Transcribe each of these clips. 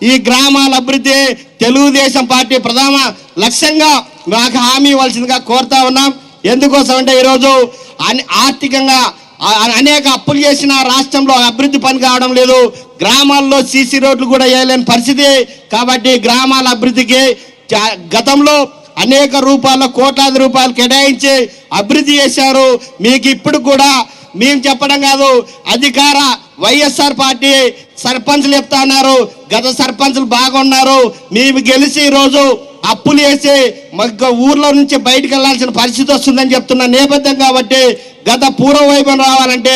ఈ గ్రామాల అభివృద్ధి తెలుగుదేశం పార్టీ ప్రధాన లక్ష్యంగా మాకు హామీ ఇవ్వాల్సిందిగా కోరుతా ఉన్నాం. ఎందుకోసం అంటే ఈరోజు ఆర్థికంగా అనేక అప్పులు చేసిన రాష్ట్రంలో అభివృద్ధి పని కావడం లేదు. గ్రామాల్లో సీసీ రోడ్లు కూడా వేయలేని పరిస్థితి. కాబట్టి గ్రామాల అభివృద్ధికి గతంలో అనేక రూపాయల కోట్లాది రూపాయలు కేటాయించి అభివృద్ధి చేశారు. మీకు ఇప్పుడు కూడా మేము చెప్పడం కాదు, అధికార వైఎస్ఆర్ పార్టీ సర్పంచ్లు చెప్తా ఉన్నారు, గత సర్పంచ్లు బాగున్నారు, మేము గెలిచి ఈరోజు అప్పులు వేసి ఊర్లో నుంచి బయటకు వెళ్లాల్సిన పరిస్థితి వస్తుందని చెప్తున్న నేపథ్యం. కాబట్టి గత పూర్వ వైభవం రావాలంటే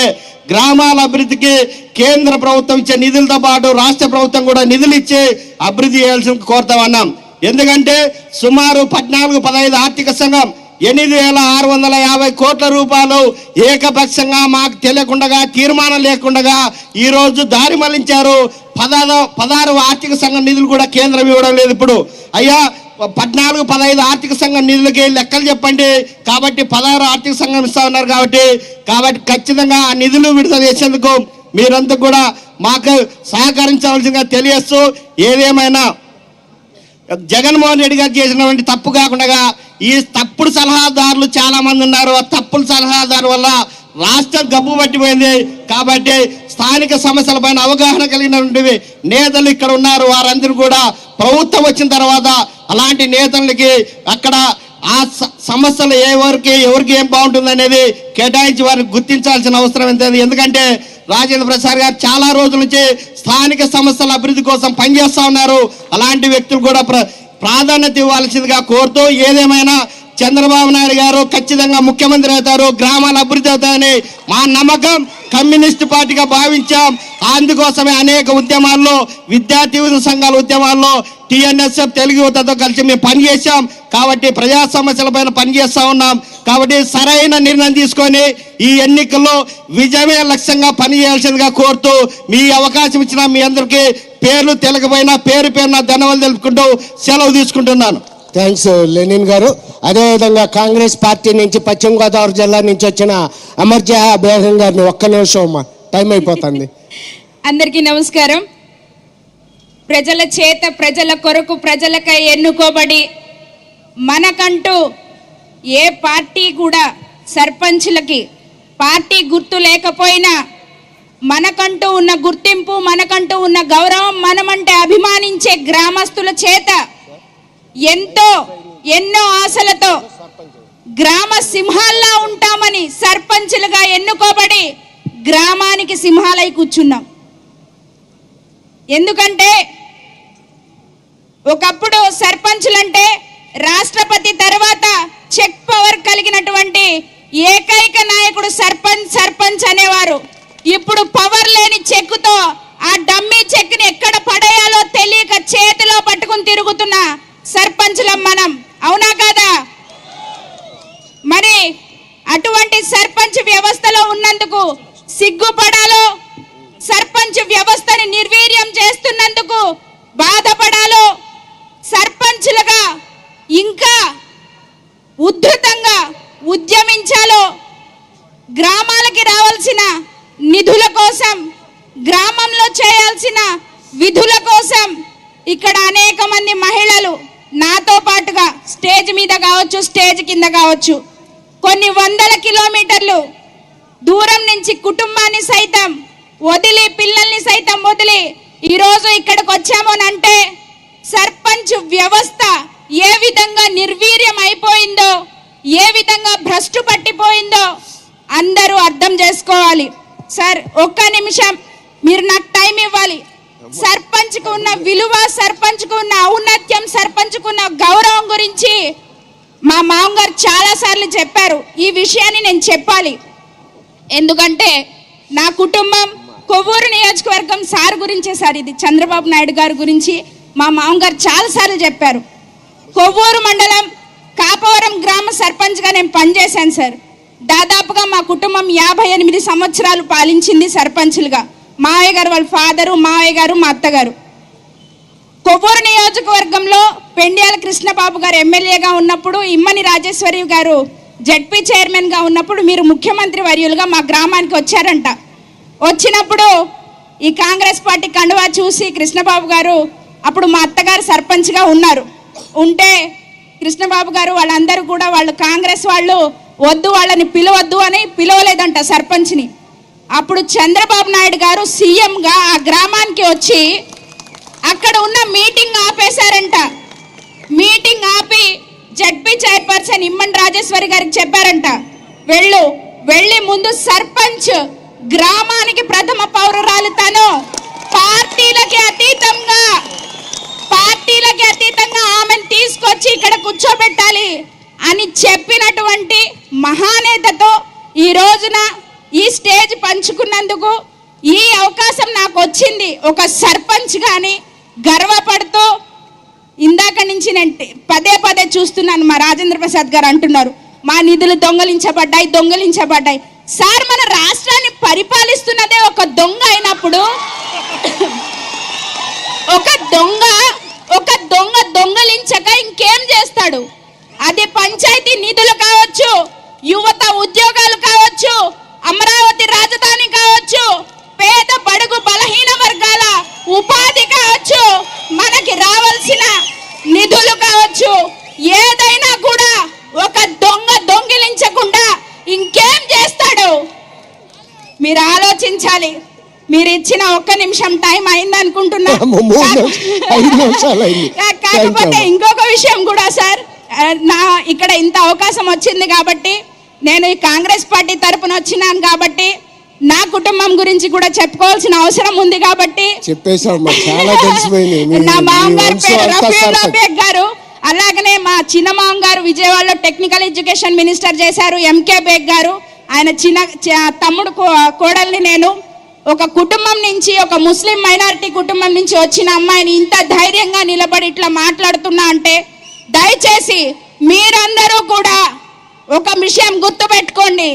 గ్రామాల అభివృద్ధికి కేంద్ర ప్రభుత్వం ఇచ్చే నిధులతో పాటు రాష్ట్ర ప్రభుత్వం కూడా నిధులు ఇచ్చి అభివృద్ధి చేయాల్సి కోరుతా ఉన్నాం. ఎందుకంటే సుమారు 14-15 ఆర్థిక సంఘం 8,650 కోట్ల రూపాయలు ఏకపక్షంగా మాకు తెలియకుండా తీర్మానం లేకుండా ఈరోజు దారి మళ్లించారు. 16 ఆర్థిక సంఘం నిధులు కూడా కేంద్రం ఇవ్వడం లేదు. ఇప్పుడు అయ్యా 14-15 ఆర్థిక సంఘం నిధులకి లెక్కలు చెప్పండి. కాబట్టి 16 ఆర్థిక సంఘం ఇస్తా ఉన్నారు. కాబట్టి ఖచ్చితంగా ఆ నిధులు విడుదల చేసేందుకు మీరంతా కూడా మాకు సహకరించవలసిందిగా తెలియస్తూ, ఏదేమైనా జగన్మోహన్ రెడ్డి గారు చేసినటువంటి తప్పు కాకుండా ఈ తప్పుడు సలహాదారులు చాలా మంది ఉన్నారు. ఆ తప్పుడు సలహాదారు వల్ల రాష్ట్రం గబ్బు పట్టిపోయింది. కాబట్టి స్థానిక సమస్యలపైన అవగాహన కలిగినటువంటి నేతలు ఇక్కడ ఉన్నారు. వారందరూ కూడా ప్రభుత్వం వచ్చిన తర్వాత అలాంటి నేతలకి అక్కడ ఆ సమస్యలు ఎవరికి ఏం బాగుంటుంది అనేది కేటాయించి వారిని గుర్తించాల్సిన అవసరం ఎంతది. ఎందుకంటే రాజేంద్ర ప్రసాద్ గారు చాలా రోజుల నుంచి స్థానిక సమస్యల అభివృద్ధి కోసం పనిచేస్తూ ఉన్నారు. అలాంటి వ్యక్తులు కూడా ప్రాధాన్యత ఇవ్వాల్సిందిగా కోరుతూ, ఏదేమైనా చంద్రబాబు నాయుడు గారు ఖచ్చితంగా ముఖ్యమంత్రి అవుతారు, గ్రామాల అభివృద్ధి అవుతాయని మా నమ్మకం. కమ్యూనిస్ట్ పార్టీగా భావించాం. అందుకోసమే అనేక ఉద్యమాల్లో, విద్యార్థి సంఘాల ఉద్యమాల్లో టీఎన్ఎస్ఎఫ్ తెలుగు యువతతో కలిసి మేము పనిచేసాం. కాబట్టి ప్రజా సమస్యలపైన పనిచేస్తూ ఉన్నాం. కాబట్టి సరైన నిర్ణయం తీసుకొని ఈ ఎన్నికల్లో విజయమే లక్ష్యంగా పనిచేయాల్సిందిగా కోరుతూ, మీ అవకాశం ఇచ్చిన మీ అందరికీ పేర్లు తెలకపోయినా పేరున ధన్యవాదాలు తెలుపుకుంటూ సెలవు తీసుకుంటున్నాను. థ్యాంక్స్ లెనిన్ గారు. అదేవిధంగా కాంగ్రెస్ పార్టీ నుంచి పశ్చిమ గోదావరి జిల్లా నుంచి వచ్చిన అమర్జహ బేగం గారిని ఒక్క నిమిషం అమ్మా, టైం అయిపోతుంది. అందరికీ నమస్కారం. ప్రజల చేత ప్రజల కొరకు ప్రజలకై ఎన్నుకోబడి మనకంటూ ఏ పార్టీ కూడా సర్పంచ్లకి పార్టీ గుర్తు లేకపోయినా మనకంటూ ఉన్న గుర్తింపు, మనకంటూ ఉన్న గౌరవం, మనమంటే అభిమానించే గ్రామస్తుల చేత ఎన్నో ఆశలతో గ్రామ సింహాల్లా ఉంటామని సర్పంచ్లుగా ఎన్నుకోబడి గ్రామానికి సింహాలై కూర్చున్నాం. ఎందుకంటే ఒకప్పుడు సర్పంచులంటే రాష్ట్రపతి తర్వాత చెక్ పవర్ కలిగినటువంటి ఏకైక నాయకుడు సర్పంచ్ అనేవారు. ఇప్పుడు పవర్ లేని చెక్కుతో ఆ డమ్మీ చెక్ని ఎక్కడ పడేయాలో తెలియక చేతిలో పట్టుకుని తిరుగుతున్న సర్పంచులం మనం, అవునా కాదా? మరి అటువంటి సర్పంచ్ వ్యవస్థలో ఉన్నందుకు సిగ్గుపడాలో, సర్పంచ్ వ్యవస్థని నిర్వీర్యం చేస్తున్నందుకు బాధపడాలో, సర్పంచ్లుగా ఇంకా ఉద్ధృతంగా ఉద్యమించాలో, గ్రామాలకి రావాల్సిన నిధుల కోసం, గ్రామంలో చేయాల్సిన విధుల కోసం ఇక్కడ అనేక మంది మహిళలు నాతో పాటుగా స్టేజ్ మీద కావచ్చు, స్టేజ్ కింద కావచ్చు, కొన్ని వందల కిలోమీటర్లు దూరం నుంచి కుటుంబాన్ని సైతం వదిలి, పిల్లల్ని సైతం వదిలి ఈరోజు ఇక్కడికి వచ్చామోనంటే సర్పంచ్ వ్యవస్థ ఏ విధంగా నిర్వీర్యం అయిపోయిందో, ఏ విధంగా భ్రష్టు పట్టిపోయిందో అందరూ అర్థం చేసుకోవాలి. సార్ ఒక్క నిమిషం మీరు నాకు టైం ఇవ్వాలి. సర్పంచ్కు ఉన్న విలువ, సర్పంచ్కు ఉన్న ఔన్నత్యం, సర్పంచ్కు ఉన్న గౌరవం గురించి మా మామగారు చాలాసార్లు చెప్పారు. ఈ విషయాన్ని నేను చెప్పాలి. ఎందుకంటే నా కుటుంబం కొవ్వూరు నియోజకవర్గం సార్ గురించే సార్, ఇది చంద్రబాబు నాయుడు గారి గురించి మా మామగారు చాలాసార్లు చెప్పారు. కొవ్వూరు మండలం కాపవరం గ్రామ సర్పంచ్గా నేను పనిచేశాను సార్. దాదాపుగా మా కుటుంబం 58 సంవత్సరాలు పాలించింది సర్పంచ్లుగా. మావయ్య గారు వాళ్ళ ఫాదరు, మావయ్య గారు, మా అత్తగారు. కొవ్వూరు నియోజకవర్గంలో పెండ్యాల కృష్ణబాబు గారు ఎమ్మెల్యేగా ఉన్నప్పుడు, ఇమ్మని రాజేశ్వరి గారు జడ్పీ చైర్మన్గా ఉన్నప్పుడు మీరు ముఖ్యమంత్రి వర్యులుగా మా గ్రామానికి వచ్చారంట. వచ్చినప్పుడు ఈ కాంగ్రెస్ పార్టీ కండువా చూసి కృష్ణబాబు గారు అప్పుడు మా అత్తగారు సర్పంచ్గా ఉన్నారు. ఉంటే కృష్ణబాబు గారు వాళ్ళందరూ కూడా వాళ్ళు కాంగ్రెస్ వాళ్ళు వద్దు వాళ్ళని పిలవద్దు అని పిలవలేదంట సర్పంచ్ని. అప్పుడు చంద్రబాబు నాయుడు గారు సీఎంగా ఆ గ్రామానికి వచ్చి అక్కడ ఉన్న మీటింగ్ ఆపేశారంట. మీటింగ్ ఆపి జడ్పీ చైర్పర్సన్ ఇమ్మన్ రాజేశ్వరి గారికి చెప్పారంట, వెళ్ళి ముందు సర్పంచ్ గ్రామానికి ప్రథమ పౌరురాలు తను, పార్టీలకి అతీతంగా ఆమెను తీసుకొచ్చి ఇక్కడ కూర్చోబెట్టాలి అని చెప్పినటువంటి మహానేతతో ఈ రోజున ఈ స్టేజ్ పంచుకున్నందుకు ఈ అవకాశం నాకు వచ్చింది. ఒక సర్పంచ్ గాని గర్వపడుతూ ఇందాక నుంచి నేను పదే చూస్తున్నాను. మా రాజేంద్ర ప్రసాద్ గారు అంటున్నారు మా నిధులు దొంగలించబడ్డాయి. సార్, మన రాష్ట్రాన్ని పరిపాలిస్తున్నదే ఒక దొంగ అయినప్పుడు ఒక దొంగ దొంగలించక ఇంకేం చేస్తాడు? అది పంచాయతీ నిధులు కావచ్చు, యువత ఉద్యోగాలు కావచ్చు, అమరావతి రాజధాని కావచ్చు, పేద బడుగు బలహీన వర్గాల ఉపాధి కావచ్చు, మనకి రావాల్సిన నిధులు కావచ్చు, ఏదైనా కూడా ఒక దొంగ దొంగిలించకుండా ఇంకేం చేస్తాడు? మీరు ఆలోచించాలి. మీరు ఇచ్చిన 1 నిమిషం టైం అయింది అనుకుంటున్నా. కాకపోతే ఇంకొక విషయం కూడా సార్, ఇక్కడ ఇంత అవకాశం వచ్చింది కాబట్టి, నేను ఈ కాంగ్రెస్ పార్టీ తరపున వచ్చినాను కాబట్టి నా కుటుంబం గురించి కూడా చెప్పుకోవాల్సిన అవసరం ఉంది కాబట్టి నా మామగారు పేరు రఫీవుల్లా బేగ్ గారు, అలాగనే మా చిన్న మామగారు విజయవాడలో టెక్నికల్ ఎడ్యుకేషన్ మినిస్టర్ చేశారు ఎంకే బేగ్ గారు. ఆయన తమ్ముడు కోడల్ని నేను. ఒక కుటుంబం నుంచి, ఒక ముస్లిం మైనారిటీ కుటుంబం నుంచి వచ్చిన అమ్మాయిని ఇంత ధైర్యంగా నిలబడి ఇట్లా మాట్లాడుతున్నా అంటే, దయచేసి మీరందరూ కూడా ఒక విషయం గుర్తుపెట్టుకోండి.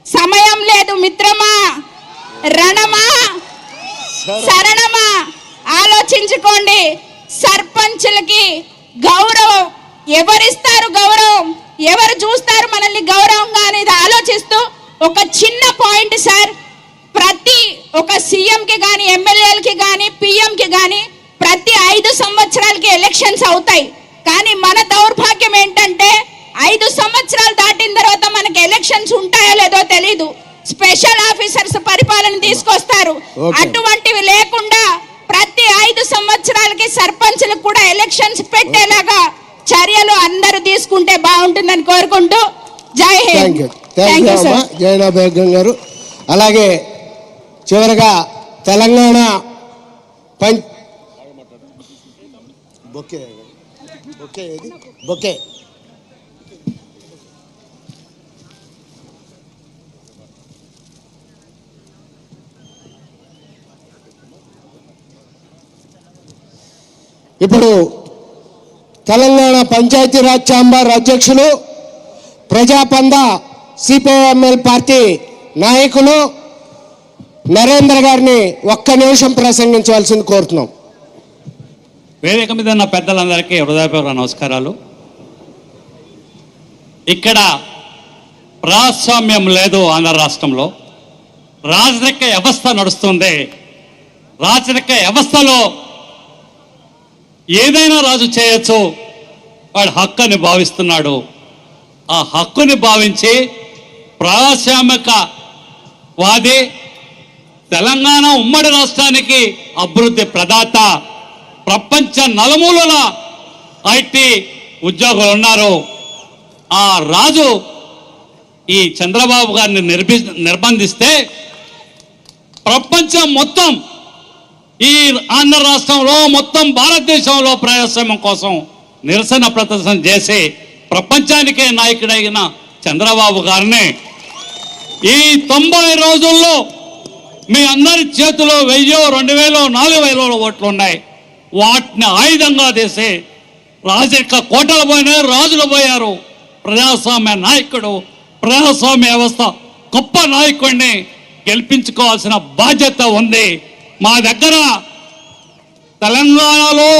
సమయం లేదు మిత్రమా, రణమా, శరణమా, ఆలోచించుకోండి. సర్పంచులకి గౌరవం ఎవరిస్తారు? గౌరవం ఎవరు చూస్తారు మనల్ని గౌరవంగా అనేది ఆలోచిస్తూ ఒక చిన్న పాయింట్ సార్, ప్రతి ఒక సీఎంకి కానీ, ఎమ్మెల్యేలకి కానీ, పిఎంకి కానీ ప్రతి 5 సంవత్సరాలకి ఎలక్షన్స్ అవుతాయి. కానీ మన దౌర్భాగ్యం ఏంటంటే 5 సంవత్సరాలు దాటిన తర్వాత మనకి ఎలక్షన్స్ ఉంటాయో లేదో తెలీదు. స్పెషల్ ఆఫీసర్స్ పరిపాలన తీసుకొస్తారు. అటువంటివి లేకుండా ప్రతి 5 సంవత్సరాలకి సర్పంచ్లకు కూడా ఎలక్షన్స్ పెట్టేలాగా చర్యలు అందరూ తీసుకుంటే బాగుంటుందని కోరుకుంటూ జై హింద్. జైనా బేగం గారు. అలాగే చివరగా తెలంగాణ బొకే ఇప్పుడు తెలంగాణ పంచాయతీరాజ్ ఛాంబర్ అధ్యక్షులు, ప్రజాపంద సిపిఐఎంఎల్ పార్టీ నాయకులు నరేంద్ర గారిని 1 నిమిషం ప్రసంగించవలసింది కోరుతున్నాం. వేదిక మీద ఉన్న పెద్దలందరికీ హృదయపూర్వక నమస్కారాలు. ఇక్కడ ప్రజాస్వామ్యం లేదు. ఆంధ్ర రాష్ట్రంలో రాజరిక వ్యవస్థ నడుస్తుంది. రాజరిక వ్యవస్థలో ఏదైనా రాజు చేయొచ్చు, వాడు హక్కుని భావిస్తున్నాడు. ఆ హక్కుని భావించి ప్రజాస్వామిక వాది, తెలంగాణ ఉమ్మడి రాష్ట్రానికి అభివృద్ధి ప్రదాత, ప్రపంచ నలుమూలల ఐటీ ఉద్యోగులు ఉన్నారు. ఆ రాజు ఈ చంద్రబాబు గారిని నిర్బంధిస్తే ప్రపంచం మొత్తం, ఈ ఆంధ్ర రాష్ట్రంలో మొత్తం భారతదేశంలో ప్రజాస్వామ్యం కోసం నిరసన ప్రదర్శన చేసి ప్రపంచానికే నాయకుడైన చంద్రబాబు గారిని ఈ 90 రోజుల్లో మీ అందరి చేతిలో 1000, 2000, 4000 ఓట్లు ఉన్నాయి. వాటిని ఆయుధంగా తీసి రాజరిక కోటలు పోయినారు, రాజులు పోయారు. ప్రజాస్వామ్య నాయకుడు, ప్రజాస్వామ్య వ్యవస్థ గొప్ప నాయకుడిని గెలిపించుకోవాల్సిన బాధ్యత ఉంది. మా దగ్గర తెలంగాణలో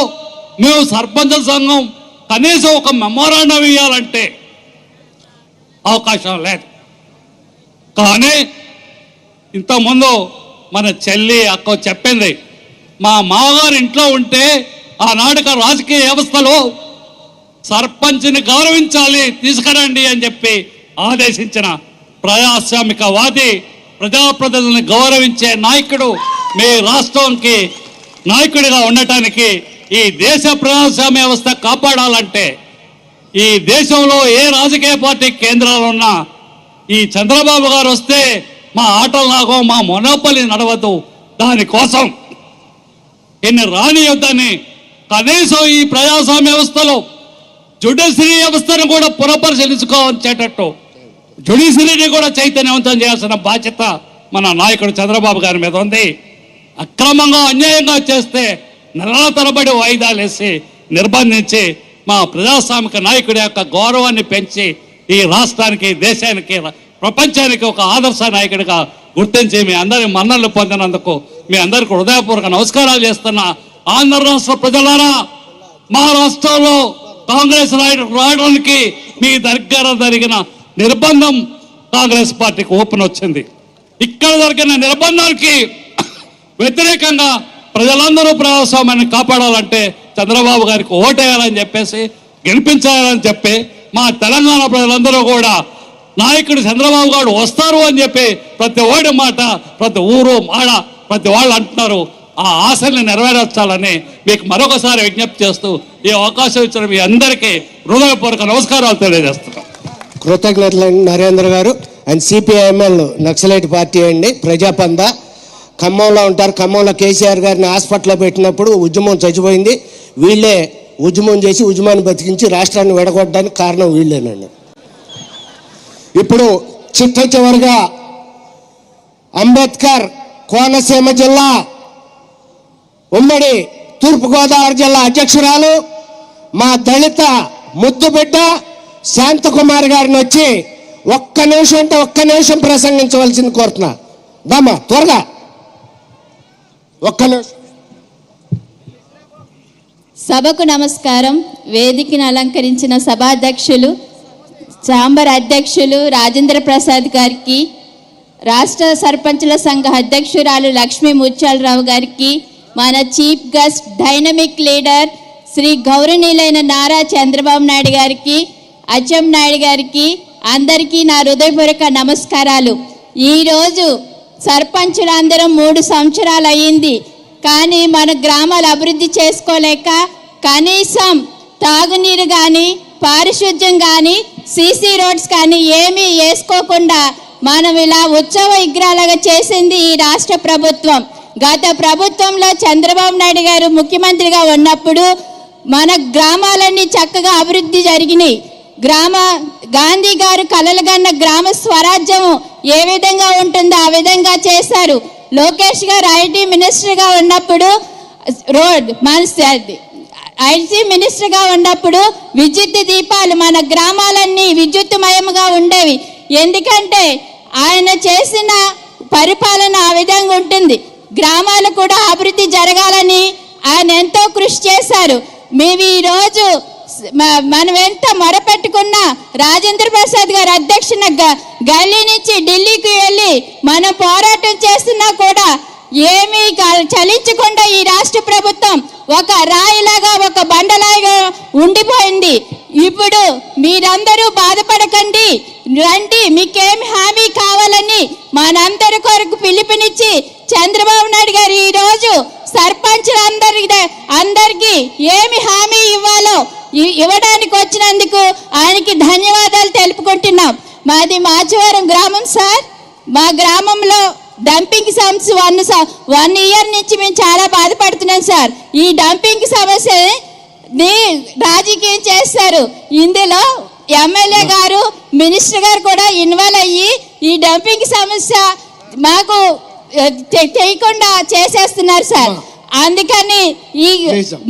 మేము సర్పంచ్ సంఘం కనీసం ఒక మెమోరాండం ఇవ్వాలంటే అవకాశం లేదు. కానీ ఇంతకుముందు మన చెల్లి అక్క చెప్పింది, మా మామగారు ఇంట్లో ఉంటే ఆనాడుక రాజకీయ వ్యవస్థలో సర్పంచ్ని గౌరవించాలి, తీసుకురండి అని చెప్పి ఆదేశించిన ప్రజాస్వామికవాది, ప్రజాప్రతినిధులను గౌరవించే నాయకుడు మీ రాష్ట్రానికి నాయకుడిగా ఉండటానికి ఈ దేశ ప్రజాస్వామ్య వ్యవస్థ కాపాడాలంటే ఈ దేశంలో ఏ రాజకీయ పార్టీ కేంద్రాలు ఉన్నా ఈ చంద్రబాబు గారు వస్తే మా ఆటలాగో మా మొనోపలి నడవదు. దానికోసం ఇన్ని రానియొద్దని కనీసం ఈ ప్రజాస్వామ్య వ్యవస్థలో జ్యుడిషియరీ వ్యవస్థను కూడా పునఃపరిశీలించుకోవచ్చేటట్టు జ్యుడిషియరీని కూడా చైతన్యవంతం చేయాల్సిన బాధ్యత మన నాయకుడు చంద్రబాబు గారి మీద ఉంది. అక్రమంగా అన్యాయంగా చేస్తే నెలల తరబడి వాయిదాలు వేసి నిర్బంధించి మా ప్రజాస్వామిక నాయకుడి యొక్క గౌరవాన్ని పెంచి ఈ రాష్ట్రానికి, దేశానికి, ప్రపంచానికి ఒక ఆదర్శ నాయకుడిగా గుర్తించి మీ అందరి మన్ననలు పొందినందుకు మీ అందరికీ హృదయపూర్వక నమస్కారాలు చేస్తున్నా. ఆంధ్ర రాష్ట్ర ప్రజలారా, మహారాష్ట్రలో కాంగ్రెస్ రావడానికి మీ దగ్గర జరిగిన నిర్బంధం కాంగ్రెస్ పార్టీకి ఓపెన్ వచ్చింది. ఇక్కడ జరిగిన నిర్బంధానికి వ్యతిరేకంగా ప్రజలందరూ ప్రజాస్వామ్యాన్ని కాపాడాలంటే చంద్రబాబు గారికి ఓటేయాలని చెప్పేసి, గెలిపించాలని చెప్పి మా తెలంగాణ ప్రజలందరూ కూడా నాయకుడు చంద్రబాబు గారు వస్తారు అని చెప్పి ప్రతి ఓడి మాట, ప్రతి ఊరు మాడ, ప్రతి వాళ్ళు అంటున్నారు. ఆ ఆశల్ని నెరవేర్చాలని మీకు మరొకసారి విజ్ఞప్తి చేస్తూ ఈ అవకాశం ఇచ్చిన మీ అందరికీ హృదయపూర్వక నమస్కారాలు తెలియజేస్తున్నాం. కృతజ్ఞతలు నరేంద్ర గారు. అండ్ సిపిఐఎంఎల్ నక్సలైట్ పార్టీ అండి, ప్రజాపంద, ఖమ్మంలో ఉంటారు. ఖమ్మంలో కేసీఆర్ గారిని హాస్పిటల్లో పెట్టినప్పుడు ఉద్యమం చచ్చిపోయింది. వీళ్ళే ఉద్యమం చేసి ఉద్యమాన్ని బతికించి రాష్ట్రాన్ని విడగొట్టడానికి కారణం వీళ్ళేనండి. ఇప్పుడు చిట్ట చివరిగా అంబేద్కర్ కోనసీమ జిల్లా ఉమ్మడి తూర్పుగోదావరి జిల్లా అధ్యక్షురాలు మా దళిత ముద్దుబిడ్డ శాంతకుమార్ గారిని వచ్చి ఒక్క నిమిషం అంటే ఒక్క నిమిషం ప్రసంగించవలసింది కోరుతున్నా. దమ్మా త్వరగా ఒక్క నిమిషం. సభకు నమస్కారం. వేదికను అలంకరించిన సభాధ్యక్షులు, చాంబర్ అధ్యక్షులు రాజేంద్ర ప్రసాద్ గారికి, రాష్ట్ర సర్పంచుల సంఘ అధ్యక్షురాలు లక్ష్మీ ముత్యాలరావు గారికి, మన chief guest dynamic leader Shri గౌరవనీయులైన నారా చంద్రబాబు నాయుడు గారికి, అచ్చెం నాయుడు గారికి, అందరికీ నా హృదయపూర్వక నమస్కారాలు. ఈరోజు సర్పంచులందరం 3 సంవత్సరాలు అయ్యింది, కానీ మన గ్రామాలు అభివృద్ధి చేసుకోలేక కనీసం తాగునీరు కానీ, పారిశుద్ధ్యం కానీ, సీసీ రోడ్స్ కానీ ఏమీ వేసుకోకుండా మనం ఇలా ఉత్సవ విగ్రహాలుగా చేసింది ఈ రాష్ట్ర ప్రభుత్వం. గత ప్రభుత్వంలో చంద్రబాబు నాయుడు గారు ముఖ్యమంత్రిగా ఉన్నప్పుడు మన గ్రామాలన్నీ చక్కగా అభివృద్ధి జరిగినాయి. గాంధీ గారు కలలుగన్న గ్రామ స్వరాజ్యం ఏ విధంగా ఉంటుందో ఆ విధంగా చేశారు. లోకేష్ గారు ఐటీ మినిస్టర్గా ఉన్నప్పుడు ఐటీ మినిస్టర్గా ఉన్నప్పుడు విద్యుత్ దీపాలు మన గ్రామాలన్నీ విద్యుత్మయంగా ఉండేవి. ఎందుకంటే ఆయన చేసిన పరిపాలన ఆ విధంగా ఉంటుంది. గ్రామాలు కూడా అభివృద్ధి జరగాలని ఆయన ఎంతో కృషి చేశారు. మేము ఈరోజు మనం ఎంత మొరపెట్టుకున్నా రాజేంద్ర ప్రసాద్ గారు అధ్యక్షన గల్లీ నుంచి ఢిల్లీకి వెళ్ళి మనం పోరాటం చేస్తున్నా కూడా ఏమీ చలించకుండా ఈ రాష్ట్ర ప్రభుత్వం ఒక రాయిలాగా, ఒక బండలాగా ఉండిపోయింది. ఇప్పుడు మీరందరూ బాధపడకండి, రండి, మీకేమి హామీ కావాలని మనందరి కొరకు పిలుపునిచ్చి చంద్రబాబు నాయుడు గారు ఈరోజు సర్పంచులందరికీ ఏమి హామీ ఇవ్వాలో ఇవ్వడానికి వచ్చినందుకు ఆయనకి ధన్యవాదాలు తెలుపుకుంటున్నాం. మాది మాచవరం గ్రామం సార్. మా గ్రామంలో డంపింగ్ సమస్య 1 ఇయర్ నుంచి మేము చాలా బాధపడుతున్నాం సార్. ఈ డంపింగ్ సమస్యని రాజకీయం చేస్తారు. ఇందులో ఎమ్మెల్యే గారు, మినిస్టర్ గారు కూడా ఇన్వాల్వ్ అయ్యి ఈ డంపింగ్ సమస్య మాకు చేయకుండా చేసేస్తున్నారు సార్. అందుకని ఈ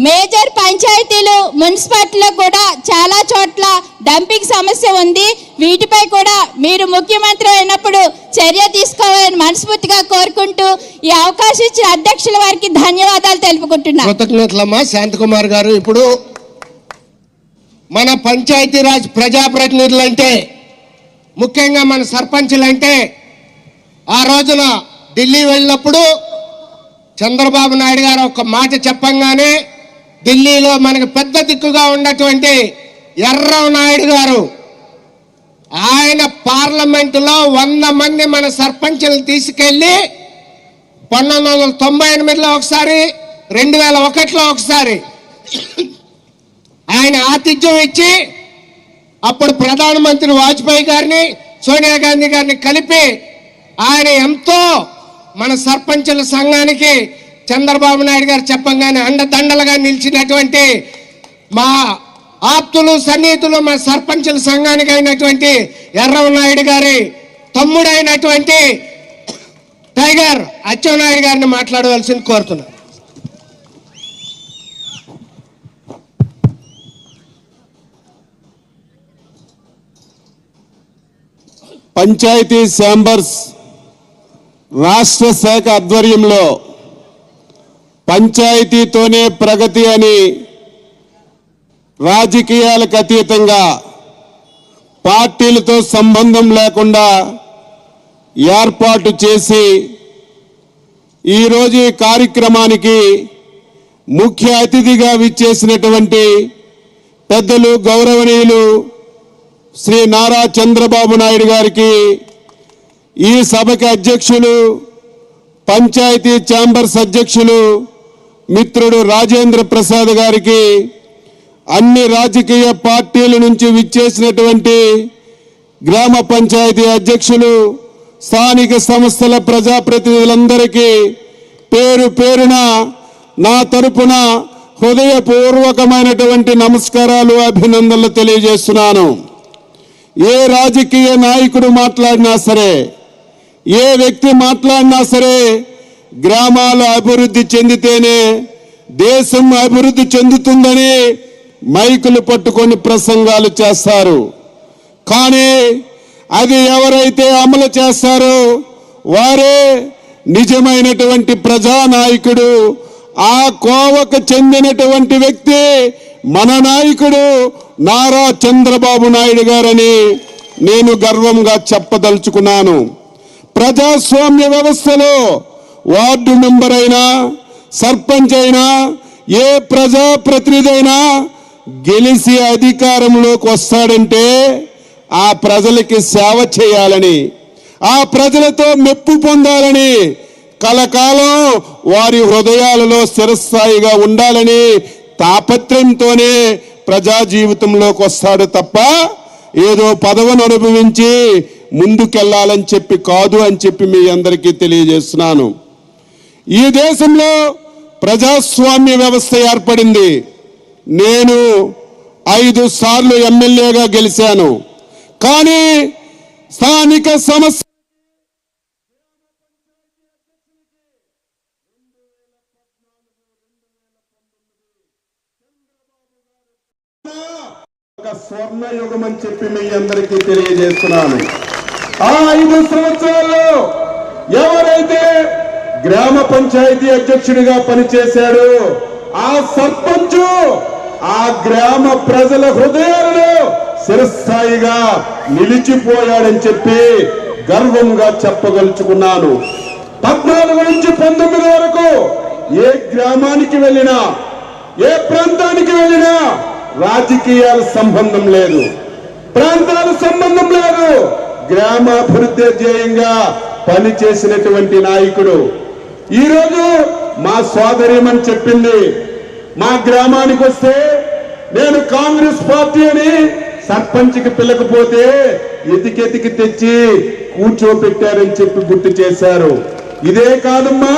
మేజర్ పంచాయతీలు, మున్సిపాలిటీలో కూడా చాలా చోట్ల డంపింగ్ సమస్య ఉంది. వీటిపై కూడా మీరు ముఖ్యమంత్రి అయినప్పుడు చర్య తీసుకోవాలని మనస్ఫూర్తిగా కోరుకుంటూ ఈ అవకాశం ఇచ్చిన అధ్యక్షుల వారికి ధన్యవాదాలు తెలుపుకుంటున్నాను. కృతజ్ఞతలమ్మా శాంతకుమార్ గారు. ఇప్పుడు మన పంచాయతీరాజ్ ప్రజాప్రతినిధులంటే, ముఖ్యంగా మన సర్పంచులంటే, ఆ రోజున ఢిల్లీ వెళ్ళినప్పుడు చంద్రబాబు నాయుడు గారు ఒక మాట చెప్పంగానే ఢిల్లీలో మనకు పెద్ద దిక్కుగా ఉన్నటువంటి ఎర్రవ నాయుడు గారు, ఆయన పార్లమెంటులో 100 మంది మన సర్పంచులు తీసుకెళ్లి 1998లో ఒకసారి, 2001లో ఒకసారి ఆయన ఆతిథ్యం ఇచ్చి అప్పుడు ప్రధానమంత్రి వాజ్పేయి గారిని, సోనియా గాంధీ గారిని కలిపి ఆయన ఎంతో మన సర్పంచుల సంఘానికి చంద్రబాబు నాయుడు గారు చెప్పంగానే అండదండలుగా నిలిచినటువంటి మా ఆప్తులు సన్నిహితులు మా సర్పంచుల సంఘానికి అయినటువంటి ఎర్రవ నాయుడు గారి తమ్ముడైనటువంటి టైగర్ అచ్చెన్నాయుడు గారిని మాట్లాడవలసింది కోరుతున్నా. పంచాయతీ ఛాంబర్స్ రాష్ట్ర శాఖ ఆధ్వర్యంలో పంచాయతీతోనే ప్రగతి అని రాజకీయాలకు అతీతంగా పార్టీలతో సంబంధం లేకుండా ఏర్పాటు చేసి ఈరోజు ఈ కార్యక్రమానికి ముఖ్య అతిథిగా విచ్చేసినటువంటి పెద్దలు గౌరవనీయులు శ్రీ నారా చంద్రబాబు నాయుడు గారికి, ఈ సభకి అధ్యక్షులు, పంచాయతీ ఛాంబర్స్ అధ్యక్షులు మిత్రుడు రాజేంద్ర ప్రసాద్ గారికి, అన్ని రాజకీయ పార్టీల నుంచి విచ్చేసినటువంటి గ్రామ పంచాయతీ అధ్యక్షులు, స్థానిక సంస్థల ప్రజాప్రతినిధులందరికీ పేరు పేరున నా తరపున హృదయపూర్వకమైనటువంటి నమస్కారాలు, అభినందనలు తెలియజేస్తున్నాను. ఏ రాజకీయ నాయకుడు మాట్లాడినా సరే, ఏ వ్యక్తి మాట్లాడినా సరే, గ్రామాలు అభివృద్ధి చెందితేనే దేశం అభివృద్ధి చెందుతుందని మైకులు పట్టుకొని ప్రసంగాలు చేస్తారు. కానీ అది ఎవరైతే అమలు చేస్తారో వారే నిజమైనటువంటి ప్రజానాయకుడు. ఆ కోవకు చెందినటువంటి వ్యక్తి మన నాయకుడు నారా చంద్రబాబు నాయుడు గారని నేను గర్వంగా చెప్పదలుచుకున్నాను. ప్రజాస్వామ్య వ్యవస్థలో వార్డు మెంబర్ అయినా, సర్పంచ్ అయినా, ఏ ప్రజాప్రతినిధి అయినా గెలిచి అధికారంలోకి వస్తాడంటే ఆ ప్రజలకి సేవ చేయాలని, ఆ ప్రజలతో మెప్పు పొందాలని, కలకాలం వారి హృదయాలలో స్థిరస్థాయిగా ఉండాలని తాపత్రయంతోనే ప్రజా జీవితంలోకి వస్తాడు తప్ప ఏదో పదవిని అనుభవించి ముందుకెళ్లాలని చెప్పి కాదు అని చెప్పి మీ అందరికీ తెలియజేస్తున్నాను. ఈ దేశంలో ప్రజాస్వామ్య వ్యవస్థ ఏర్పడింది. నేను 5 సార్లు ఎమ్మెల్యేగా గెలిచాను. కానీ స్థానిక సమస్య ఒక స్వర్ణయుగం అని చెప్పి మీ అందరికీ తెలియజేస్తున్నాను. ఆ 5 సంవత్సరాల్లో ఎవరైతే గ్రామ పంచాయతీ అధ్యక్షుడిగా పనిచేశాడో ఆ సర్పంచ్ ఆ గ్రామ ప్రజల హృదయాలలో చిరస్థాయిగా నిలిచిపోయాడని చెప్పి గర్వంగా చెప్పదలుచుకున్నాను. 14 నుంచి 19 వరకు ఏ గ్రామానికి వెళ్ళినా, ఏ ప్రాంతానికి వెళ్ళినా రాజకీయాల సంబంధం లేదు, ప్రాంతాల సంబంధం లేదు, గ్రామాభివృద్ధి ధ్యేయంగా పనిచేసినటువంటి నాయకుడు. ఈరోజు మా సోదరిమని చెప్పింది, మా గ్రామానికి వస్తే నేను కాంగ్రెస్ పార్టీ అని సర్పంచ్కి పిల్లకపోతే ఎతికెతికి తెచ్చి కూర్చోపెట్టారని చెప్పి గుర్తు చేశారు. ఇదే కాదమ్మా,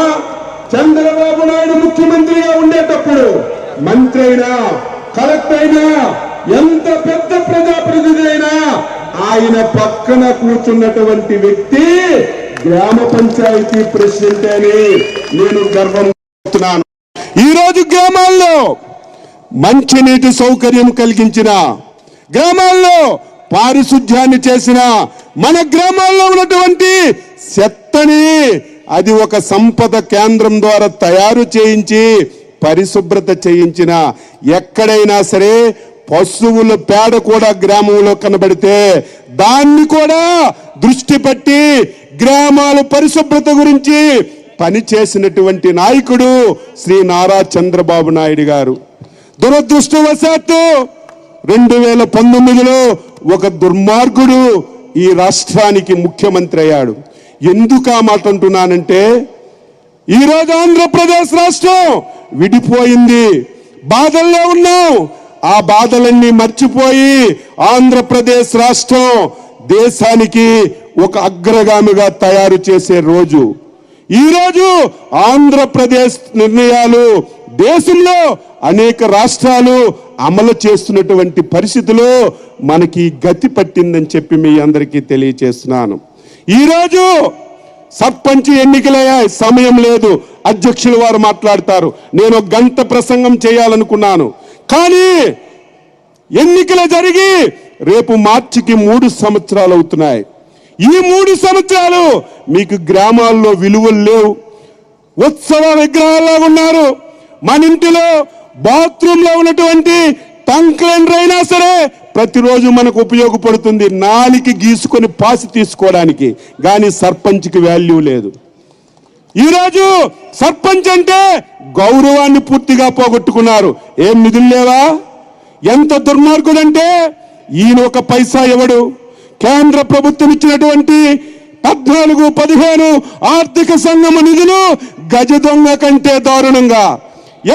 చంద్రబాబు నాయుడు ముఖ్యమంత్రిగా ఉండేటప్పుడు మంత్రి అయినా, కలెక్టర్ అయినా, ఎంత పెద్ద ప్రజాప్రతినిధి అయినా ఆయన పక్కన కూర్చున్నటువంటి వ్యక్తి గ్రామ పంచాయతీ ప్రెసిడెంట్ అని నేను గర్వపడుతున్నాను. ఈరోజు గ్రామాల్లో మంచినీటి సౌకర్యం కలిగించిన, గ్రామాల్లో పారిశుధ్యాన్ని చేసిన, మన గ్రామాల్లో ఉన్నటువంటి చెత్తని అది ఒక సంపద కేంద్రం ద్వారా తయారు చేయించి పరిశుభ్రత చేయించిన, ఎక్కడైనా సరే పశువుల పేడ కూడా గ్రామంలో కనబడితే దాన్ని కూడా దృష్టి పెట్టి గ్రామాల పరిశుభ్రత గురించి పనిచేసినటువంటి నాయకుడు శ్రీ నారా చంద్రబాబు నాయుడు గారు. దురదృష్టవశాత్తు 2019లో ఒక దుర్మార్గుడు ఈ రాష్ట్రానికి ముఖ్యమంత్రి అయ్యాడు. ఎందుకు ఆ మాట అంటున్నానంటే, ఈరోజు ఆంధ్రప్రదేశ్ రాష్ట్రం విడిపోయింది, బాధల్లో ఉన్నాం. ఆ బాధలన్నీ మర్చిపోయి ఆంధ్రప్రదేశ్ రాష్ట్రం దేశానికి ఒక అగ్రగామిగా తయారు చేసే రోజు ఈరోజు. ఆంధ్రప్రదేశ్ నిర్ణయాలు దేశంలో అనేక రాష్ట్రాలు అమలు చేస్తున్నటువంటి పరిస్థితుల్లో మనకి గతి పట్టిందని చెప్పి మీ అందరికీ తెలియచేస్తున్నాను. ఈరోజు సర్పంచ్ ఎన్నికలయ్యాయి, సమయం లేదు, అధ్యక్షుల వారు మాట్లాడతారు. నేను ఒక గంట ప్రసంగం చేయాలనుకున్నాను, కానీ ఎన్నికలు జరిగి రేపు మార్చికి 3 సంవత్సరాలు అవుతున్నాయి. ఈ 3 సంవత్సరాలు మీకు గ్రామాల్లో విలువలు లేవు, ఉత్సవ విగ్రహాల్లో ఉన్నారు. మన ఇంటిలో బాత్రూంలో ఉన్నటువంటి టంక్ లైనర్ అయినా సరే ప్రతిరోజు మనకు ఉపయోగపడుతుంది, నాలికి గీసుకొని పాసి తీసుకోవడానికి. కానీ సర్పంచ్కి వాల్యూ లేదు. ఈరోజు సర్పంచ్ అంటే గౌరవాన్ని పూర్తిగా పోగొట్టుకున్నారు. ఏం నిధులు లేవా? ఎంత దుర్మార్గుడంటే ఈయన ఒక పైసా ఇవ్వడు. కేంద్ర ప్రభుత్వం ఇచ్చినటువంటి 14-15 ఆర్థిక సంఘం నిధులు గజ దొంగ కంటే దారుణంగా.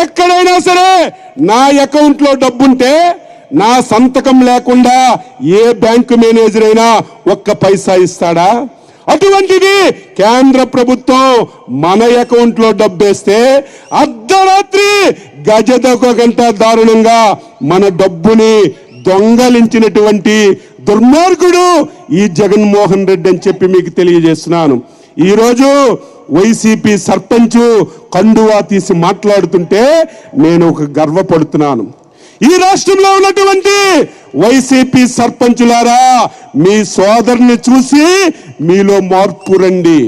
ఎక్కడైనా సరే నా అకౌంట్లో డబ్బుంటే నా సంతకం లేకుండా ఏ బ్యాంకు మేనేజర్ అయినా ఒక్క పైసా ఇస్తాడా? అటువంటిది కేంద్ర ప్రభుత్వం మన అకౌంట్లో డబ్బేస్తే అర్ధరాత్రి గజ దొంగ కంటే దారుణంగా మన డబ్బుని దొంగలించినటువంటి దుర్మార్గుడు ఈ జగన్మోహన్ రెడ్డి అని చెప్పి మీకు తెలియజేస్తున్నాను. ఈరోజు వైసీపీ సర్పంచ్ కండువా తీసి మాట్లాడుతుంటే నేను ఒక గర్వపడుతున్నాను. ఈ రాష్ట్రంలో ఉన్నటువంటి వైసీపీ సర్పంచులారా, మీ సోదరుని చూసి మీలో మార్పు రండి.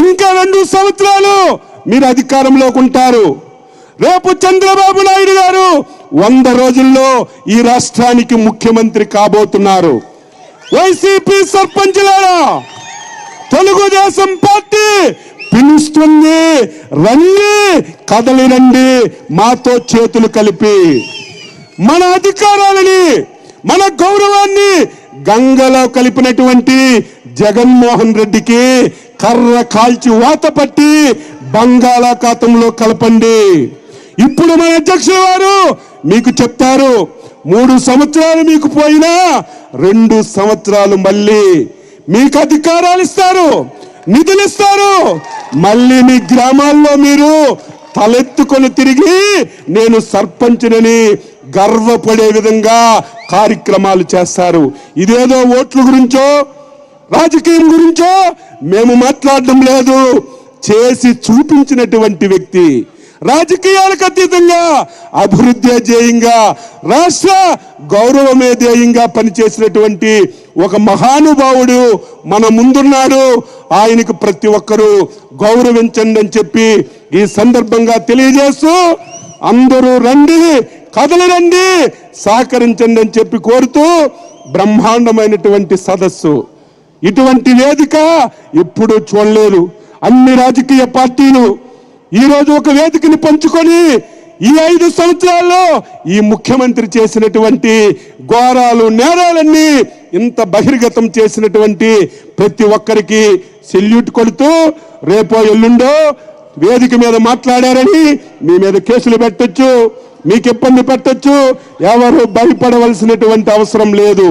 ఇంకా 2 సంవత్సరాలు మీరు అధికారంలోకి ఉంటారు. రేపు చంద్రబాబు నాయుడు గారు 100 రోజుల్లో ఈ రాష్ట్రానికి ముఖ్యమంత్రి కాబోతున్నారు. వైసీపీ సర్పంచులారా, తెలుగుదేశం పార్టీ పిలుస్తుంది, రండి, కదలి రండి, మాతో చేతులు కలిపి మన అధికారాలని, మన గౌరవాన్ని గంగలో కలిపినటువంటి జగన్మోహన్ రెడ్డికి కర్ర కాల్చి వాత పట్టి బంగాళాఖాతంలో కలపండి. ఇప్పుడు మన అధ్యక్షుల వారు మీకు చెప్తారు, 3 సంవత్సరాలు మీకు పోయినా 2 సంవత్సరాలు మళ్ళీ మీకు అధికారాలు ఇస్తారు, నిధులు ఇస్తారు. మళ్ళీ మీ గ్రామాల్లో మీరు తలెత్తుకొని తిరిగి నేను సర్పంచ్నని గర్వపడే విధంగా కార్యక్రమాలు చేస్తారు. ఇదేదో ఓట్ల గురించో రాజకీయం గురించో మేము మాట్లాడడం లేదు. చేసి చూపించినటువంటి వ్యక్తి, రాజకీయాలకు అతీతంగా అభివృద్ధి ధ్యేయంగా, రాష్ట్ర గౌరవమే ధ్యేయంగా పనిచేసినటువంటి ఒక మహానుభావుడు మన ముందున్నాడు. ఆయనకు ప్రతి ఒక్కరూ గౌరవించండి అని చెప్పి ఈ సందర్భంగా తెలియజేస్తూ, అందరూ రండి, కదలి రండి, సహకరించండి అని చెప్పి కోరుతూ, బ్రహ్మాండమైనటువంటి సదస్సు, ఇటువంటి వేదిక ఎప్పుడూ చూడలేదు. అన్ని రాజకీయ పార్టీలు ఈరోజు ఒక వేదికని పంచుకొని ఈ 5 సంవత్సరాల్లో ఈ ముఖ్యమంత్రి చేసినటువంటి ఘోరాలు, నేరాలన్నీ ఇంత బహిర్గతం చేసినటువంటి ప్రతి ఒక్కరికి సెల్యూట్ కొడుతూ, రేపో ఎల్లుండో వేదిక మీద మాట్లాడారని మీ మీద కేసులు పెట్టొచ్చు, మీకు ఇబ్బంది పెట్టొచ్చు. ఎవరు భయపడవలసినటువంటి అవసరం లేదు.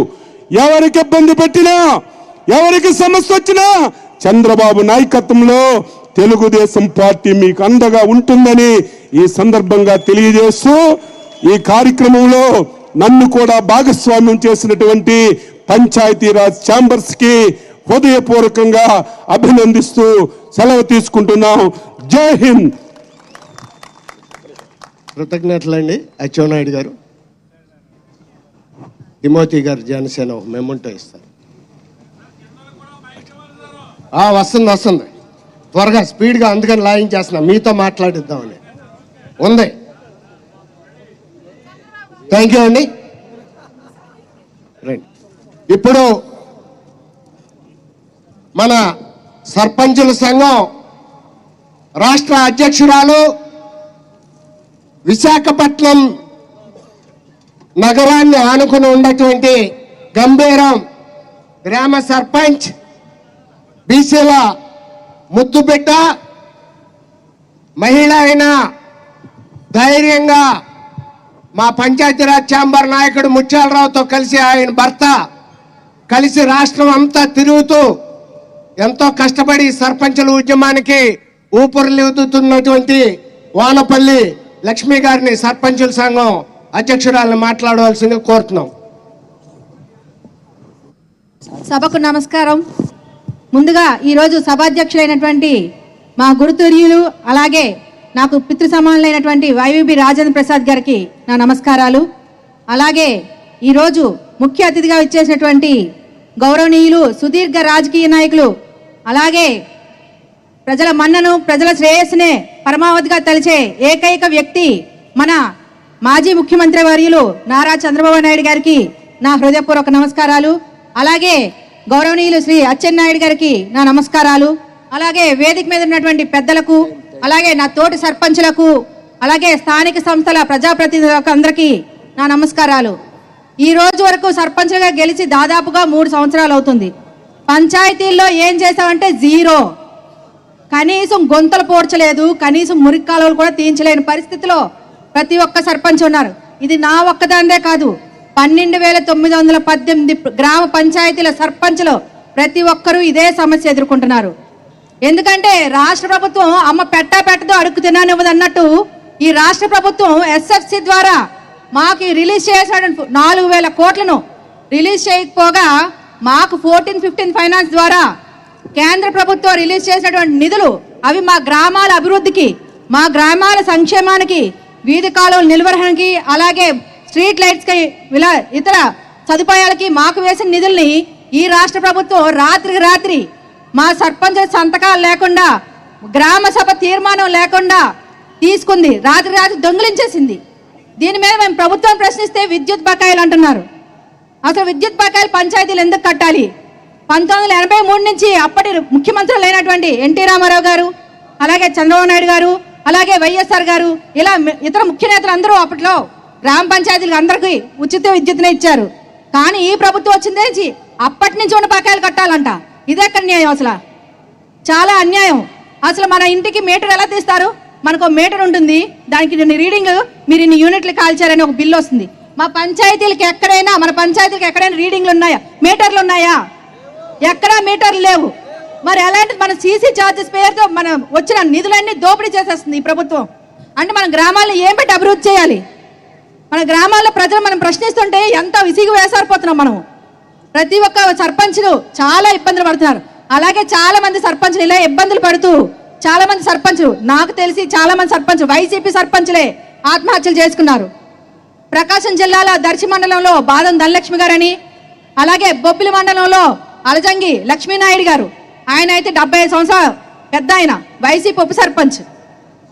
ఎవరికి ఇబ్బంది పెట్టినా, ఎవరికి సమస్య వచ్చినా చంద్రబాబు నాయకత్వంలో తెలుగుదేశం పార్టీ మీకు అండగా ఉంటుందని ఈ సందర్భంగా తెలియజేస్తూ, ఈ కార్యక్రమంలో నన్ను కూడా భాగస్వామ్యం చేసినటువంటి పంచాయతీరాజ్ ఛాంబర్స్ కి హృదయపూర్వకంగా అభినందిస్తూ సెలవు తీసుకుంటున్నాం. జై హింద్. కృతజ్ఞతలండి. అచ్చెన్నాయుడు గారు, తిమోతి గారు జనసేన మెమంటో ఇస్తారు. వస్తుంది త్వరగా స్పీడ్గా, అందుకని లాయించేస్తున్నా, మీతో మాట్లాడిద్దామని ఉంది. థ్యాంక్ యూ అండి. రండి. ఇప్పుడు మన సర్పంచుల సంఘం రాష్ట్ర అధ్యక్షురాలు, విశాఖపట్నం నగరాన్ని ఆనుకుని ఉన్నటువంటి గంభీరం గ్రామ సర్పంచ్ బీసీల ముద్దుబిడ్డ మహిళ అయిన ధైర్యంగా మా పంచాయతీరాజ్ ఛాంబర్ నాయకుడు ముత్యాలరావుతో కలిసి ఆయన భర్త కలిసి రాష్ట్రం అంతా తిరుగుతూ ఎంతో కష్టపడి సర్పంచుల ఉద్యమానికి ఊపిరిలుతున్నటువంటి వానపల్లి లక్ష్మి గారిని సర్పంచుల సంఘం అధ్యక్షురాలను మాట్లాడవలసింది కోరుతున్నాం. సభకు నమస్కారం. ముందుగా ఈరోజు సభాధ్యక్షులైనటువంటి మా గురుతుర్యులు అలాగే నాకు పితృ సమానులైనటువంటి వైవిబి రాజేంద్ర ప్రసాద్ గారికి నా నమస్కారాలు. అలాగే ఈరోజు ముఖ్య అతిథిగా ఇచ్చేసినటువంటి గౌరవనీయులు సుదీర్ఘ రాజకీయ నాయకులు అలాగే ప్రజల మన్నను ప్రజల శ్రేయస్సునే పరమావధిగా తలిచే ఏకైక వ్యక్తి మన మాజీ ముఖ్యమంత్రి వర్యులు నారా చంద్రబాబు నాయుడు గారికి నా హృదయపూర్వక నమస్కారాలు. అలాగే గౌరవనీయులు శ్రీ అచ్చెన్నాయుడు గారికి నా నమస్కారాలు. అలాగే వేదిక మీద ఉన్నటువంటి పెద్దలకు అలాగే నా తోటి సర్పంచులకు అలాగే స్థానిక సంస్థల ప్రజాప్రతినిధులకు అందరికీ నా నమస్కారాలు. ఈ రోజు వరకు సర్పంచ్గా గెలిచి దాదాపుగా 3 సంవత్సరాలు అవుతుంది. పంచాయతీల్లో ఏం చేసామంటే జీరో. కనీసం గొంతలు పోడ్చలేదు, కనీసం మురికి కాలువలు కూడా తీయించలేని పరిస్థితిలో ప్రతి ఒక్క సర్పంచ్ ఉన్నారు. ఇది నా ఒక్కదానిదే కాదు, 12,918 గ్రామ పంచాయతీల సర్పంచ్లు ప్రతి ఒక్కరూ ఇదే సమస్య ఎదుర్కొంటున్నారు. ఎందుకంటే రాష్ట్ర ప్రభుత్వం అమ్మ పెట్టదో అడుగు తిననివ్వదు అన్నట్టు ఈ రాష్ట్ర ప్రభుత్వం ఎస్ఎఫ్సి ద్వారా మాకు రిలీజ్ చేసిన 4,000 కోట్లను రిలీజ్ చేయకపోగా మాకు 14-15 ఫైనాన్స్ ద్వారా కేంద్ర ప్రభుత్వం రిలీజ్ చేసినటువంటి నిధులు అవి మా గ్రామాల అభివృద్ధికి, మా గ్రామాల సంక్షేమానికి, వీధి కాలువల నిర్వహణకి అలాగే స్ట్రీట్ లైట్స్కి ఇలా ఇతర సదుపాయాలకి మాకు వేసిన నిధుల్ని ఈ రాష్ట్ర ప్రభుత్వం రాత్రికి రాత్రి మా సర్పంచుల సంతకాలు లేకుండా గ్రామ సభ తీర్మానం లేకుండా తీసుకుంది, రాత్రి రాత్రి దొంగిలించేసింది. దీని మీద మేము ప్రభుత్వం ప్రశ్నిస్తే విద్యుత్ బకాయిలు అంటున్నారు. అసలు విద్యుత్ బకాయిలు పంచాయతీలు ఎందుకు కట్టాలి? 1983 నుంచి అప్పటి ముఖ్యమంత్రులు అయినటువంటి ఎన్టీ రామారావు గారు అలాగే చంద్రబాబు నాయుడు గారు అలాగే వైఎస్ఆర్ గారు ఇలా ఇతర ముఖ్య నేతలు అందరూ అప్పట్లో గ్రామ పంచాయతీలకు అందరికీ ఉచిత విద్యుత్నే ఇచ్చారు. కానీ ఈ ప్రభుత్వం వచ్చిందే అప్పటి నుంచి ఉన్న బకాయిలు కట్టాలంట. ఇదెక్కడ న్యాయం? అసలు చాలా అన్యాయం. అసలు మన ఇంటికి మీటర్ ఎలా తీస్తారు? మనకు మీటర్ ఉంటుంది, దానికి ఇన్ని రీడింగ్ మీరు ఇన్ని యూనిట్లు కాల్చారని ఒక బిల్లు వస్తుంది. మా పంచాయతీలకు ఎక్కడైనా మన పంచాయతీలకు ఎక్కడైనా రీడింగ్లు ఉన్నాయా? మీటర్లు ఉన్నాయా? ఎక్కడా మీటర్లు లేవు. మరి అలాంటి మన సీసీ ఛార్జెస్ పేరుతో మనం వచ్చిన నిధులన్నీ దోపిడీ చేసేస్తుంది ఈ ప్రభుత్వం. అంటే మన గ్రామాలను ఏం పెట్టి అభివృద్ధి చేయాలి? మన గ్రామాల్లో ప్రజలు మనం ప్రశ్నిస్తుంటే ఎంత విసిగి వేసారిపోతున్నాం మనం. ప్రతి ఒక్క సర్పంచ్లు చాలా ఇబ్బందులు పడుతున్నారు. అలాగే చాలా మంది సర్పంచ్లు ఇలా ఇబ్బందులు పడుతూ చాలా మంది సర్పంచ్లు, నాకు తెలిసి చాలా మంది సర్పంచ్లు వైసీపీ సర్పంచ్లే ఆత్మహత్యలు చేసుకున్నారు. ప్రకాశం జిల్లాలో దర్శి మండలంలో బాదం ధనలక్ష్మి గారని అలాగే బొబ్బిలి మండలంలో అలజంగి లక్ష్మీనాయుడు గారు, ఆయన అయితే 75 సంవత్సరాలు పెద్ద ఆయన వైసీపీ ఉప సర్పంచ్,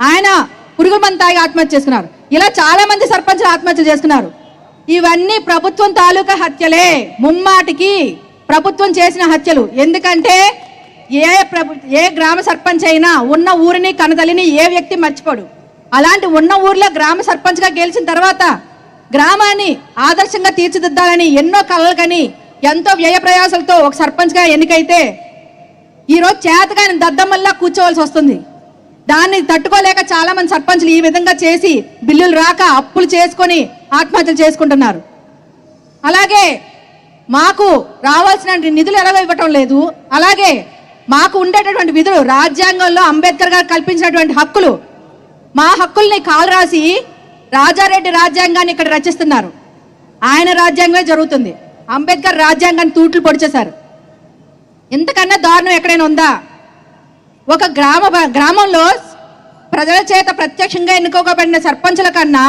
ఆయన పురుగుల మంది తాగి ఆత్మహత్య చేసుకున్నారు. ఇలా చాలా మంది సర్పంచ్లు ఆత్మహత్య చేసుకున్నారు. ఇవన్నీ ప్రభుత్వం తాలూకా హత్యలే, ముమ్మాటికి ప్రభుత్వం చేసిన హత్యలు. ఎందుకంటే ఏ గ్రామ సర్పంచ్ అయినా ఉన్న ఊరిని కనతల్లిని ఏ వ్యక్తి మర్చిపోడు. అలాంటి ఉన్న ఊర్లో గ్రామ సర్పంచ్గా గెలిచిన తర్వాత గ్రామాన్ని ఆదర్శంగా తీర్చిదిద్దాలని ఎన్నో కలలు కని ఎంతో వ్యయ ప్రయాసాలతో ఒక సర్పంచ్గా ఎన్నికైతే ఈరోజు చేతగాని దద్దమల్లా కూర్చోవలసి వస్తుంది. దాన్ని తట్టుకోలేక చాలా మంది సర్పంచ్లు ఈ విధంగా చేసి బిల్లులు రాక అప్పులు చేసుకొని ఆత్మహత్యలు చేసుకుంటున్నారు. అలాగే మాకు రావాల్సిన నిధులు ఎలాగో ఇవ్వటం లేదు. అలాగే మాకు ఉండేటటువంటి విధులు రాజ్యాంగంలో అంబేద్కర్ గారు కల్పించినటువంటి హక్కులు, మా హక్కుల్ని కాలు రాసి రాజారెడ్డి రాజ్యాంగాన్ని ఇక్కడ రచిస్తున్నారు. ఆయన రాజ్యాంగమే జరుగుతుంది. అంబేద్కర్ రాజ్యాంగాన్ని తూట్లు పొడిచేశారు. ఇంతకన్నా దారుణం ఎక్కడైనా ఉందా? ఒక గ్రామంలో ప్రజల చేత ప్రత్యక్షంగా ఎన్నుకోబడిన సర్పంచుల కన్నా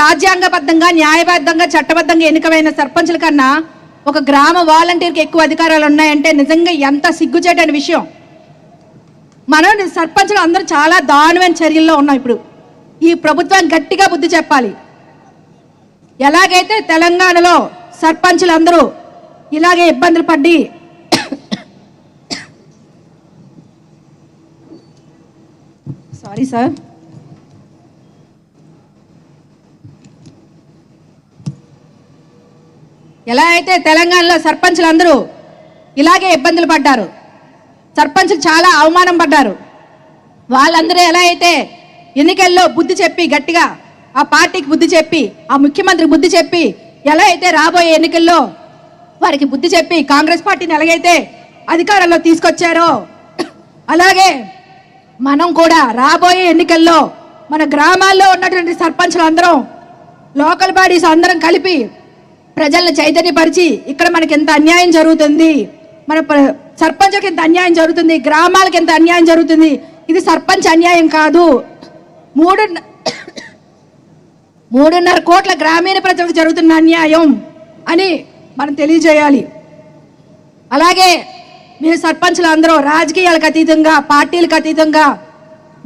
రాజ్యాంగబద్ధంగా న్యాయబద్ధంగా చట్టబద్ధంగా ఎన్నికమైన సర్పంచుల కన్నా ఒక గ్రామ వాలంటీర్కి ఎక్కువ అధికారాలు ఉన్నాయంటే నిజంగా ఎంత సిగ్గుచేటని విషయం. మనం సర్పంచులు అందరూ చాలా దారుణమైన చర్యల్లో ఉన్నాం. ఇప్పుడు ఈ ప్రభుత్వానికి గట్టిగా బుద్ధి చెప్పాలి. ఎలాగైతే తెలంగాణలో సర్పంచులు అందరూ ఇలాగే ఇబ్బందులు పడి సారీ సార్ ఎలా అయితే తెలంగాణలో సర్పంచులు అందరూ ఇలాగే ఇబ్బందులు పడ్డారు, సర్పంచులు చాలా అవమానం పడ్డారు, వాళ్ళందరూ ఎలా అయితే ఎన్నికల్లో బుద్ధి చెప్పి గట్టిగా ఆ పార్టీకి బుద్ధి చెప్పి ఆ ముఖ్యమంత్రికి బుద్ధి చెప్పి ఎలా అయితే రాబోయే ఎన్నికల్లో వారికి బుద్ధి చెప్పి కాంగ్రెస్ పార్టీని ఎలాగైతే అధికారంలో తీసుకొచ్చారో అలాగే మనం కూడా రాబోయే ఎన్నికల్లో మన గ్రామాల్లో ఉన్నటువంటి సర్పంచులు అందరం లోకల్ బాడీస్ అందరం కలిపి ప్రజలను చైతన్యపరిచి ఇక్కడ మనకి ఎంత అన్యాయం జరుగుతుంది, మన సర్పంచ్కి ఎంత అన్యాయం జరుగుతుంది, గ్రామాలకు ఎంత అన్యాయం జరుగుతుంది, ఇది సర్పంచ్ అన్యాయం కాదు, 3.5 కోట్ల గ్రామీణ ప్రజలకు జరుగుతున్న అన్యాయం అని మనం తెలియజేయాలి. అలాగే మీరు సర్పంచ్లు అందరూ రాజకీయాలకు అతీతంగా పార్టీలకు అతీతంగా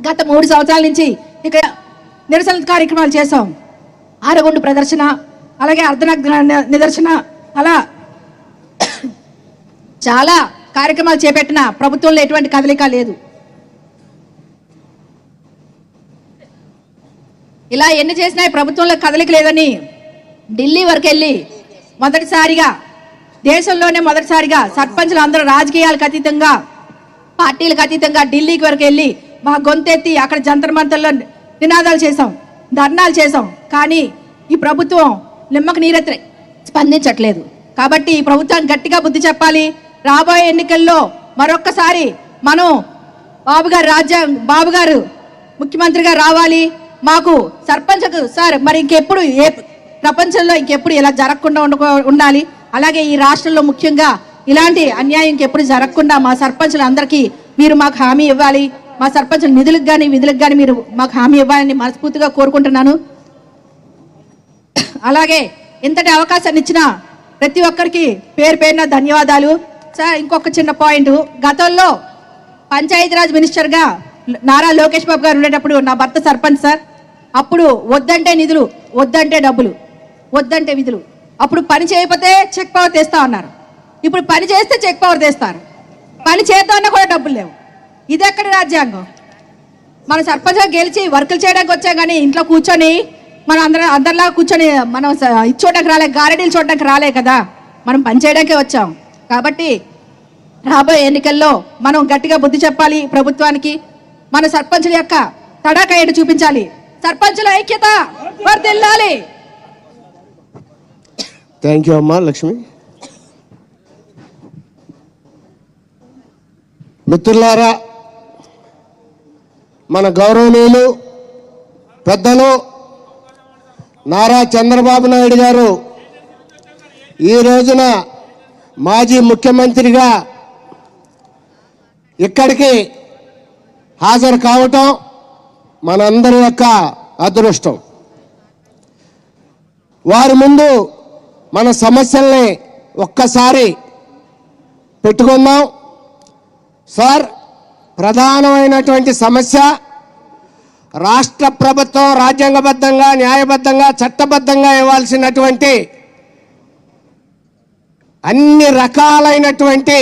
గత 3 సంవత్సరాల నుంచి ఇక్కడ నిరసన కార్యక్రమాలు చేసాం. ఆరగుండు ప్రదర్శన, అలాగే అర్ధనగ్న నిదర్శన, అలా చాలా కార్యక్రమాలు చేపట్టిన ప్రభుత్వంలో ఎటువంటి కదలిక లేదు. ఇలా ఎన్ని చేసినా ప్రభుత్వంలో కదలిక లేదని ఢిల్లీ వరకు వెళ్ళి మొదటిసారిగా దేశంలోనే మొదటిసారిగా సర్పంచులు అందరూ రాజకీయాలకు అతీతంగా పార్టీలకు అతీతంగా ఢిల్లీకి వరకు వెళ్ళి మా గొంతెత్తి అక్కడ జంతర్ మంతర్లో నినాదాలు చేసాం, ధర్నాలు చేసాం. కానీ ఈ ప్రభుత్వం నిమ్మకు నీరెత్తి స్పందించట్లేదు. కాబట్టి ఈ ప్రభుత్వానికి గట్టిగా బుద్ధి చెప్పాలి. రాబోయే ఎన్నికల్లో మరొక్కసారి మనం బాబు గారు ముఖ్యమంత్రిగా రావాలి. మాకు సర్పంచ్కు సార్ మరి ఇంకెప్పుడు ఏ ప్రపంచంలో ఇంకెప్పుడు ఇలా జరగకుండా ఉండాలి. అలాగే ఈ రాష్ట్రంలో ముఖ్యంగా ఇలాంటి అన్యాయం ఇంకెప్పుడు జరగకుండా మా సర్పంచులందరికీ మీరు మాకు హామీ ఇవ్వాలి. మా సర్పంచుల నిధులకు కానీ విధులకు కానీ మీరు మాకు హామీ ఇవ్వాలని మనస్ఫూర్తిగా కోరుకుంటున్నాను. అలాగే ఇంతటి అవకాశాన్ని ఇచ్చిన ప్రతి ఒక్కరికి పేరు పేరున ధన్యవాదాలు. సార్ ఇంకొక చిన్న పాయింట్, గతంలో పంచాయతీరాజ్ మినిస్టర్గా నారా లోకేష్ బాబు గారు ఉండేటప్పుడు నా భర్త సర్పంచ్ సార్. అప్పుడు వద్దంటే నిధులు, వద్దంటే డబ్బులు, వద్దంటే విధులు. అప్పుడు పని చేయకపోతే చెక్ పవర్ తెస్తా ఉన్నారు. ఇప్పుడు పని చేస్తే చెక్ పవర్ తెస్తారు, పని చేద్దామన్నా కూడా డబ్బులు లేవు. ఇది ఎక్కడి రాజ్యాంగం? మన సర్పంచ్గా గెలిచి వర్కులు చేయడానికి వచ్చాం, కానీ ఇంట్లో కూర్చొని మనం అందరిలా కూర్చొని మనం ఇది చూడడానికి రాలే, గారెడీలు చూడడానికి రాలే కదా, మనం పని చేయడానికే వచ్చాం. కాబట్టి రాబోయే ఎన్నికల్లో మనం గట్టిగా బుద్ధి చెప్పాలి ప్రభుత్వానికి. మన సర్పంచుల యొక్క తడాకా ఏంటి చూపించాలి. సర్పంచుల ఐక్యత వర్ధిల్లాలి. థ్యాంక్ యూ అమ్మా లక్ష్మి. మిత్రులారా, మన గౌరవనీయులు పెద్దలు నారా చంద్రబాబు నాయుడు గారు ఈ రోజున మాజీ ముఖ్యమంత్రిగా ఇక్కడికి హాజరు కావటం మనందరి యొక్క అదృష్టం. వారి ముందు మన సమస్యల్ని ఒక్కసారి పెట్టుకుందాం. సార్, ప్రధానమైనటువంటి సమస్య రాష్ట్ర ప్రభుత్వం రాజ్యాంగబద్ధంగా, న్యాయబద్ధంగా, చట్టబద్ధంగా ఇవ్వాల్సినటువంటి అన్ని రకాలైనటువంటి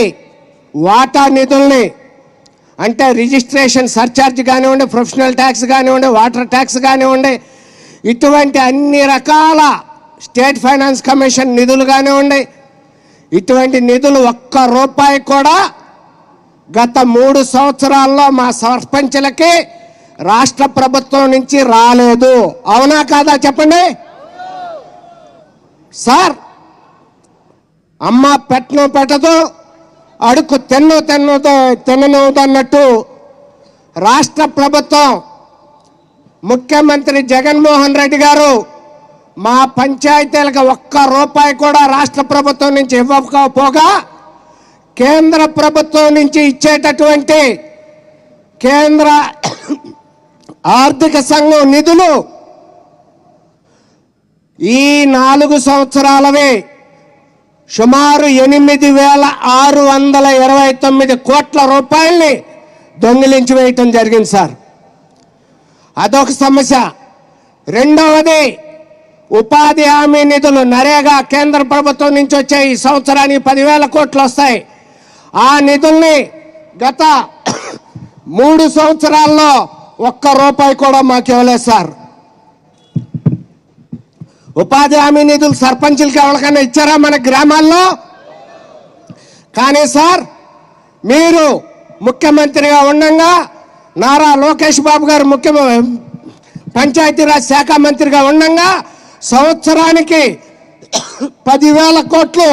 వాటా నిధుల్ని, అంటే రిజిస్ట్రేషన్ సర్ఛార్జ్ కానివ్వండి, ప్రొఫెషనల్ ట్యాక్స్ కానివ్వండి, వాటర్ ట్యాక్స్ కానివ్వండి, ఇటువంటి అన్ని రకాల స్టేట్ ఫైనాన్స్ కమిషన్ నిధులు కానివ్వండి, ఇటువంటి నిధులు ఒక్క రూపాయి కూడా గత 3 సంవత్సరాల్లో మా సర్పంచులకి రాష్ట్ర ప్రభుత్వం నుంచి రాలేదు. అవునా కాదా చెప్పండి సార్? అమ్మ పెట్టను పెట్టదు, అడుక్కు తిన్నదన్నట్టు రాష్ట్ర ప్రభుత్వం ముఖ్యమంత్రి జగన్మోహన్ రెడ్డి గారు మా పంచాయతీలకు ఒక్క రూపాయి కూడా రాష్ట్ర ప్రభుత్వం నుంచి ఇవ్వకపోగా కేంద్ర ప్రభుత్వం నుంచి ఇచ్చేటటువంటి కేంద్ర ఆర్థిక సంఘం నిధులు ఈ 4 సంవత్సరాలవి సుమారు 8,629 కోట్ల రూపాయల్ని దొంగిలించి వేయటం జరిగింది సార్. అదొక సమస్య. రెండవది, ఉపాధి హామీ నిధులు నరేగా కేంద్ర ప్రభుత్వం నుంచి వచ్చాయి. ఈ సంవత్సరానికి 10,000 కోట్లు వస్తాయి. ఆ నిధుల్ని గత 3 సంవత్సరాల్లో ఒక్క రూపాయి కూడా మాకు ఇవ్వలేదు సార్. ఉపాధి హామీ నిధులు సర్పంచులకి ఎవరికైనా ఇచ్చారా మన గ్రామాల్లో? కానీ సార్ మీరు ముఖ్యమంత్రిగా ఉండగా నారా లోకేష్ బాబు గారు పంచాయతీరాజ్ శాఖ మంత్రిగా ఉండగా సంవత్సరానికి 10,000 కోట్లు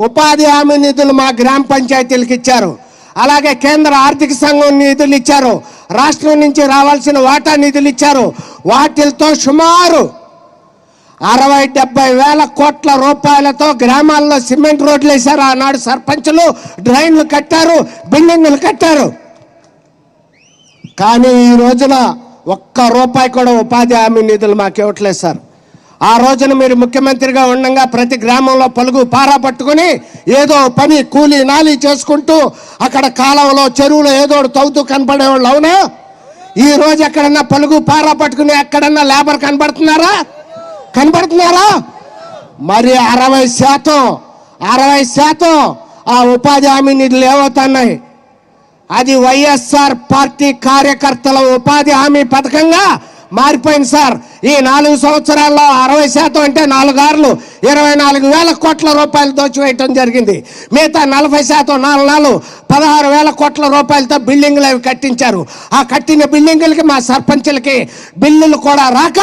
ఉపాధి హామీ నిధులు మా గ్రామ పంచాయతీలకు ఇచ్చారు. అలాగే కేంద్ర ఆర్థిక సంఘం నిధులు ఇచ్చారు, రాష్ట్రం నుంచి రావాల్సిన వాటా నిధులు ఇచ్చారు. వాటితో సుమారు 60-70 వేల కోట్ల రూపాయలతో గ్రామాల్లో సిమెంట్ రోడ్లు వేశారు. ఆనాడు సర్పంచులు డ్రైన్లు కట్టారు, బిల్డింగులు కట్టారు. కానీ ఈ రోజున ఒక్క రూపాయి కూడా ఉపాధి హామీ నిధులు మాకు ఇవ్వట్లేదు సార్. ఆ రోజున మీరు ముఖ్యమంత్రిగా ఉండగా ప్రతి గ్రామంలో పలుగు పారా పట్టుకుని ఏదో పని కూలీ నాలి చేసుకుంటూ అక్కడ కాలంలో చెరువులో ఏదో తవ్వుతూ కనపడేవాళ్ళు, అవునా? ఈ రోజు ఎక్కడన్నా పలుగు పారా పట్టుకుని ఎక్కడన్నా లేబర్ కనబడుతున్నారా? మరి 60% ఆ ఉపాధి హామీ నిధులు ఏమవుతున్నాయి? అది వైఎస్ఆర్ పార్టీ కార్యకర్తల ఉపాధి హామీ పథకంగా మారిపోయింది సార్. ఈ 4 సంవత్సరాల్లో 60% అంటే 4 ఆర్లు 24,000 కోట్ల రూపాయలు దోచివేయటం జరిగింది. మిగతా 40% 4 16,000 కోట్ల రూపాయలతో బిల్డింగ్లు అవి కట్టించారు. ఆ కట్టిన బిల్డింగులకి మా సర్పంచులకి బిల్లులు కూడా రాక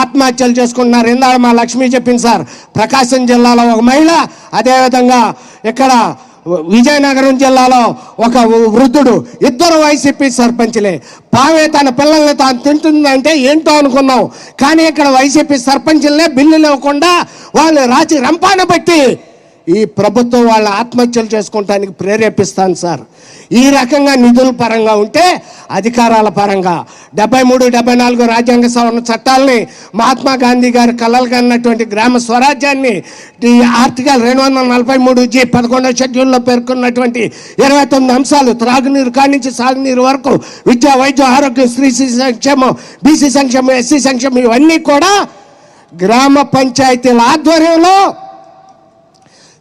ఆత్మహత్యలు చేసుకుంటున్నారు. ఇందాక మా లక్ష్మి చెప్పింది సార్, ప్రకాశం జిల్లాలో ఒక మహిళ, అదేవిధంగా ఇక్కడ విజయనగరం జిల్లాలో ఒక వృద్ధుడు, ఇద్దరు వైసీపీ సర్పంచ్లే. పావే తన పిల్లల్ని తాను తింటుందంటే ఏంటో అనుకున్నాం. కానీ ఇక్కడ వైసీపీ సర్పంచ్లనే బిల్లులు ఇవ్వకుండా వాళ్ళు రాచి రంపాన బట్టి ఈ ప్రభుత్వం వాళ్ళ ఆత్మహత్యలు చేసుకోవటానికి ప్రేరేపిస్తాను సార్. ఈ రకంగా నిధుల పరంగా ఉంటే అధికారాల పరంగా 73-74 రాజ్యాంగ సవరణ చట్టాలని, మహాత్మా గాంధీ గారి కలలు కన్నటువంటి గ్రామ స్వరాజ్యాన్ని, ఈ ఆర్టికల్ 243G 11వ షెడ్యూల్లో పేర్కొన్నటువంటి 29 అంశాలు, త్రాగునీరు కానించి సాగునీరు వరకు, విద్య, వైద్య, ఆరోగ్యం, స్త్రీ సంక్షేమం, బీసీ సంక్షేమం, ఎస్సీ సంక్షేమం, ఇవన్నీ కూడా గ్రామ పంచాయతీల ఆధ్వర్యంలో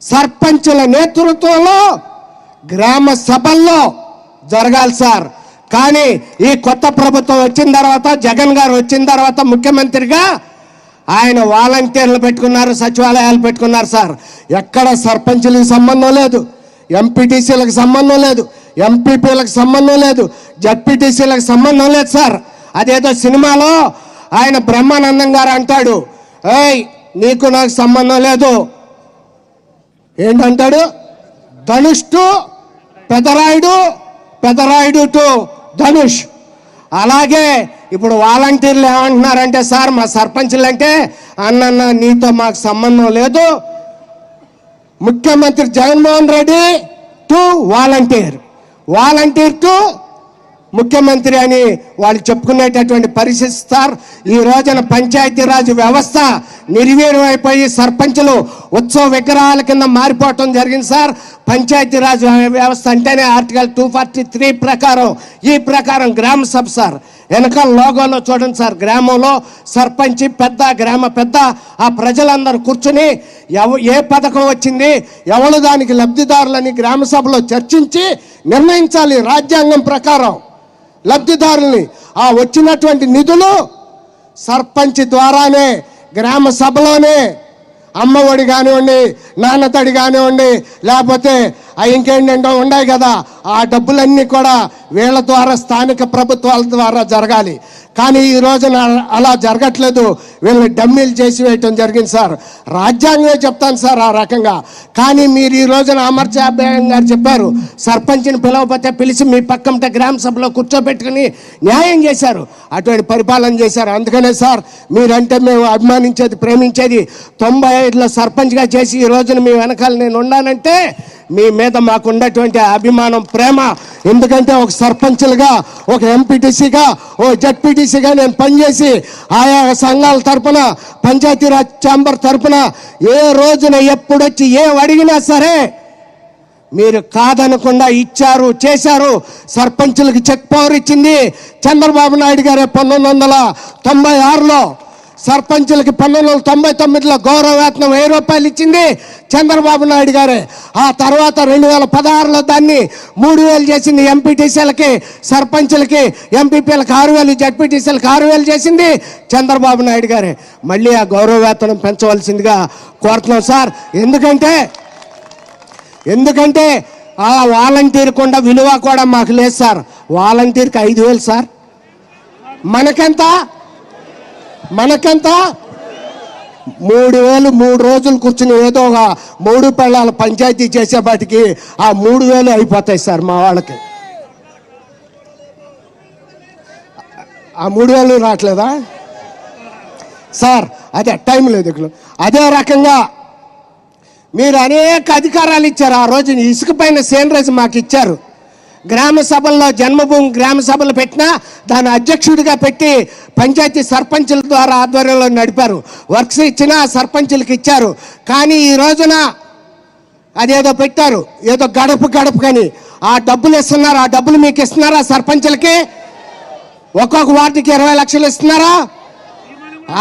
సర్పంచుల నేతృత్వంలో గ్రామ సభల్లో జరగాలి సార్. కానీ ఈ కొత్త ప్రభుత్వం వచ్చిన తర్వాత, జగన్ గారు వచ్చిన తర్వాత ముఖ్యమంత్రిగా ఆయన వాలంటీర్లు పెట్టుకున్నారు, సచివాలయాలు పెట్టుకున్నారు సార్. ఎక్కడ సర్పంచులకు సంబంధం లేదు, ఎంపీటీసీలకు సంబంధం లేదు, ఎంపీపీలకు సంబంధం లేదు, జడ్పీటీసీలకు సంబంధం లేదు సార్. అదేదో సినిమాలో ఆయన బ్రహ్మానందం గారు అంటాడు, ఏయ్ నీకు నాకు సంబంధం లేదు, ఏంటంటాడు, ధనుష్ టు పెదరాయుడు, పెదరాయుడు టు ధనుష్. అలాగే ఇప్పుడు వాలంటీర్లు ఏమంటున్నారంటే, సార్ మా సర్పంచులు అంటే అన్న నీతో మాకు సంబంధం లేదు, ముఖ్యమంత్రి Jaganmohan Reddy to volunteer, volunteer to ముఖ్యమంత్రి అని వాళ్ళు చెప్పుకునేటటువంటి పరిస్థితి సార్. ఈ రోజున పంచాయతీరాజ్ వ్యవస్థ నిర్వీర్యం అయిపోయి సర్పంచులు ఉత్సవ విగ్రహాల కింద మారిపోవటం జరిగింది సార్. పంచాయతీరాజ్ వ్యవస్థ అంటేనే ఆర్టికల్ 243 ప్రకారం, ఈ ప్రకారం గ్రామ సభ సార్. వెనకాల లోగోలో చూడండి సార్, గ్రామంలో సర్పంచ్ పెద్ద, గ్రామ పెద్ద, ఆ ప్రజలందరూ కూర్చుని ఏ పథకం వచ్చింది, ఎవరు దానికి లబ్ధిదారులని గ్రామ సభలో చర్చించి నిర్ణయించాలి. రాజ్యాంగం ప్రకారం లబ్ధిదారుల్ని, ఆ వచ్చినటువంటి నిధులు సర్పంచ్ ద్వారానే గ్రామ సభలోనే అమ్మఒడి కానివ్వండి, నాన్నతడి కానివ్వండి, లేకపోతే ఇంకేంటంటే ఉన్నాయి కదా, ఆ డబ్బులన్నీ కూడా వీళ్ళ ద్వారా, స్థానిక ప్రభుత్వాల ద్వారా జరగాలి. కానీ ఈ రోజున అలా జరగట్లేదు, వీళ్ళని డమ్మీలు చేసి వేయటం జరిగింది సార్. రాజ్యాంగమే చెప్తాను సార్ ఆ రకంగా. కానీ మీరు ఈ రోజున అమర్చాభ్యాయం గారు చెప్పారు, సర్పంచ్ని పిలవకపోతే పిలిచి మీ పక్కంట గ్రామ సభలో కూర్చోబెట్టుకుని న్యాయం చేశారు, అటువంటి పరిపాలన చేశారు. అందుకనే సార్ మీరంటే మేము అభిమానించేది, ప్రేమించేది. 95లో సర్పంచ్గా చేసి ఈ రోజున మీ వెనకాల నేను ఉన్నానంటే మీ మీద మాకు ఉన్నటువంటి అభిమానం, ప్రేమ. ఎందుకంటే ఒక సర్పంచ్లుగా, ఒక ఎంపీటీసీగా, ఓ జడ్పీటీసీగా నేను పనిచేసి ఆయా సంఘాల తరపున, పంచాయతీరాజ్ ఛాంబర్ తరపున ఏ రోజున ఎప్పుడొచ్చి ఏం అడిగినా సరే మీరు కాదనకుండా ఇచ్చారు, చేశారు. సర్పంచులకు చెక్ పవర్ ఇచ్చింది చంద్రబాబు నాయుడు గారే 1996లో. సర్పంచులకి 1999లో గౌరవ వేతనం 1000 రూపాయలు ఇచ్చింది చంద్రబాబు నాయుడు గారే. ఆ తర్వాత 2016లో దాన్ని 3000 చేసింది. ఎంపీటీసీలకి, సర్పంచులకి, ఎంపీపీలకు 6000, జడ్పీటీసీలకు 6000 చేసింది చంద్రబాబు నాయుడు గారే. మళ్ళీ ఆ గౌరవ వేతనం పెంచవలసిందిగా కోరుతున్నాం సార్. ఎందుకంటే ఆ వాలంటీర్ కొండ విలువ కూడా మాకు లేదు సార్. వాలంటీర్కి 5000 సార్. మనకెంత 3000 3 రోజులు కూర్చుని ఏదో ఒక 3 పిల్లల పంచాయతీ చేసేపాటికి ఆ 3000 అయిపోతాయి సార్ మా వాళ్ళకి. ఆ 3000 రావట్లేదా సార్? అదే టైం లేదు ఇక్కడ. అదే రకంగా మీరు అనేక అధికారాలు ఇచ్చారు. ఆ రోజు ఇసుక పైన సేనరేజ్ మాకు ఇచ్చారు. గ్రామ సభల్లో, జన్మభూమి గ్రామ సభలు పెట్టినా దాని అధ్యక్షుడిగా పెట్టి పంచాయతీ సర్పంచుల ద్వారా ఆధ్వర్యంలో నడిపారు. వర్క్స్ ఇచ్చినా సర్పంచులకు ఇచ్చారు. కానీ ఈ రోజున అదేదో పెట్టారు, ఏదో గడపకని ఆ డబ్బులు ఇస్తున్నారు. ఆ డబ్బులు మీకు ఇస్తున్నారా? సర్పంచులకి ఒక్కొక్క వార్డుకి 20 లక్షలు ఇస్తున్నారా?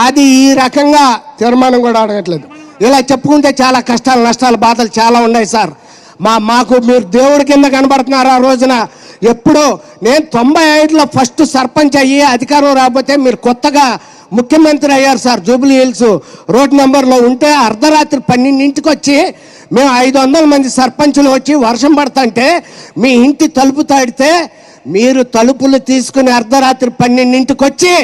అది ఈ రకంగా తీర్మానం కూడా అడగట్లేదు. ఇలా చెప్పుకుంటే చాలా కష్టాలు, నష్టాలు, బాధలు చాలా ఉన్నాయి సార్. మాకు మీరు దేవుడి కింద కనబడుతున్నారు. ఆ రోజున ఎప్పుడో నేను 95లో ఫస్ట్ సర్పంచ్ అయ్యి అధికారం రాకపోతే మీరు కొత్తగా ముఖ్యమంత్రి అయ్యారు సార్. జూబ్లీ హిల్స్ రోడ్ నెంబర్లో ఉంటే అర్ధరాత్రి 12ంటికి వచ్చి మేము 500 మంది సర్పంచులు వచ్చి వర్షం పడుతుంటే మీ ఇంటి తలుపు తాడితే మీరు తలుపులు తీసుకుని అర్ధరాత్రి 12ంటికి వచ్చి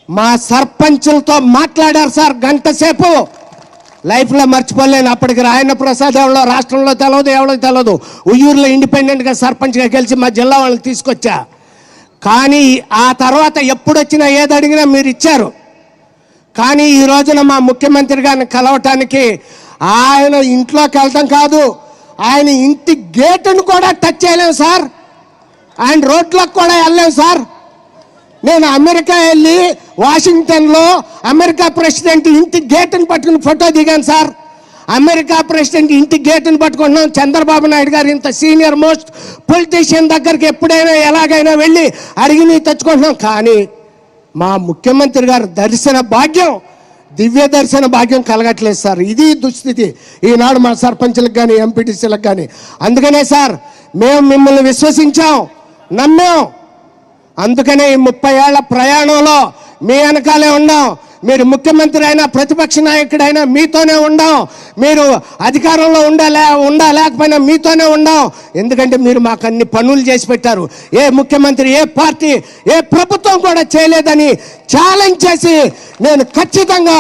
మా సర్పంచులతో మాట్లాడారు సార్. గంట సేపు లైఫ్లో మర్చిపోలేను. అప్పటికి రాయన్న ప్రసాద్ ఎవరో రాష్ట్రంలో తెలియదు. ఉయ్యూరులో ఇండిపెండెంట్గా సర్పంచ్గా గెలిచి మా జిల్లా వాళ్ళని తీసుకొచ్చా. కానీ ఆ తర్వాత ఎప్పుడొచ్చినా ఏది అడిగినా మీరు ఇచ్చారు. కానీ ఈ రోజున మా ముఖ్యమంత్రి గారిని కలవటానికి ఆయన ఇంట్లోకి వెళ్ళటం కాదు, ఆయన ఇంటి గేటును కూడా టచ్ చేయలేము సార్. ఆయన రోడ్లకు కూడా వెళ్ళలేము సార్. నేను అమెరికా వెళ్ళి వాషింగ్టన్లో అమెరికా ప్రెసిడెంట్ ఇంటి గేటును పట్టుకుని ఫోటో దిగాను సార్. అమెరికా ప్రెసిడెంట్ ఇంటి గేటును పట్టుకుంటున్నాం. చంద్రబాబు నాయుడు గారు ఇంత సీనియర్ మోస్ట్ పొలిటీషియన్ దగ్గరికి ఎప్పుడైనా ఎలాగైనా వెళ్ళి అడిగి తెచ్చుకుంటున్నాం. కానీ మా ముఖ్యమంత్రి గారు దర్శన భాగ్యం, దివ్య దర్శన భాగ్యం కలగట్లేదు సార్. ఇది దుస్థితి ఈనాడు మా సర్పంచులకు కానీ, ఎంపీటీసీలకు కానీ. అందుకనే సార్ మేము మిమ్మల్ని విశ్వసించాం, నమ్మాం. అందుకనే ఈ 30 ఏళ్ల ప్రయాణంలో మీ వెనకాలే ఉన్నాం. మీరు ముఖ్యమంత్రి అయినా, ప్రతిపక్ష నాయకుడైనా మీతోనే ఉండాం. మీరు అధికారంలో లేకపోయినా మీతోనే ఉండాం. ఎందుకంటే మీరు మాకు అన్ని పనులు చేసి పెట్టారు. ఏ ముఖ్యమంత్రి, ఏ పార్టీ, ఏ ప్రభుత్వం కూడా చేయలేదని ఛాలెంజ్ చేసి నేను ఖచ్చితంగా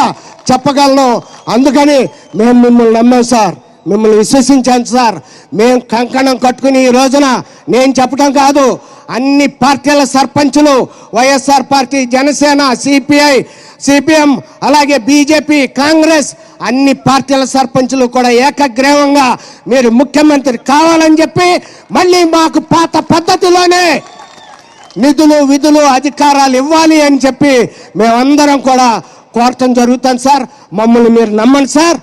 చెప్పగలను. అందుకని మేము మిమ్మల్ని నమ్మాం సార్, మిమ్మల్ని విశ్వసించాను సార్. మేము కంకణం కట్టుకుని ఈ రోజున నేను చెప్పడం కాదు, అన్ని పార్టీల సర్పంచులు, YSR party, Janasena, CPI, CPM, అలాగే బీజేపీ, కాంగ్రెస్ అన్ని పార్టీల సర్పంచులు కూడా ఏకగ్రీవంగా మీరు ముఖ్యమంత్రి కావాలని చెప్పి మళ్ళీ మాకు పాత పద్ధతిలోనే నిధులు, విధులు, అధికారాలు ఇవ్వాలి అని చెప్పి మేమందరం కూడా కోరటం జరుగుతుంది సార్. మమ్మల్ని మీరు నమ్మండి సార్.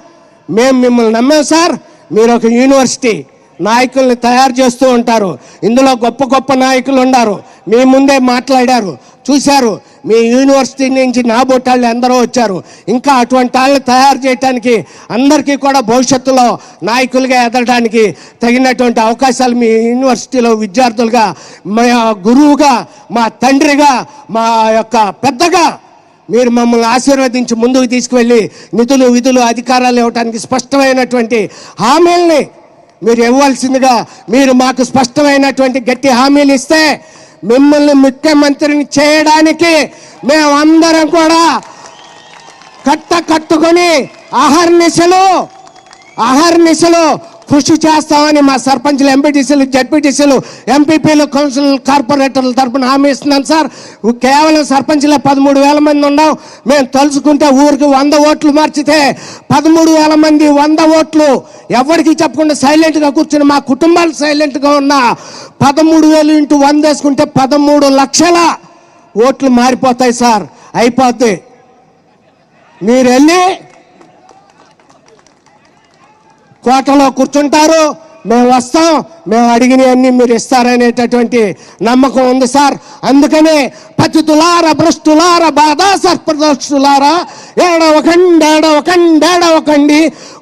మేము మిమ్మల్ని నమ్మాం సార్. మీరు ఒక యూనివర్సిటీ నాయకుల్ని తయారు చేస్తూ ఉంటారు. ఇందులో గొప్ప గొప్ప నాయకులు ఉన్నారు. మీ ముందే మాట్లాడారు, చూశారు. మీ యూనివర్సిటీ నుంచి నాబోటాళ్ళు ఎందరో వచ్చారు. ఇంకా అటువంటి వాళ్ళని తయారు చేయడానికి అందరికీ కూడా భవిష్యత్తులో నాయకులుగా ఎదగడానికి తగినటువంటి అవకాశాలు మీ యూనివర్సిటీలో విద్యార్థులుగా, మా గురువుగా, మా తండ్రిగా, మా యొక్క పెద్దగా మీరు మమ్మల్ని ఆశీర్వదించి ముందుకు తీసుకువెళ్ళి నిధులు, విధులు, అధికారాలు ఇవ్వడానికి స్పష్టమైనటువంటి హామీల్ని మీరు ఇవ్వాల్సిందిగా మీరు మాకు స్పష్టమైనటువంటి గట్టి హామీలు ఇస్తే మిమ్మల్ని ముఖ్యమంత్రిని చేయడానికి మేమందరం కూడా కట్టుకొని అహర్నిశలు కృషి చేస్తామని మా సర్పంచులు, ఎంపీటీసీలు, జడ్పీటీసీలు, ఎంపీపీలు, కౌన్సిల్, కార్పొరేటర్ల తరఫున హామీ ఇస్తున్నాను సార్. కేవలం సర్పంచులే 13,000 మంది ఉన్నాం. మేము తలుచుకుంటే ఊరికి 100 ఓట్లు మార్చితే 13,000 మంది 100 ఓట్లు ఎవరికి చెప్పకుండా సైలెంట్గా కూర్చుని మా కుటుంబాలు సైలెంట్గా ఉన్న 13,000 × 100 వేసుకుంటే 13 లక్షల ఓట్లు మారిపోతాయి సార్. అయిపోద్ది. మీరు వెళ్ళి కోటలో కూర్చుంటారు, మేము వస్తాం, మేము అడిగినవన్నీ మీరు ఇస్తారనేటటువంటి నమ్మకం ఉంది సార్. అందుకనే పతితులార భ్రష్టులార బాధా సర్పదృష్టులారా ఏడవకండి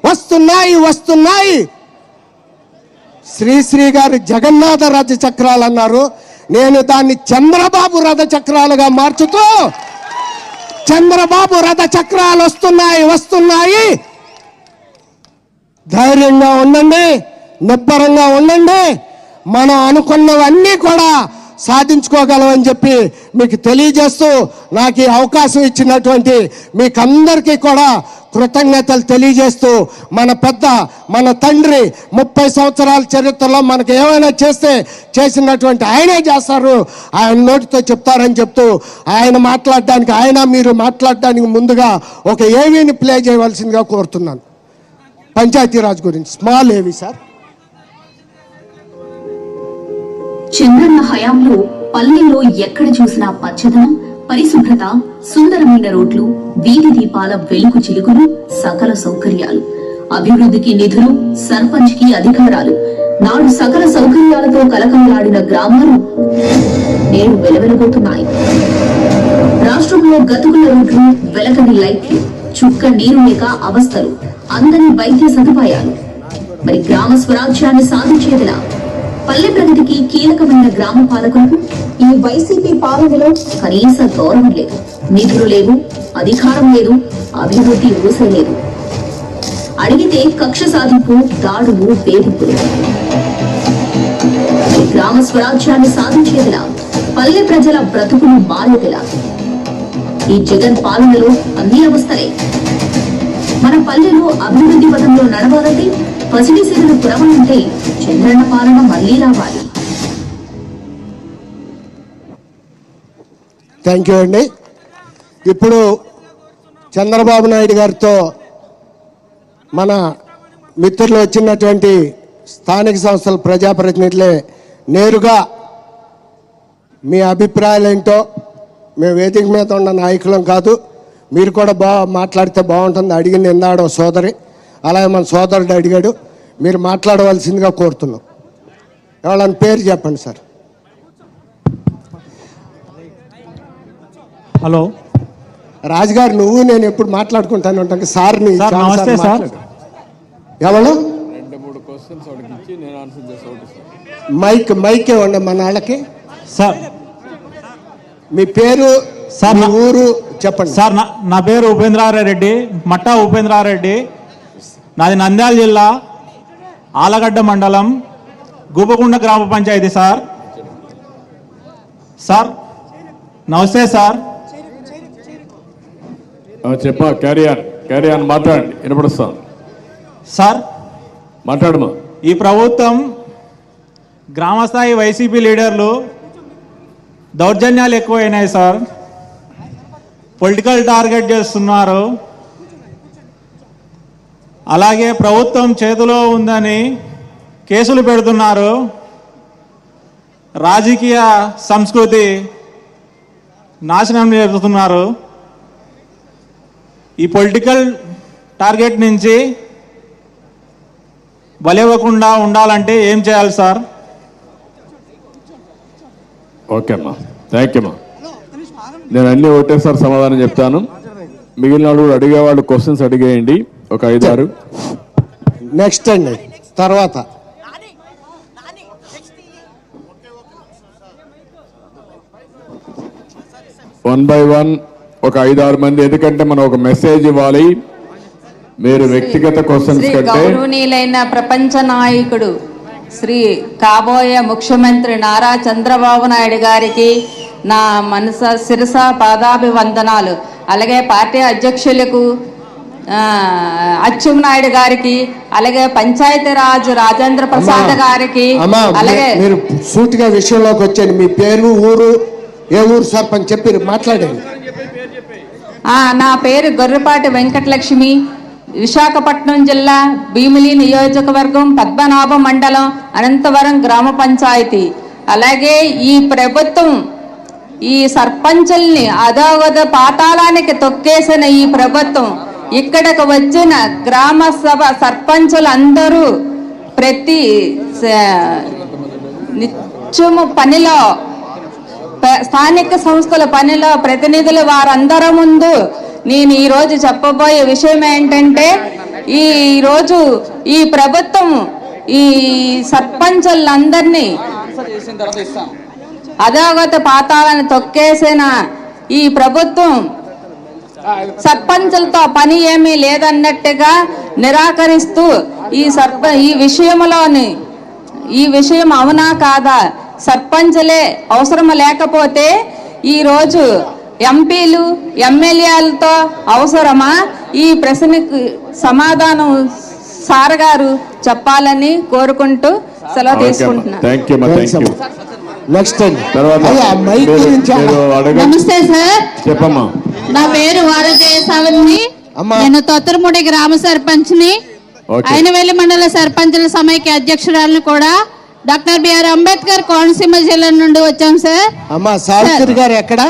వస్తున్నాయి. శ్రీశ్రీ గారు జగన్నాథ రథ చక్రాలు అన్నారు. నేను దాన్ని చంద్రబాబు రథ చక్రాలుగా మార్చుతూ చంద్రబాబు రథ చక్రాలు వస్తున్నాయి. ధైర్యంగా ఉండండి, నిబ్బరంగా ఉండండి. మనం అనుకున్నవన్నీ కూడా సాధించుకోగలమని చెప్పి మీకు తెలియజేస్తూ నాకు ఈ అవకాశం ఇచ్చినటువంటి మీకందరికీ కూడా కృతజ్ఞతలు తెలియజేస్తూ, మన పెద్ద మన తండ్రి 30 సంవత్సరాల చరిత్రలో మనకు ఏమైనా చేసినటువంటి ఆయనే చేస్తారు, ఆయన నోటితో చెప్తారని చెప్తూ మీరు మాట్లాడడానికి ముందుగా ఒక ఏవీని ప్లే చేయవలసిందిగా కోరుతున్నాను. పంచాయతీరాజ్ గురించి స్మాల్ ఏవి సార్. చంద్రన్న హయాంలో పల్లెల్లో ఎక్కడ చూసినా పచ్చదనం, పరిశుభ్రత, సుందరమైన రోడ్లు, వీధి దీపాల వెలుగు చిలుకులు, సకల సౌకర్యాలు, అభివృద్ధికి నిధులు, సర్పంచ్ కి అధికారాలు. నాడు సకల సౌకర్యాలతో కలకలలాడిన గ్రామాలు నేడు వెలవెలబోతున్నాయి. రాష్ట్రంలో గతుకుల రోడ్లు, వెలకని లైట్లు, చుక్క నీరు లేక అవస్థలు, అందని వైద్య సదుపాయాలు. మరి గ్రామ స్వరాజ్యాన్ని సాధించేదిలా పల్లె ప్రగతికి కీలకమైన గ్రామ పాలకులకు ఈ వైసీపీ పాలనలో కనీస గౌరవం లేదు, నిధులు లేవు, అధికారం లేదు, అభివృద్ధి ఊసే లేదు. అడిగితే కక్ష సాధింపు, దాడులు, వేధింపులు. గ్రామ స్వరాజ్యాన్ని సాధించేదిలా, పల్లె ప్రజల బ్రతుకులు మారేదిలా. ఈ జగన్ పాలనలో అన్ని అవస్థలే. మన పల్లెలు అభివృద్ధి పథంలో నడవాలంటే, పసిడి సేవలు పురవాలంటే చంద్రన్న పాలన మళ్లీ రావాలి. థ్యాంక్ యూ అండి. ఇప్పుడు చంద్రబాబు నాయుడు గారితో మన మిత్రులు వచ్చినటువంటి స్థానిక సంస్థల ప్రజాప్రతినిధులే నేరుగా మీ అభిప్రాయాలు ఏంటో, మేము వేదిక మీద ఉన్న నాయకులం కాదు, మీరు కూడా మాట్లాడితే బాగుంటుంది. అడిగింది ఎందాడో సోదరి, అలాగే మన సోదరుడు అడిగాడు, మీరు మాట్లాడవలసిందిగా కోరుతున్నాం. ఎవరైనా పేరు చెప్పండి సార్. హలో రాజుగారు, నువ్వు నేను ఎప్పుడు మాట్లాడుకుంటాను ఉంటాను సార్. నమస్తే సార్. ఎవరు మైక్ ఇవ్వండి మన వాళ్ళకి. సార్ మీ పేరు సార్, మీ ఊరు చెప్పండి సార్. నా పేరు ఉపేంద్రారెడ్డి, మట్టా ఉపేంద్రారెడ్డి. నాది నంద్యాల జిల్లా ఆలగడ్డ మండలం గూపగుండ గ్రామ పంచాయతీ సార్. సార్ నమస్తే సార్. చెప్పా, క్యారియర్ మాట్లాడండి, వినపడుస్తాం సార్. మాట్లాడమా. ఈ ప్రభుత్వం గ్రామస్థాయి వైసీపీ లీడర్లు దౌర్జన్యాలు ఎక్కువైనాయి సార్. పొలిటికల్ టార్గెట్ చేస్తున్నారు. అలాగే ప్రభుత్వం చేతిలో ఉందని కేసులు పెడుతున్నారు. రాజకీయ సంస్కృతి నాశనం చేస్తున్నారు. ఈ పొలిటికల్ టార్గెట్ నుంచి బలివ్వకుండా ఉండాలంటే ఏం చేయాలి సార్? ఓకే అమ్మా, థ్యాంక్ యూ అమ్మా. నేను అన్ని ఒకటేసారి సమాధానం చెప్తాను. మిగిలిన వాళ్ళు కూడా అడిగేవాళ్ళు క్వశ్చన్స్ అడిగేయండి, ఒక 5-6. నెక్స్ట్ అండి, తర్వాత 1 by 1 ఒక 5-6 మంది, ఎందుకంటే మనం ఒక మెసేజ్ ఇవ్వాలి. మీరు వ్యక్తిగత క్వశ్చన్స్ కంటే గౌరవనీయులైన ప్రపంచ నాయకుడు శ్రీ కాబోయే ముఖ్యమంత్రి నారా చంద్రబాబు నాయుడు గారికి నా మనస శిరస పాదాభివందనాలు. అలాగే పార్టీ అధ్యక్షులకు అచ్చెన్నాయుడు గారికి, అలాగే పంచాయతీరాజ్ రాజేంద్ర ప్రసాద్ గారికి, అలాగే మీరు సూటిగా విషయంలోకి వచ్చండి. మీ పేరు, ఊరు, ఏ ఊరు సర్పంచ్ చెప్పి మాట్లాడండి. నా పేరు గొర్రెపాటి వెంకటలక్ష్మి, విశాఖపట్నం జిల్లా భీమిలి నియోజకవర్గం పద్మనాభ మండలం అనంతవరం గ్రామ పంచాయతీ. అలాగే ఈ ప్రభుత్వం ఈ సర్పంచుల్ని అధోగత పాతాళానికి తొక్కేసిన ఈ ప్రభుత్వం ఇక్కడకు వచ్చిన గ్రామ సభ సర్పంచులందరూ ప్రతి నిత్యము పనిలో స్థానిక సంస్థల పనిలో ప్రతినిధులు వారందరి ముందు నేను ఈరోజు చెప్పబోయే విషయం ఏంటంటే, ఈరోజు ఈ ప్రభుత్వం ఈ సర్పంచులందరినీ అధోగత పాతాలను తొక్కేసిన ఈ ప్రభుత్వం సర్పంచులతో పని ఏమీ లేదన్నట్టుగా నిరాకరిస్తూ ఈ విషయం అవునా కాదా, సర్పంచులే అవసరం లేకపోతే ఈరోజు ఎంపీలు ఎమ్మెల్యేలతో అవసరమా? ఈ ప్రశ్నకు సమాధానం సార్ గారు చెప్పాలని కోరుకుంటూ సెలవు తీసుకుంటున్నాను. నెక్స్ట్ నమస్తే సార్, చెప్పమ్మా. నా పేరు వారజయసావని. నేను తొత్తరముడి గ్రామ సర్పంచ్ని, అయినవెల్లి మండల సర్పంచుల సమైక్య అధ్యక్షురాలను కూడా. డాక్టర్ బిఆర్ అంబేద్కర్ కోనసీమ జిల్లా నుండి వచ్చాం సార్. అమ్మా సావిత్రి గారు ఎక్కడ?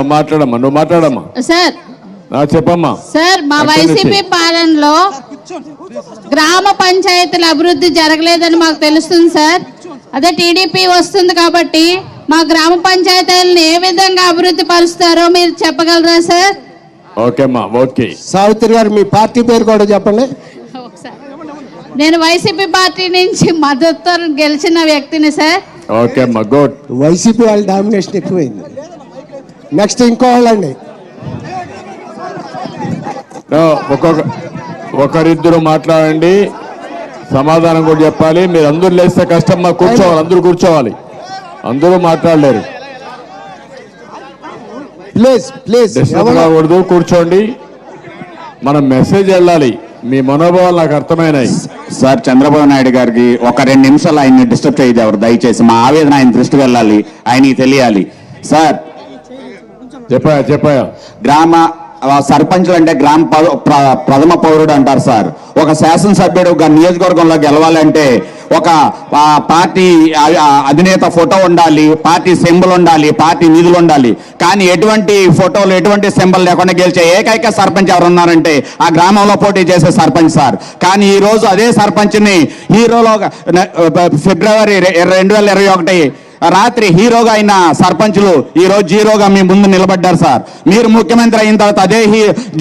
మాట్లాడమ్మా, నువ్వు మాట్లాడమ్మా సార్. చెప్పమ్మా సార్, మా వైసీపీ పాలనలో గ్రామ పంచాయతీల అభివృద్ధి జరగలేదని మాకు తెలుస్తుంది సార్. అదే టీడీపీ వస్తుంది కాబట్టి మా గ్రామ పంచాయతీలను ఏ విధంగా అభివృద్ధి పరుస్తారో మీరు చెప్పగలరా సార్? ఓకేమ్మా, ఓకే. సావిత్రి గారు మీ పార్టీ పేరు కూడా చెప్పండి. నేను వైసీపీ పార్టీ నుంచి మద్దతుతో గెలిచిన వ్యక్తిని సార్. ఓకే అమ్మా, గుడ్. వైసీపీ వాళ్ళ డామినేషన్ ఎక్కువైంది. నెక్స్ట్ ఇంకో వాళ్ళండి. ఒకరిద్దరు మాట్లాడండి, సమాధానం కూడా చెప్పాలి. మీరు అందరూ లేస్తే కష్టం, కూర్చోవాలి, అందరూ కూర్చోవాలి, అందరూ మాట్లాడలేరు. ప్లీజ్ కాకూడదు, కూర్చోండి. మనం మెసేజ్ వెళ్ళాలి. మీ మనోభావాలు నాకు అర్థమైనాయి సార్. చంద్రబాబు నాయుడు గారికి ఒక 2 నిమిషాలు ఆయన్ని డిస్టర్బ్ చేయదు ఎవరు, దయచేసి. మా ఆవేదన ఆయన దృష్టికి వెళ్ళాలి, ఆయనకి తెలియాలి సార్. చెప్పాయా గ్రామ సర్పంచులు అంటే గ్రామ ప్రథమ పౌరుడు అంటారు సార్. ఒక శాసనసభ్యుడు నియోజకవర్గంలో గెలవాలంటే ఒక పార్టీ అధినేత ఫోటో ఉండాలి, పార్టీ సింబల్ ఉండాలి, పార్టీ నిధులు ఉండాలి. కానీ ఎటువంటి ఫోటోలు, ఎటువంటి సింబల్ లేకుండా గెలిచే ఏకైక సర్పంచ్ ఎవరు ఉన్నారంటే ఆ గ్రామంలో పోటీ చేసే సర్పంచ్ సార్. కానీ ఈ రోజు అదే సర్పంచ్ని హీరోలో ఫిబ్రవరి 2021 రాత్రి హీరోగా అయిన సర్పంచులు ఈ రోజు జీరోగా మీ ముందు నిలబడ్డారు సార్. మీరు ముఖ్యమంత్రి అయిన తర్వాత అదే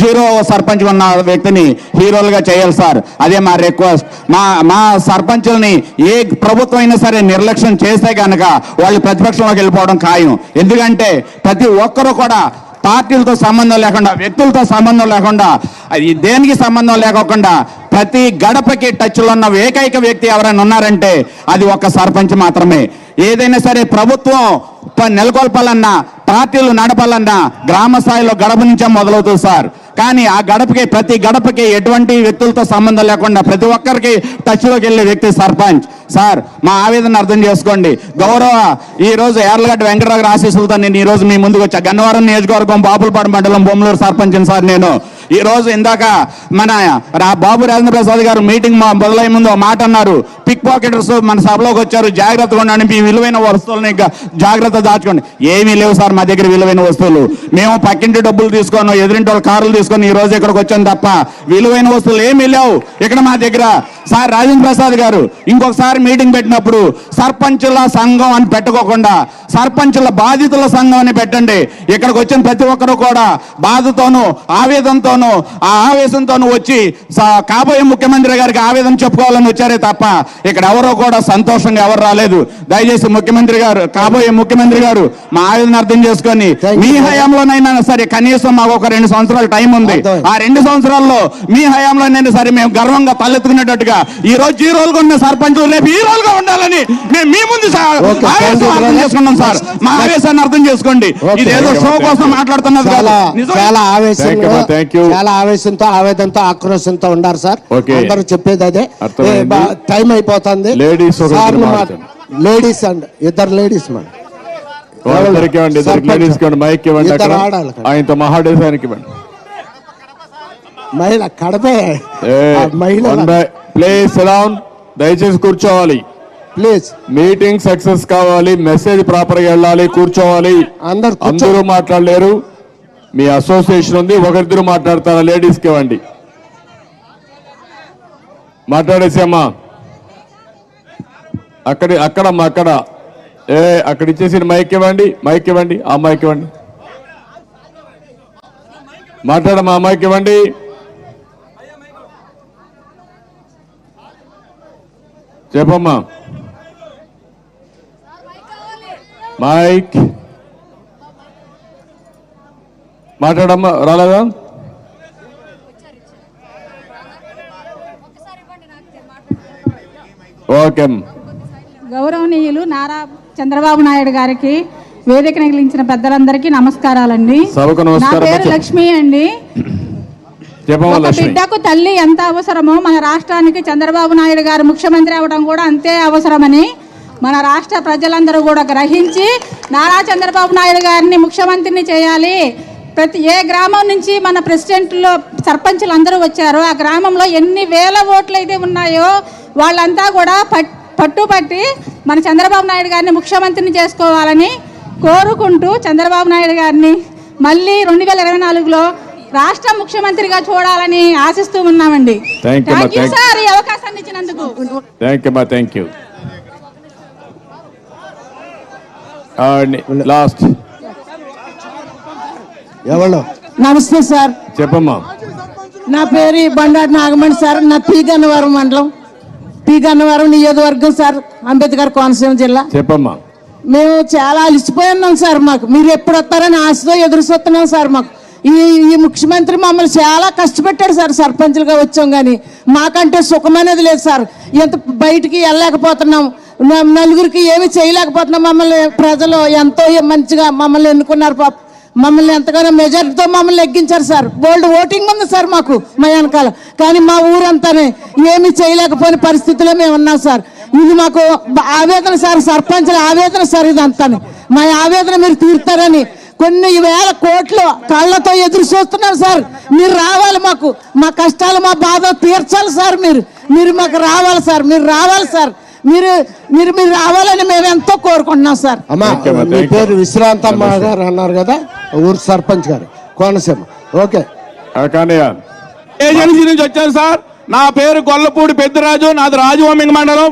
జీరో సర్పంచ్ ఉన్న వ్యక్తిని హీరోలుగా చేయాలి సార్. అదే మా రిక్వెస్ట్. మా సర్పంచుల్ని ఏ ప్రభుత్వం అయినా సరే నిర్లక్ష్యం చేస్తే కనుక వాళ్ళు ప్రతిపక్షంలోకి వెళ్ళిపోవడం ఖాయం. ఎందుకంటే ప్రతి ఒక్కరూ కూడా పార్టీలతో సంబంధం లేకుండా, వ్యక్తులతో సంబంధం లేకుండా, దేనికి సంబంధం లేకుండా ప్రతి గడపకి టచ్లో ఉన్న ఏకైక వ్యక్తి ఎవరైనా ఉన్నారంటే అది ఒక్క సర్పంచ్ మాత్రమే. ఏదైనా సరే ప్రభుత్వం నెలకొల్పాలన్నా, పార్టీలు నడపాలన్నా గ్రామ స్థాయిలో గడప నుంచే మొదలవుతుంది సార్. కానీ ఆ గడపకి, ప్రతి గడపకి ఎటువంటి వ్యక్తులతో సంబంధం లేకుండా ప్రతి ఒక్కరికి టచ్లోకి వెళ్ళే వ్యక్తి సర్పంచ్ సార్. మా ఆవేదన అర్థం చేసుకోండి. గౌరవ ఈ రోజు యార్లగడ్డ వెంకటరావు ఆశీస్సులతో నేను ఈ రోజు మీ ముందుకు వచ్చా. గన్నవరం నియోజకవర్గం బాపులపాడు మండలం బొమ్మలూరు సర్పంచ్ సార్. నేను ఈ రోజు ఇందాక మన బాబు రాజేంద్ర ప్రసాద్ గారు మీటింగ్ మొదలయ్యే ముందు మాట అన్నారు, పిక్ పాకెటర్స్ మన సభలోకి వచ్చారు, జాగ్రత్తగా ఉండండి, మీ విలువైన వస్తువులని జాగ్రత్త దాచుకోండి. ఏమీ లేవు సార్ మా దగ్గర విలువైన వస్తువులు. మేము పక్కింటి డబ్బులు తీసుకొని, ఎదురింటి వాళ్ళ కార్లు తీసుకొని ఈ రోజు ఇక్కడికి వచ్చాం తప్ప విలువైన వస్తువులు ఏమీ లేవు ఇక్కడ మా దగ్గర సార్. రాజేంద్ర ప్రసాద్ గారు ఇంకొకసారి మీటింగ్ పెట్టినప్పుడు సర్పంచుల సంఘం అని పెట్టుకోకుండా సర్పంచుల బాధితుల సంఘం అని పెట్టండి. ఇక్కడికి వచ్చిన ప్రతి ఒక్కరు కూడా బాధతోనూ, ఆవేదనతోనూ, ఆ ఆవేశంతోనూ వచ్చి కాబోయే ముఖ్యమంత్రి గారికి ఆవేదన చెప్పుకోవాలని వచ్చారే తప్ప ఇక్కడ ఎవరో కూడా సంతోషంగా ఎవరు రాలేదు. దయచేసి ముఖ్యమంత్రి గారు, కాబోయే ముఖ్యమంత్రి గారు మా ఆవేదన అర్థం చేసుకొని మీ హయాంలోనైనా సరే కనీసం మాకు ఒక 2 సంవత్సరాల టైం ఉంది. ఆ 2 సంవత్సరాల్లో మీ హయాంలోనైనా సరే మేము గర్వంగా తలెత్తుకునేటట్టుగా ఈ రోజు జీరోలుగా ఉన్న సర్పంచులు రేపు హీరోలుగా ఉండాలని మేము మీ ముందు అర్థం చేసుకున్నాం సార్. మా ఆవేశాన్ని అర్థం చేసుకోండి. ఇదేదో షో కోసం మాట్లాడుతున్నది కాదు. చాలా ఆవేశంతో, ఆవేదనతో, ఆక్రోశంతో ఉన్నారు సార్. అందరూ చెప్పేది అదే. టైం అయిపోతుంది. లేడీస్ అండ్ ఇద్దరు లేడీస్ మైక్ ఇవ్వండి. ఆయనతో మహాదేశానికి మహిళ కడపే మహిళ. ప్లీజ్ డౌన్, దయచేసి కూర్చోవాలి. ప్లీజ్ మీటింగ్ సక్సెస్ కావాలి, మెసేజ్ ప్రాపర్ గా వెళ్ళాలి, కూర్చోవాలి. అందరూ మాట్లాడలేరు. మీ అసోసియేషన్ ఉంది, ఒకరిద్దరు మాట్లాడతారా? లేడీస్కి ఇవ్వండి. మాట్లాడేసామ్మా. అక్కడమ్మా అక్కడ అక్కడ ఇచ్చేసి మైక్ ఇవ్వండి, మైక్ ఇవ్వండి, ఆ మైక్ ఇవ్వండి. మాట్లాడమ్మా, మైక్ ఇవ్వండి. చెప్పమ్మా. మైక్ మాట్లాడమ్మా. రాలేదా? ఓకే. గౌరవనీయులు నారా చంద్రబాబు నాయుడు గారికి, వేదిక నిగిలించిన పెద్దలందరికీ నమస్కారాలండి. సభకు నా నమస్కారం. పేరు లక్ష్మి అండి. చెప్పమ్మా ఒక లక్ష్మి. బిడ్డకు తల్లి ఎంత అవసరమో మన రాష్ట్రానికి చంద్రబాబు నాయుడు గారు ముఖ్యమంత్రి అవ్వడం కూడా అంతే అవసరమని మన రాష్ట్ర ప్రజలందరూ కూడా గ్రహించి నారా చంద్రబాబు నాయుడు గారిని ముఖ్యమంత్రిని చేయాలి. ఏ గ్రామం నుంచి మన ప్రెసిడెంట్లో సర్పంచులు అందరూ వచ్చారో ఆ గ్రామంలో ఎన్ని వేల ఓట్లు అయితే ఉన్నాయో వాళ్ళంతా కూడా పట్టుబట్టి మన చంద్రబాబు నాయుడు గారిని ముఖ్యమంత్రిని చేసుకోవాలని కోరుకుంటూ చంద్రబాబు నాయుడు గారిని మళ్ళీ 2024లో రాష్ట్ర ముఖ్యమంత్రిగా చూడాలని ఆశిస్తూ ఉన్నామండి. థ్యాంక్ యూ సార్, ఈ అవకాశాన్ని ఇచ్చినందుకు. Thank you. లాస్ట్ ఎవరు? నమస్తే సార్. చెప్పమ్మా. నా పేరు బండారు నాగమణి సార్. నా పి గన్నవరం మండలం, పి గన్నవరం నియోజకవర్గం సార్, అంబేద్కర్ కోనసీమ జిల్లా. చెప్పమ్మా. మేము చాలా అలసిపోయి ఉన్నాం సార్. మాకు మీరు ఎప్పుడు వస్తారని ఆశతో ఎదురు చూస్తున్నాం సార్. మాకు ఈ ముఖ్యమంత్రి మమ్మల్ని చాలా కష్టపెట్టాడు సార్. సర్పంచులుగా వచ్చాం కానీ మాకంటే సుఖం అనేది లేదు సార్. ఎంత బయటికి వెళ్ళలేకపోతున్నాం, నలుగురికి ఏమి చేయలేకపోతున్నాం. మమ్మల్ని ప్రజలు ఎంతో మంచిగా మమ్మల్ని ఎన్నుకున్నారు. పాప మమ్మల్ని ఎంతగానో మెజారిటీతో మమ్మల్ని ఎగ్గించారు సార్. బోల్డ్ ఓటింగ్ ఉంది సార్ మాకు మా వెనకాల. కానీ మా ఊరంతానే ఏమి చేయలేకపోయిన పరిస్థితిలో మేము ఉన్నాం సార్. ఇది మాకు ఆవేదన సార్, సర్పంచుల ఆవేదన సార్. ఇదంతా మా ఆవేదన మీరు తీరుతారని కొన్ని వేల కోట్లు కళ్ళతో ఎదురు చూస్తున్నాం సార్. మీరు రావాలి, మాకు మా కష్టాలు మా బాధ తీర్చాలి సార్. మీరు మాకు రావాలి సార్. మీరు రావాలి సార్. మీరు మీరు మీరు రావాలని మేము ఎంతో కోరుకుంటున్నాం సార్. అమ్మా, మీ పేరు విశ్రాంతమ్మ గారు అన్నారు కదా, ఊరు సర్పంచ్ గారు, కోనసీమ. ఓకే. ఏజెన్సీ నుంచి వచ్చాను సార్. నా పేరు గొల్లపూడి పెద్దరాజు. నాది రాజవోమింగ్ మండలం.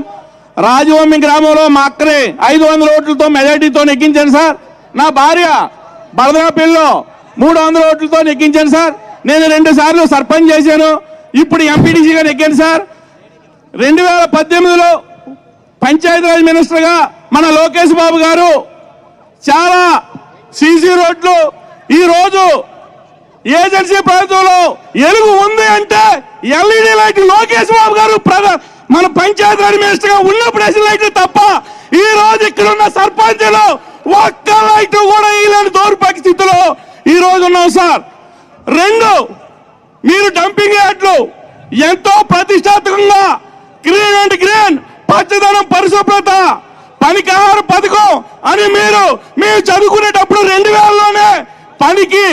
రాజవోమింగ్ గ్రామంలో మా అక్కని 500 ఓట్లతో మెజార్టీతో నెగ్గించాను సార్. నా భార్య బలదనపల్లిలో 300 ఓట్లతో నెగ్గించాను సార్. నేను 2 సార్లు సర్పంచ్ చేశాను. ఇప్పుడు ఎంపీటీసీగా నెగ్గాను సార్. 2018లో పంచాయతీరాజ్ మినిస్టర్గా మన లోకేష్ బాబు గారు చాలా సీసీ రోడ్లు, ఈ రోజు ఏజెన్సీ ప్రభుత్వంలో ఎలుగు ఉంది అంటే ఎల్ఈడి లైట్ లోకేష్ బాబు గారు మన పంచాయతీరాజ్ మినిస్టర్ గా ఉన్నప్పుడు వేసిన లైట్లు తప్ప ఈ రోజు ఇక్కడ ఉన్న సర్పంచ్లు ఒక్క లైట్ కూడా ఇలాంటి దౌర్భాగ్య స్థితిలో ఈ రోజు ఉన్నాం సార్. 2, మీరు డంపింగ్ యార్డ్లు ఎంతో ప్రతిష్టాత్మకంగా గ్రీన్ అండ్ గ్రీన్, పచ్చదనం, పరిశుభ్రత, పనికి ఆహార పథకం అని మేము చదువుకునేటప్పుడు 2000లోనే పనికి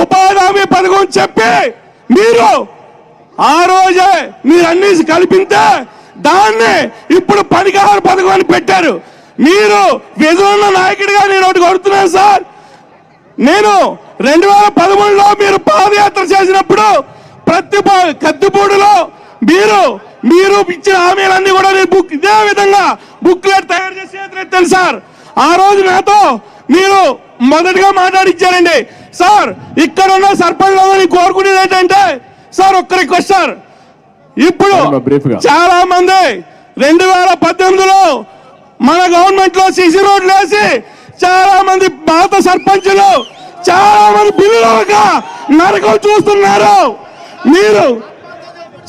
ఉపాధి హామీ పథకం చెప్పి మీరు ఆ రోజే మీరు అన్ని కల్పితే దాన్ని ఇప్పుడు పనికి ఆహార పథకం అని పెట్టారు. మీరు విజయన్న నాయకుడిగా నేను ఒకటి కొడుతున్నాను సార్. నేను 2013లో మీరు పాదయాత్ర చేసినప్పుడు ప్రతి కత్తిపూడిలో మీరు ఇచ్చిన హామీలన్నీ కూడా నేను ఇదే విధంగా బుక్లెట్ తయారు చేసి ఎత్తాను సార్. ఆ రోజు నాతో మీరు మొదటిగా మాట్లాడిచ్చారండి సార్. ఇక్కడ ఉన్న సర్పంచ్ కోరుకునేది ఏంటంటే సార్, ఒక్క రిక్వెస్ట్ సార్. ఇప్పుడు చాలా మంది 2018లో మన గవర్నమెంట్ లో సిసి రోడ్లు వేసి చాలా మంది పాత సర్పంచులు చాలా మంది బిల్లులుగా నరకం చూస్తున్నారు. మీరు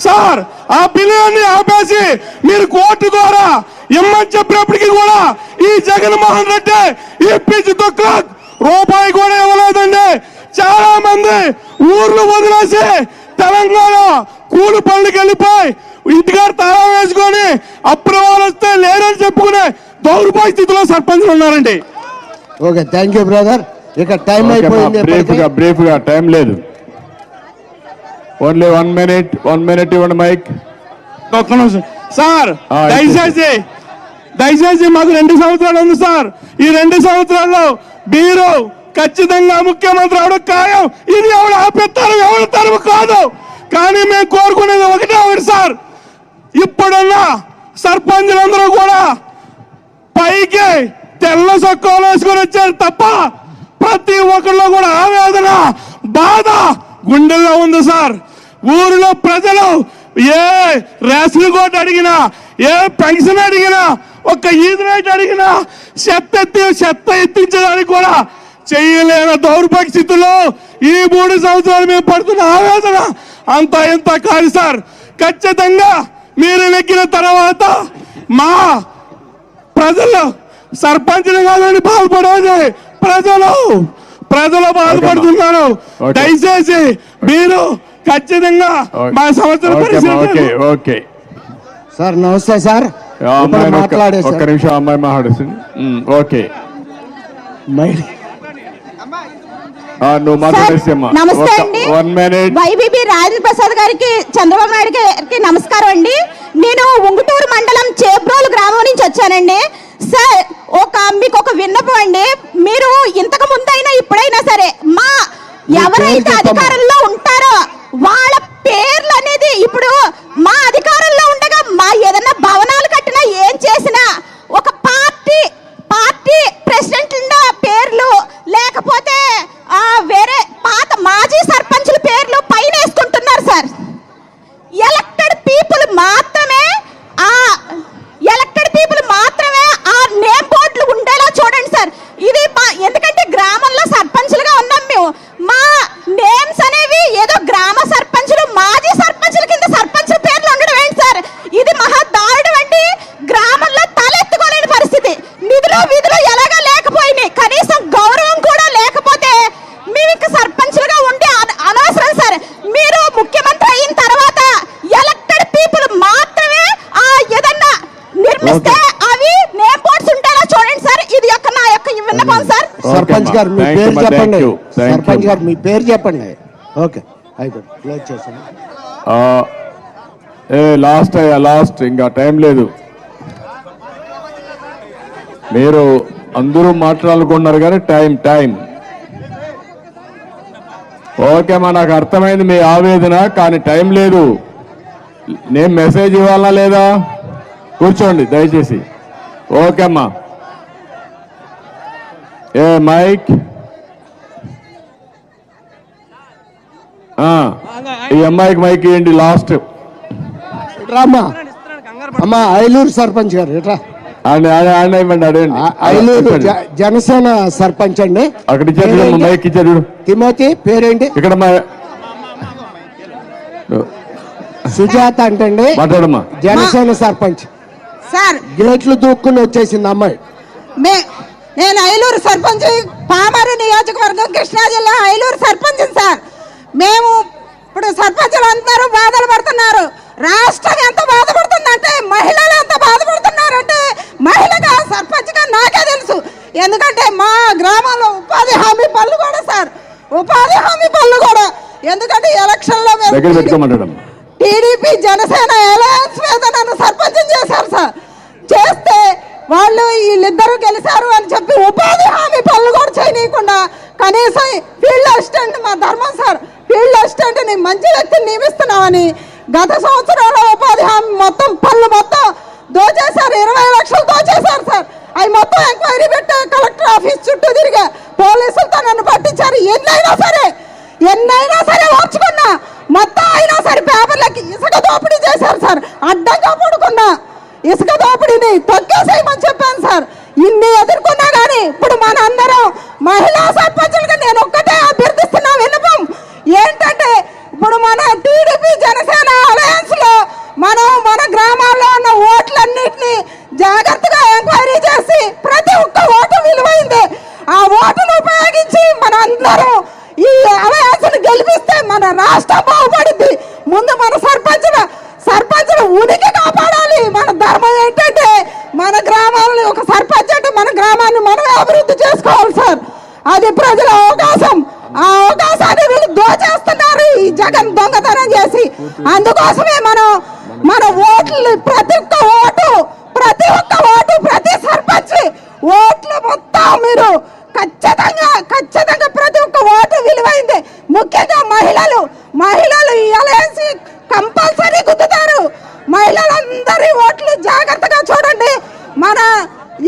సార్ ఆ బిల్లుని ఆపేసి మీరు కోర్టు ద్వారా ఇమ్మని చెప్పినప్పటికీ కూడా ఈ జగన్మోహన్ రెడ్డి ఇప్పించి రూపాయి కూడా ఇవ్వలేదండి. చాలా మంది ఊర్లు వదిలేసి తెలంగాణ కూలి పనులకు వెళ్ళిపోయి ఇంటికారు తాళం వేసుకొని అప్రవాలు వస్తే లేరని చెప్పుకునే దౌర్భాగ్య స్థితిలో సర్పంచులు ఉన్నారండి. Okay, thank you brother. ఇక టైం అయిపోయింది. బ్రీఫ్గా టైం లేదు. ఓన్లీ 1 minute ఇవ్వండి మైక్. సార్ దయచేసి మాకు 2 సంవత్సరాలు ఉంది సార్. ఈ 2 సంవత్సరాల్లో మీరు ఖచ్చితంగా ముఖ్యమంత్రి అవడం ఖాయం. ఇది ఎవరు ఆపేస్తారు, ఎవరు తరపు కాదు. కానీ మేము కోరుకునేది ఒకటి సార్, ఇప్పుడున్న సర్పంచులందరూ కూడా పైకి తెల్ల సొక్కాలు వేసుకొని వచ్చారు తప్ప ప్రతి ఒక్కరిలో కూడా ఆవేదన, బాధ గుండెల్లో ఉంది సార్. ఊరిలో ప్రజలు ఏ రేషన్ కార్డు అడిగినా, ఏ పెన్షన్ అడిగినా, ఒక్క ఈది రేట్ అడిగినా చెత్త ఎత్తించడానికి కూడా చేయలేని దౌర్భాగ్య స్థితిలో ఈ 3 సంవత్సరాలు మేము పడుతున్న ఆవేదన అంత ఎంత కాదు సార్. ఖచ్చితంగా మీరు నెగ్గిన తర్వాత మా ప్రజలు సర్పంచ్లు కాదని బాధపడేది ప్రజలు బాధపడుతున్నారు. దయచేసి మీరు ఖచ్చితంగా మా సంవత్సరం ఓకే సార్ నమస్తే సార్. మాట్లాడే ఒక్క నిమిషం అమ్మాయి మాట్లాడేసింది. ఓకే నువ్వు మాట్లాడేసేమ్మా. నమస్తే అండి. 1 minute. వైబీబీ రాజేంద్ర ప్రసాద్ గారికి, చంద్రబాబు నాయుడు గారికి నమస్కారం అండి. నేను ఉంగుటూరు మండలం చేబ్రోలు గ్రామం నుంచి వచ్చానండి. సార్ మీకు ఒక విన్నపం అండి. మీరు ఇంతకు ముందైనా ఇప్పుడైనా సరే ఎవరైతే అధికారంలో ఉంటారో వాళ్ళ పేర్లు అనేది ఇప్పుడు మా అధికారంలో ఉండగా ఏదైనా భవనాలు కట్టినా ఏం చేసినా ఒక పార్టీ ప్రెసిడెంట్ పేర్లు లేకపోతే వేరే పాత మాజీ సర్పంచుల పేర్లు పైన వేసుకుంటున్నారు సార్. ఎలక్టెడ్ పీపుల్ మాత్రమే ఆ నేమ్ బోర్డులు ఉండేలా చూడండి సార్. ఇది ఎందుకంటే గ్రామంలో సర్పంచులుగా ఉన్నాం మేము. మా నేమ్స్ అనేవి ఏదో గ్రామ సర్పంచులు, మాజీ సర్పంచుల కింద సర్పంచుల పేర్లు ఉండడం ఏంటి సార్? ఇది మహా దారుణం అండి. గ్రామంలో తలెత్తుకోలేని పరిస్థితి. విధులు ఎలాగా లేకపోయినాయి, కనీసం గౌరవం కూడా లేకపోతే మేము ఇంకా సర్పంచులుగా ఉండే అనవసరం సార్. మీరు ముఖ్యమంత్రి అయిన తర్వాత ఎలక్టెడ్ పీపుల్ మాత్రమే ఏదన్నా నిర్మిస్తే అవి నేమ్ బోర్డ్స్ ఉండేలా చూడండి సార్. ఇది నా యొక్క విన్నపం సార్. సర్పంచ్ గారు మీ పేరు చెప్పండి. సర్పంచ్ గారు మీ పేరు చెప్పండి. ఓకే అయిపోయింది, క్లోజ్ చేసాను. లాస్ట్ ఇంకా టైం లేదు. మీరు అందరూ మాట్లాడుకున్నారు కానీ టైం ఓకేమ్మా, నాకు అర్థమైంది మీ ఆవేదన, కానీ టైం లేదు. నేను మెసేజ్ ఇవ్వాలా లేదా? కూర్చోండి దయచేసి. ఓకేమ్మా. మైక్ ఈ అమ్మాయికి మైక్ ఇవ్వండి లాస్ట్. రామ్మా అమ్మా ఐలూరు సర్పంచ్ గారు ఎట్రా ఐలూరు జనసేన సర్పంచ్ అండి. అక్కడ ఇచ్చారు మైక్ ఇచ్చారు. తిమోతి పేరేంటి? ఇక్కడ సుజాత అంటండి. మాట్లాడమ్మా. జనసేన సర్పంచ్ సార్. గేట్లు దూక్కుని వచ్చేసింది అమ్మాయి. నేను ఐలూరు సర్పంచ్, పామరు నియోజకవర్గం, కృష్ణా జిల్లా ఐలూరు సర్పంచ్ సార్. మేము ఇప్పుడు సర్పంచులు అందరూ బాధలు పడుతున్నారు. రాష్ట్రం ఎంత బాధపడుతుందంటే, మహిళలు ఎంత బాధపడుతున్నారంటే, మహిళగా సర్పంచ్గా నాకే తెలుసు. ఎందుకంటే మా గ్రామంలో ఉపాధి హామీ పనులు కూడా సార్, ఎందుకంటే ఎలక్షన్లో టీడీపీ జనసేన అలయన్స్ మీద నన్ను సర్పంచ్ చేశారు సార్. చేస్తే వాళ్ళు వీళ్ళిద్దరూ గెలిచారు అని చెప్పి ఉపాధి హామీ పనులు కూడా చేయనీయకుండా కనీసం ఫీల్డ్ అసిస్టెంట్ మా ధర్మం సార్, ఫీల్డ్ అసిస్టెంట్ని మంచి వ్యక్తిని నియమిస్తున్నామని గత సంవత్సరంలో ఉపాధి హామీ పనులు మొత్తం దోచేశారు. 20 లక్షలు దోచేశారు సార్. అవి మొత్తం ఎంక్వైరీ పెట్టే కలెక్టర్ ఆఫీస్ చుట్టూ తిరిగా పోలీసులతో నన్ను పట్టించారు. ఎన్నైనా సరే ఓర్చుకున్నా, మొత్తం అయినా సరే పేపర్లకి ఇసుక దోపిడీ చేశారు సార్. అడ్డంగా పడుకున్నా ఇసుక దోపిడీని తొక్కేసేయమని చెప్పాను సార్. ఇన్ని ఎదుర్కొన్నా కానీ ఇప్పుడు మన అందరం మహిళా సర్పంచులుగా నేను ఒక్కటే అభ్యర్థిస్తున్నా విన్నపం ఏంటంటే, ఇప్పుడు మన టీడీపీ జనసేన అలయన్స్ లో మన గ్రామాల్లో ఉన్న ఓట్లన్నింటినీ జాగ్రత్తగా ఎంక్వైరీ చేసి ప్రతి ఒక్క ఓటు విలువైంది. ఆ ఓటును ఉపయోగించి మన అందరం ఈ అలయన్స్ గెలిపిస్తే మన రాష్ట్రం బాగుపడింది. ముందు మన సర్పంచుల ఉనికి కాపాడాలి. మన ధర్మం ఏంటంటే, మన గ్రామాలని ఒక సర్పంచ్ అంటే మన గ్రామాన్ని మనమే అభివృద్ధి చేసుకోవాలి సార్. అది ప్రజల అవకాశం. ఆ అవకాశాన్ని వీళ్ళు దోచేస్తున్నారు ఈ జగన్ దొంగతనం చేసి. అందుకోసమే మన ఓట్లు ప్రతి ఒక్క ఓటు ప్రతి సర్పంచ్ ఓట్లు మొత్తం మీరు ఖచ్చితంగా ప్రతి ఒక్క ఓటు విలువైంది. ముఖ్యంగా మహిళలు ఈ అలయన్స్ కంపల్సరీ గుద్దుతారు. మహిళలందరూ జాగ్రత్తగా చూడండి. మన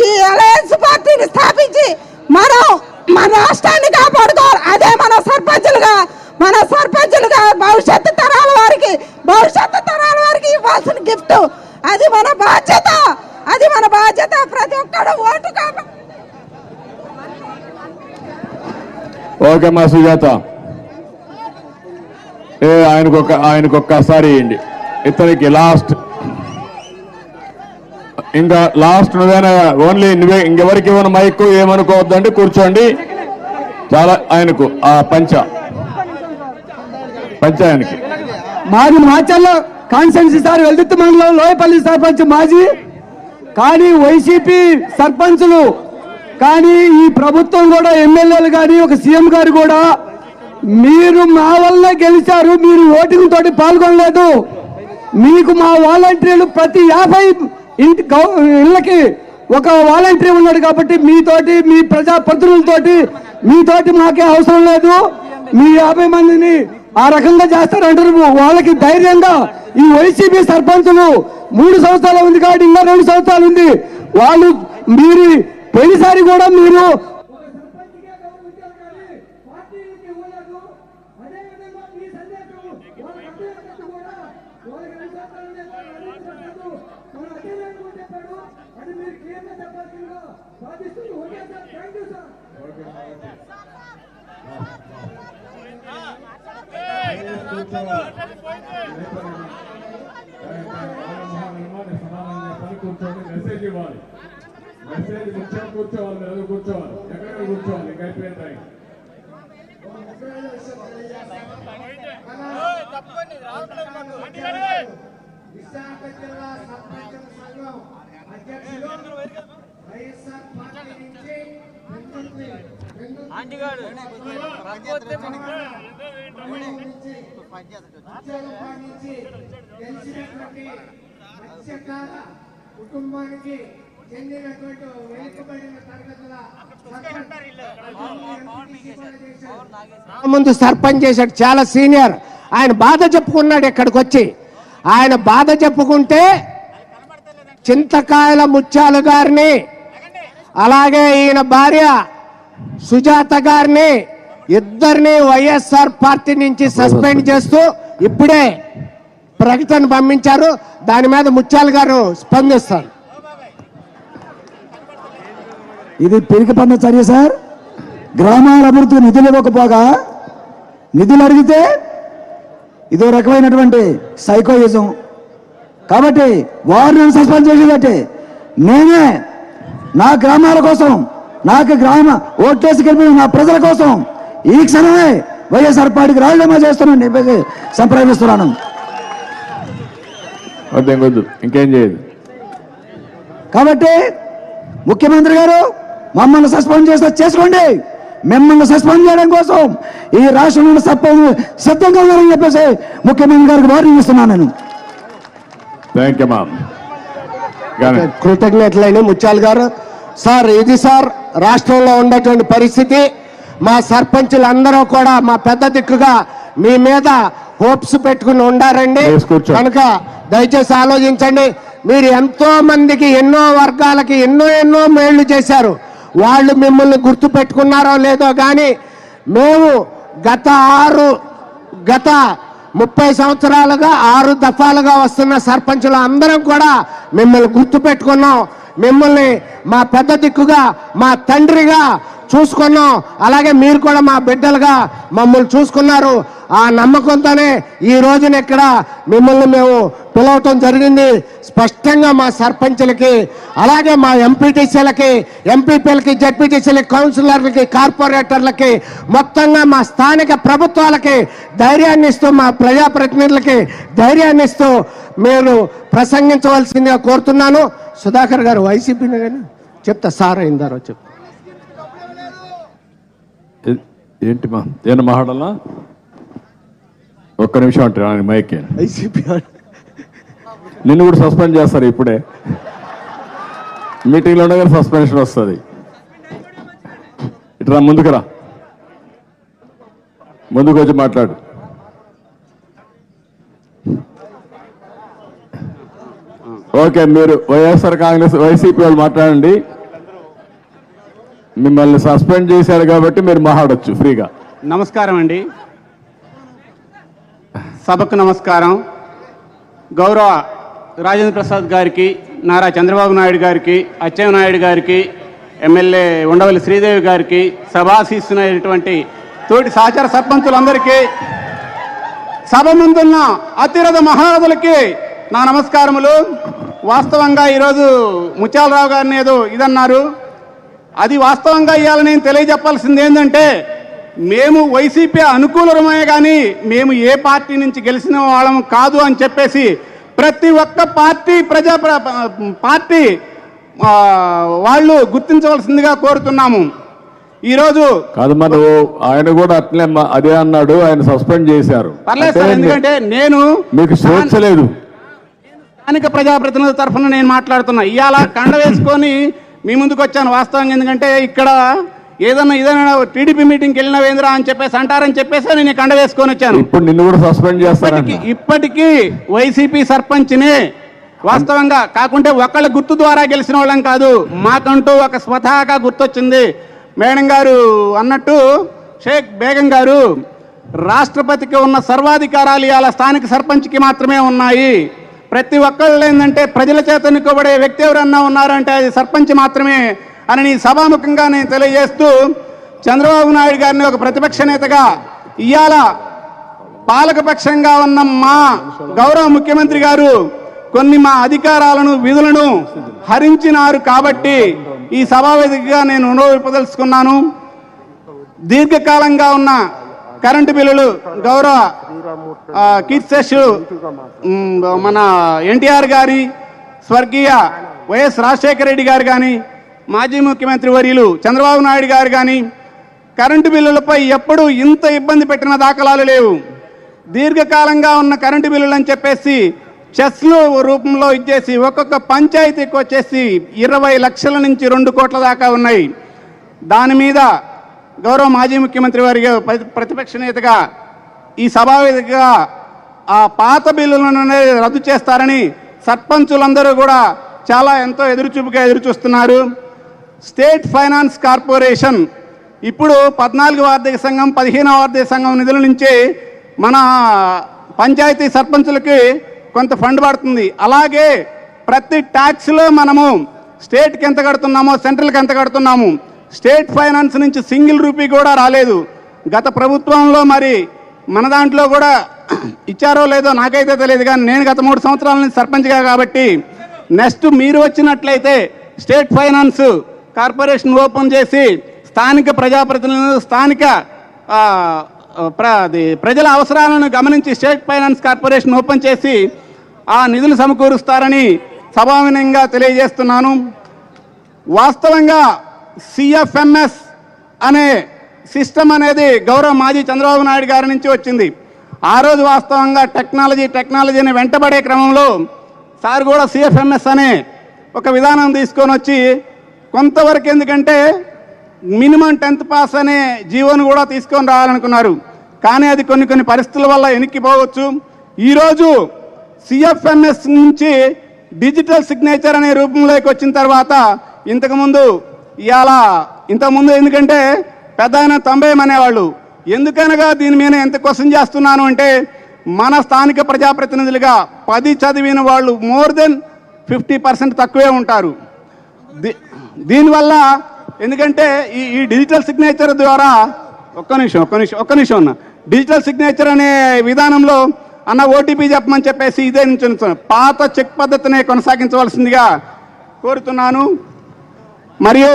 ఈ అలయన్స్ పార్టీని స్థాపించి మనం మన రాష్ట్రాన్ని కాపాడుకోవాలి. అదే మన సర్పంచులుగా భవిష్యత్తు తరాల వారికి ఇవ్వాల్సిన గిఫ్ట్. అది మన బాధ్యత. ప్రతి ఒక్కరు ఓటు కాబట్టి. ఓకే మా సుజాత, ఆయనకు ఒక్కసారి ఇవ్వండి. ఇతనికి లాస్ట్, ఇంకా లాస్ట్ నువ్వేనా? ఓన్లీ నువ్వే, ఇంకెవరికి ఇవ్వను మైక్. ఏమనుకోవద్దండి, కూర్చోండి. చాలా ఆయనకు ఆ పంచ ఆయనకి. మాది మాచల్లో కాన్స్టెన్సీ సార్, వెల్దుర్తి మండలం లోయపల్లి సర్పంచ్ మాజీ. కానీ వైసీపీ సర్పంచులు కానీ ఈ ప్రభుత్వం కూడా ఎమ్మెల్యేలు కానీ ఒక సీఎం గారు కూడా మీరు మా వల్ల గెలిచారు, మీరు ఓటింగ్ తోటి పాల్గొనలేదు. మీకు మా వాలంటీర్లు ప్రతి 50 ఇళ్ళకి ఒక వాలంటీర్ ఉన్నాడు కాబట్టి మీతోటి, మీ ప్రజాప్రతినిధులతోటి మీతోటి మాకే అవసరం లేదు. మీ 50 మందిని ఆ రకంగా చేస్తారంటారు. వాళ్ళకి ధైర్యంగా ఈ వైసీపీ సర్పంచులు 3 సంవత్సరాలు ఉంది కాబట్టి ఇంకా 2 సంవత్సరాలు ఉంది. వాళ్ళు మీరు పోయినసారి కూడా మీరు మెసేజ్ ఇవ్వాలి. మెసేజ్ కూర్చోవాలి, కూర్చోవాలి, ఎక్కడ కూర్చోవాలి. ఇంకా అయిపోయిన టైం. విశాఖ జిల్లా సర్పంచుల సంఘం అధ్యక్షులు వైఎస్ఆర్ పార్టీ నుంచి మత్స్యకార కుటుంబానికి చెందినటువంటి వెనుకబడిన తరగతుల ముందు సర్పంచ్ చేశాడు, చాలా సీనియర్. ఆయన బాధ చెప్పుకున్నాడు ఇక్కడికి వచ్చి. ఆయన బాధ చెప్పుకుంటే చింతకాయల ముత్యాలు గారిని, అలాగే ఈయన భార్య సుజాత గారిని ఇద్దరిని వైఎస్ఆర్ పార్టీ నుంచి సస్పెండ్ చేస్తూ ఇప్పుడే ప్రకటన పంపించారు. దాని మీద ముత్యాల గారు స్పందిస్తారు. ఇది పిరికి పన్న చర్య సార్. గ్రామాల అభివృద్ధి నిధులు ఇవ్వకపోగా నిధులు అడిగితే ఇదో రకమైనటువంటి సైకోయిజం. కాబట్టి వారిని సస్పెండ్ చేసేదట్టే నేనే నా గ్రామాల కోసం, నాకు గ్రామ ఓట్లేసి గెలిపిన నా ప్రజల కోసం ఈ క్షణమే వైఎస్ఆర్ పార్టీకి రాజీనామా చేస్తున్నాను చెప్పేసి సంప్రదిస్తున్నాను. ఇంకేం చేయదు. కాబట్టి ముఖ్యమంత్రి గారు మమ్మల్ని సస్పెండ్ చేస్తే చేసుకోండి. మిమ్మల్ని సస్పెండ్ చేయడం కోసం ఈ రాష్ట్రంలో సిద్ధంగా ఉన్నారని చెప్పేసి ముఖ్యమంత్రి గారికి వార్నింగ్ ఇస్తున్నాను నేను. కృతజ్ఞతలైన ముత్యాల గారు. సార్, ఇది సార్ రాష్ట్రంలో ఉండేటువంటి పరిస్థితి. మా సర్పంచులందరూ కూడా మా పెద్ద దిక్కుగా మీ మీద హోప్స్ పెట్టుకుని ఉండారండి. కనుక దయచేసి ఆలోచించండి. మీరు ఎంతో మందికి, ఎన్నో వర్గాలకి ఎన్నో మేళ్లు చేశారు. వాళ్ళు మిమ్మల్ని గుర్తు పెట్టుకున్నారో లేదో కానీ మేము గత 30 సంవత్సరాలుగా 6 దఫాలుగా వస్తున్న సర్పంచులు అందరం కూడా మిమ్మల్ని గుర్తు పెట్టుకున్నాం. మిమ్మల్ని మా పెద్ద దిక్కుగా, మా తండ్రిగా చూసుకున్నాం. అలాగే మీరు కూడా మా బిడ్డలుగా మమ్మల్ని చూసుకున్నారు. ఆ నమ్మకంతోనే ఈ రోజున ఇక్కడ మిమ్మల్ని మేము పిలవటం జరిగింది. స్పష్టంగా మా సర్పంచులకి, అలాగే మా ఎంపీటీసీలకి, ఎంపీపీలకి, జడ్పీటీసీలకి, కౌన్సిలర్లకి, కార్పొరేటర్లకి, మొత్తంగా మా స్థానిక ప్రభుత్వాలకి ధైర్యాన్ని ఇస్తూ, మా ప్రజాప్రతినిధులకి ధైర్యాన్ని ఇస్తూ మీరు ప్రసంగించవలసిందిగా కోరుతున్నాను. సుధాకర్ గారు వైసీపీని కానీ చెప్తా సార్ అయిందారో చెప్తా. ఏంటి మా ఏమన్నా మాట్లాడాలా? ఒక్క నిమిషం అంటే మైక్. వైసీపీ నిన్ను కూడా సస్పెండ్ చేస్తారు ఇప్పుడే. మీటింగ్లో ఉండగానే సస్పెన్షన్ వస్తుంది. ఇట్లా ముందుకు వచ్చి మాట్లాడు. ఓకే, మీరు వైఎస్ఆర్ కాంగ్రెస్ వైసీపీ వాళ్ళు మాట్లాడండి. మిమ్మల్ని సస్పెండ్ చేశారు కాబట్టి మీరు మాట్లాడొచ్చు ఫ్రీగా. నమస్కారం అండి, సభకు నమస్కారం. గౌరవ రాజేంద్ర ప్రసాద్ గారికి, నారా చంద్రబాబు నాయుడు గారికి, అచ్చెన్నాయుడు గారికి, ఎమ్మెల్యే ఉండవల్లి శ్రీదేవి గారికి, సభాశీస్సునైనటువంటి తోటి సహచార సర్పంచులందరికీ, సభ ముందున్న అతిరథ మహారథులకి నా నమస్కారములు. వాస్తవంగా ఈరోజు ముత్యాలరావు గారిని ఏదో ఇదన్నారు, అది వాస్తవంగా ఇవ్వాలని నేను తెలియజెప్పాల్సింది ఏంటంటే, మేము వైసీపీ అనుకూలమే కానీ మేము ఏ పార్టీ నుంచి గెలిచిన వాళ్ళం కాదు అని చెప్పేసి ప్రతి ఒక్క పార్టీ పార్టీ వాళ్ళు గుర్తించవలసిందిగా కోరుతున్నాము. ఈరోజు కాదు, మన ఆయన కూడా అట్లే అదే అన్నాడు, ఆయన సస్పెండ్ చేశారు. పర్లేదు సార్, ఎందుకంటే నేను మీకు స్వేచ్ఛ లేదు. స్థానిక ప్రజాప్రతినిధుల తరఫున నేను మాట్లాడుతున్నా. ఇవాళ కండ వేసుకొని మీ ముందుకు వచ్చాను వాస్తవంగా. ఎందుకంటే ఇక్కడ ఏదైనా టీడీపీ మీటింగ్కి వెళ్ళిన వేంద్ర అని చెప్పేసి అంటారని చెప్పేసి నేను కండ వేసుకొని వచ్చాను. ఇప్పుడు నిన్ను కూడా సస్పెండ్ చేస్తారు. ఇప్పటికీ వైసీపీ సర్పంచ్ని వాస్తవంగా కాకుంటే ఒకళ్ళ గుర్తు ద్వారా గెలిచిన వాళ్ళం కాదు, మాకంటూ ఒక స్వతహాగా గుర్తొచ్చింది. మేడం గారు అన్నట్టు షేక్ బేగం గారు, రాష్ట్రపతికి ఉన్న సర్వాధికారాలు ఇవాళ స్థానిక సర్పంచ్కి మాత్రమే ఉన్నాయి. ప్రతి ఒక్కళ్ళు ఏంటంటే ప్రజల చేత ఎన్నుకోబడే వ్యక్తి ఎవరన్నా ఉన్నారంటే అది సర్పంచ్ మాత్రమే అని సభాముఖంగా నేను తెలియజేస్తూ, చంద్రబాబు నాయుడు గారిని ఒక ప్రతిపక్ష నేతగా ఇవాళ పాలకపక్షంగా ఉన్న మా గౌరవ ముఖ్యమంత్రి గారు కొన్ని మా అధికారాలను విధులను హరించినారు కాబట్టి ఈ సభావేదికగా నేను అనుభవింపదలుచుకున్నాను. దీర్ఘకాలంగా ఉన్న కరెంటు బిల్లులు గౌరవ కీర్తిశేషులు మన ఎన్టీఆర్ గారి, స్వర్గీయ వైఎస్ రాజశేఖర రెడ్డి గారు కానీ, మాజీ ముఖ్యమంత్రి వర్యులు చంద్రబాబు నాయుడు గారు కానీ కరెంటు బిల్లులపై ఎప్పుడూ ఇంత ఇబ్బంది పెట్టిన దాఖలాలు లేవు. దీర్ఘకాలంగా ఉన్న కరెంటు బిల్లులు అని చెప్పేసి చెస్లు రూపంలో ఇచ్చేసి ఒక్కొక్క పంచాయతీకి వచ్చేసి 20 లక్షల నుంచి 2 కోట్ల దాకా ఉన్నాయి. దాని మీద గౌరవ మాజీ ముఖ్యమంత్రి వారిగా ప్రతిపక్ష నేతగా ఈ సభావేదికగా ఆ పాత బిల్లులను రద్దు చేస్తారని సర్పంచులందరూ కూడా చాలా ఎంతో ఎదురుచూపుగా ఎదురుచూస్తున్నారు. స్టేట్ ఫైనాన్స్ కార్పొరేషన్ ఇప్పుడు 14వ ఆర్థిక సంఘం 15వ ఆర్థిక సంఘం నిధుల నుంచి మన పంచాయతీ సర్పంచులకి కొంత ఫండ్ పడుతుంది. అలాగే ప్రతి ట్యాక్స్లో మనము స్టేట్కి ఎంత కడుతున్నామో సెంట్రల్కి ఎంత కడుతున్నాము. స్టేట్ ఫైనాన్స్ నుంచి సింగిల్ రూపీ కూడా రాలేదు. గత ప్రభుత్వంలో మరి మన దాంట్లో కూడా ఇచ్చారో లేదో నాకైతే తెలియదు, కానీ నేను గత 3 సంవత్సరాల నుంచి సర్పంచ్గా కాబట్టి నెక్స్ట్ మీరు వచ్చినట్లయితే స్టేట్ ఫైనాన్స్ కార్పొరేషన్ ఓపెన్ చేసి స్థానిక ప్రజాప్రతినిధులు, స్థానిక ప్రజల అవసరాలను గమనించి స్టేట్ ఫైనాన్స్ కార్పొరేషన్ ఓపెన్ చేసి ఆ నిధులు సమకూరుస్తారని సభావినంగా తెలియజేస్తున్నాను. వాస్తవంగా సిఎఫ్ఎంఎస్ అనే సిస్టమ్ అనేది గౌరవ మాజీ చంద్రబాబు నాయుడు గారి నుంచి వచ్చింది. ఆ రోజు వాస్తవంగా టెక్నాలజీని వెంటబడే క్రమంలో సార్ కూడా సిఎఫ్ఎంఎస్ అనే ఒక విధానం తీసుకొని వచ్చి కొంతవరకు, ఎందుకంటే మినిమం 10th పాస్ అనే జీవోను కూడా తీసుకొని రావాలనుకున్నారు. కానీ అది కొన్ని పరిస్థితుల వల్ల వెనక్కిపోవచ్చు. ఈరోజు సిఎఫ్ఎంఎస్ నుంచి డిజిటల్ సిగ్నేచర్ అనే రూపంలోకి వచ్చిన తర్వాత ఇంతకుముందు ఎందుకంటే పెద్ద ఆయన 90 అనేవాళ్ళు. ఎందుకనగా దీని మీద ఎంత క్వశ్చన్ చేస్తున్నాను అంటే, మన స్థానిక ప్రజాప్రతినిధులుగా 10 చదివిన వాళ్ళు మోర్ దెన్ 50% తక్కువే ఉంటారు. దీనివల్ల ఎందుకంటే ఈ డిజిటల్ సిగ్నేచర్ ద్వారా ఒక్క నిమిషం అన్న డిజిటల్ సిగ్నేచర్ అనే విధానంలో అన్న ఓటీపీ చెప్పమని చెప్పేసి ఇదే నుంచి పాత చెక్ పద్ధతినే కొనసాగించవలసిందిగా కోరుతున్నాను. మరియు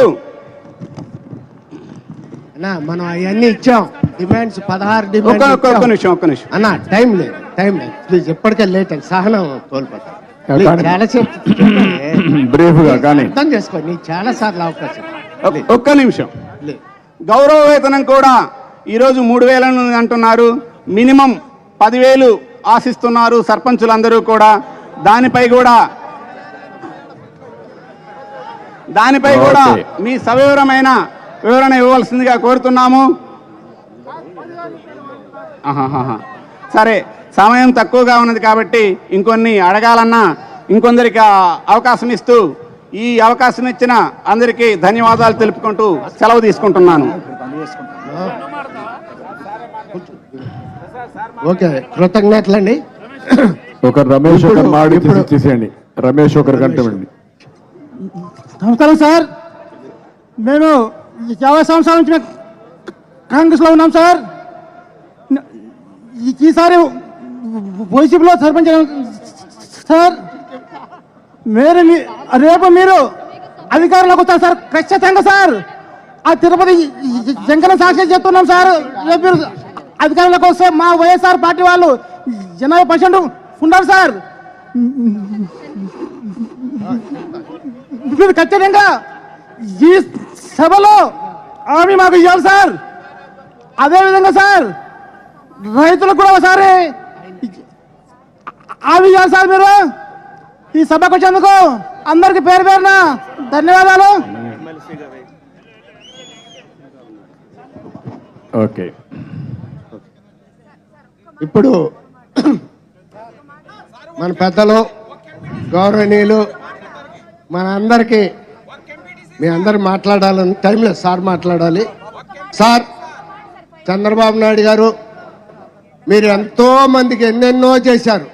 మనం అవన్నీ ఇచ్చాం, డిమాండ్స్ 16 ఒక్క నిమిషం అన్న, టైం లేదు ప్లీజ్, ఎప్పటికే లేట్ అయింది, సహనం కోల్పోతాం. చాలా బ్రీఫ్ గా కానీ అర్థం చేసుకో, నీకు చాలా సార్లు అవకాశం. ఒక్క నిమిషం. గౌరవ వేతనం కూడా ఈరోజు 3,000 అంటున్నారు, మినిమం 10,000 ఆశిస్తున్నారు సర్పంచులందరూ కూడా. దానిపై కూడా మీ సవివరమైన వివరణ ఇవ్వవలసిందిగా కోరుతున్నాము. సరే, సమయం తక్కువగా ఉన్నది కాబట్టి ఇంకొన్ని అడగాలన్నా ఇంకొందరికి అవకాశం ఇస్తూ ఈ అవకాశం ఇచ్చిన అందరికీ ధన్యవాదాలు తెలుపుకుంటూ సెలవు తీసుకుంటున్నాను. ఓకే, కృతజ్ఞతలండి. ఒక రమేష్ ఒకరు మాట్లాడి రమేష్ ఒకరు కంటండి. నమస్కారం సార్, మేము 50 సంవత్సరాల నుంచి కాంగ్రెస్లో ఉన్నాం సార్. ఈసారి వైసీపీలో సర్పంచ్ సార్. రేపు మీరు అధికారంలోకి వస్తారు సార్ ఖచ్చితంగా సార్. ఆ తిరుపతి జంకన సాక్షి చెప్తున్నాం సార్, రేపు మీరు అధికారంలోకి వస్తే మా వైఎస్ఆర్ పార్టీ వాళ్ళు 80% ఉన్నారు సార్. మీరు ఖచ్చితంగా ఈ సభలో హామీ మాకు ఇవ్వాలి సార్. అదేవిధంగా సార్ రైతులకు కూడా ఒకసారి హామీ ఇవ్వాలి సార్. మీరు ఈ సభకు వచ్చేందుకు అందరికి పేరు పేరున ధన్యవాదాలు. ఓకే, ఇప్పుడు మన పెద్దలు గౌరవనీయులు మన అందరికీ మీ అందరు మాట్లాడాలని టైం లేదు సార్, మాట్లాడాలి సార్. చంద్రబాబు నాయుడు గారు మీరు ఎంతో మందికి ఎన్నెన్నో చేశారు.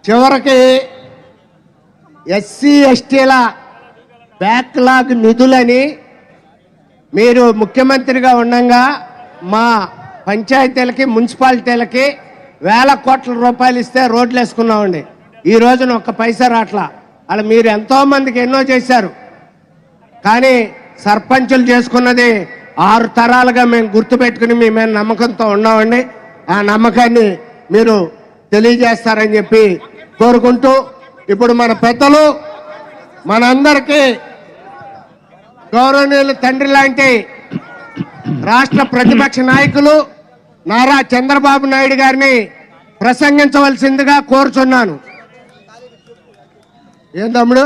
చివరికి ఎస్సీ ఎస్టీల బ్యాక్లాగ్ నిధులని మీరు ముఖ్యమంత్రిగా ఉండగా మా పంచాయతీలకి మున్సిపాలిటీలకి 1000 కోట్ల రూపాయలు ఇస్తే రోడ్లు వేసుకున్నామండి. ఈ రోజున ఒక్క పైసా రాట్లా. అలా మీరు ఎంతో మందికి ఎన్నో చేశారు. కానీ సర్పంచులు చేసుకున్నది 6 తరాలుగా మేము గుర్తుపెట్టుకుని మీ మీద నమ్మకంతో ఉన్నామండి. ఆ నమ్మకాన్ని మీరు తెలియజేస్తారని చెప్పి కోరుకుంటూ, ఇప్పుడు మన పెద్దలు మనందరికీ గౌరవనీయులు తండ్రి లాంటి రాష్ట్ర ప్రతిపక్ష నాయకులు నారా చంద్రబాబు నాయుడు గారిని ప్రసంగించవలసిందిగా కోరుచున్నాను. ఏం తమ్ముడు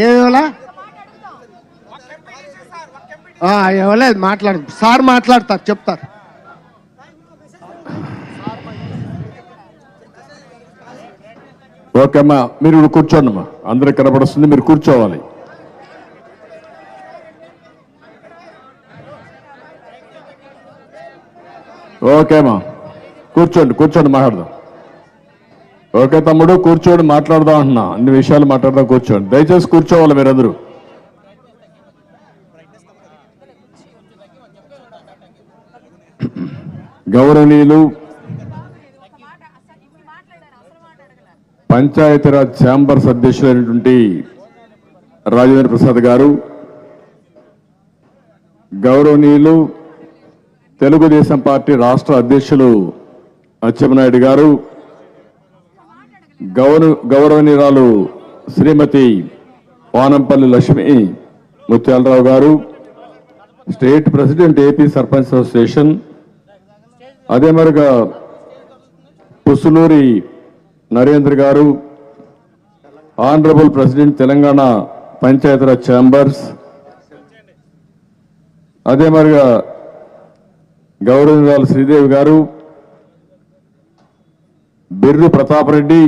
ఏమిలా ఇవ్వలేదు, మాట్లాడు సార్, మాట్లాడతారు చెప్తారు. ఓకే అమ్మా, మీరు ఇప్పుడు కూర్చోండి అమ్మా, అందరికి కనపడుస్తుంది, మీరు కూర్చోవాలి. ఓకే అమ్మా, కూర్చోండి మాట్లాడదాం. ఓకే తమ్ముడు, కూర్చోండి మాట్లాడదాం అంటున్నా, అన్ని విషయాలు మాట్లాడదాం, కూర్చోండి. దయచేసి కూర్చోవాలి మీరందరూ. గౌరవనీయులు పంచాయతీరాజ్ ఛాంబర్స్ అధ్యక్షులైనటువంటి రాజేంద్ర ప్రసాద్ గారు, గౌరవనీయులు తెలుగుదేశం పార్టీ రాష్ట్ర అధ్యక్షులు అచ్చెన్నాయుడు గారు, గౌరవనీయురాలు శ్రీమతి వానంపల్లి Lakshmi Mutyalarao garu, state president AP sarpanch association, అదే మరిగా Pusuluri Narendra garu, honourable president Telangana Panchayati Raj chambers, అదే మరిగా గౌరవనీయురాలు Sridevi garu, Birru Pratap Reddy,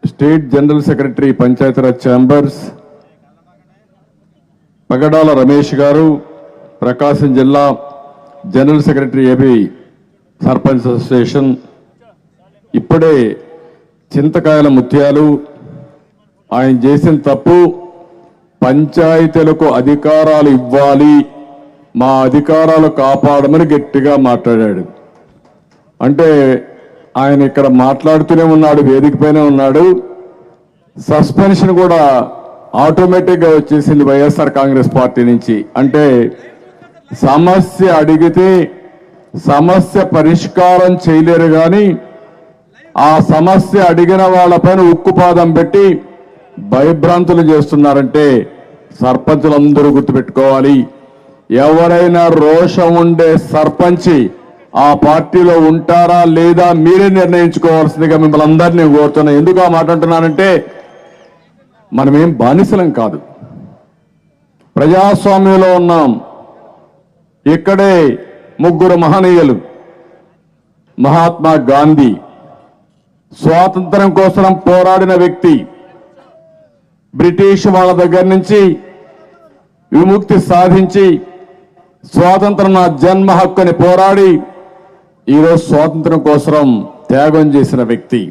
state general secretary Panchayati Raj chambers, Pagadala Ramesh garu, Prakasam జిల్లా general secretary AP sarpanch association, ఇప్పుడే చింతకాయల ముత్యాలు, ఆయన చేసిన తప్పు, పంచాయతీలకు అధికారాలు ఇవ్వాలి, మా అధికారాలు కాపాడమని గట్టిగా మాట్లాడాడు. అంటే ఆయన ఇక్కడ మాట్లాడుతూనే ఉన్నాడు, వేదికపైనే ఉన్నాడు. సస్పెన్షన్ కూడా ఆటోమేటిక్గా వచ్చేసింది వైఎస్ఆర్ కాంగ్రెస్ పార్టీ నుంచి. అంటే సమస్య అడిగితే సమస్య పరిష్కారం చేయలేరు కానీ ఆ సమస్య అడిగిన వాళ్ళపైన ఉక్కుపాదం పెట్టి భయభ్రాంతులు చేస్తున్నారంటే సర్పంచులందరూ గుర్తుపెట్టుకోవాలి. ఎవరైనా రోషం ఉండే సర్పంచి ఆ పార్టీలో ఉంటారా లేదా మీరే నిర్ణయించుకోవాల్సిందిగా మిమ్మల్ని అందరినీ కోరుతున్నా. ఎందుకు ఆ మాట అంటున్నానంటే మనమేం బానిసలం కాదు, ప్రజాస్వామ్యంలో ఉన్నాం. ఇక్కడే 3 మహనీయులు, మహాత్మా గాంధీ, స్వాతంత్రం కోసం పోరాడిన వ్యక్తి. బ్రిటిష్ వాళ్ళ దగ్గర నుంచి విముక్తి సాధించి స్వాతంత్రం నా జన్మ హక్కుని పోరాడి ఈరోజు స్వాతంత్రం కోసం త్యాగం చేసిన వ్యక్తి.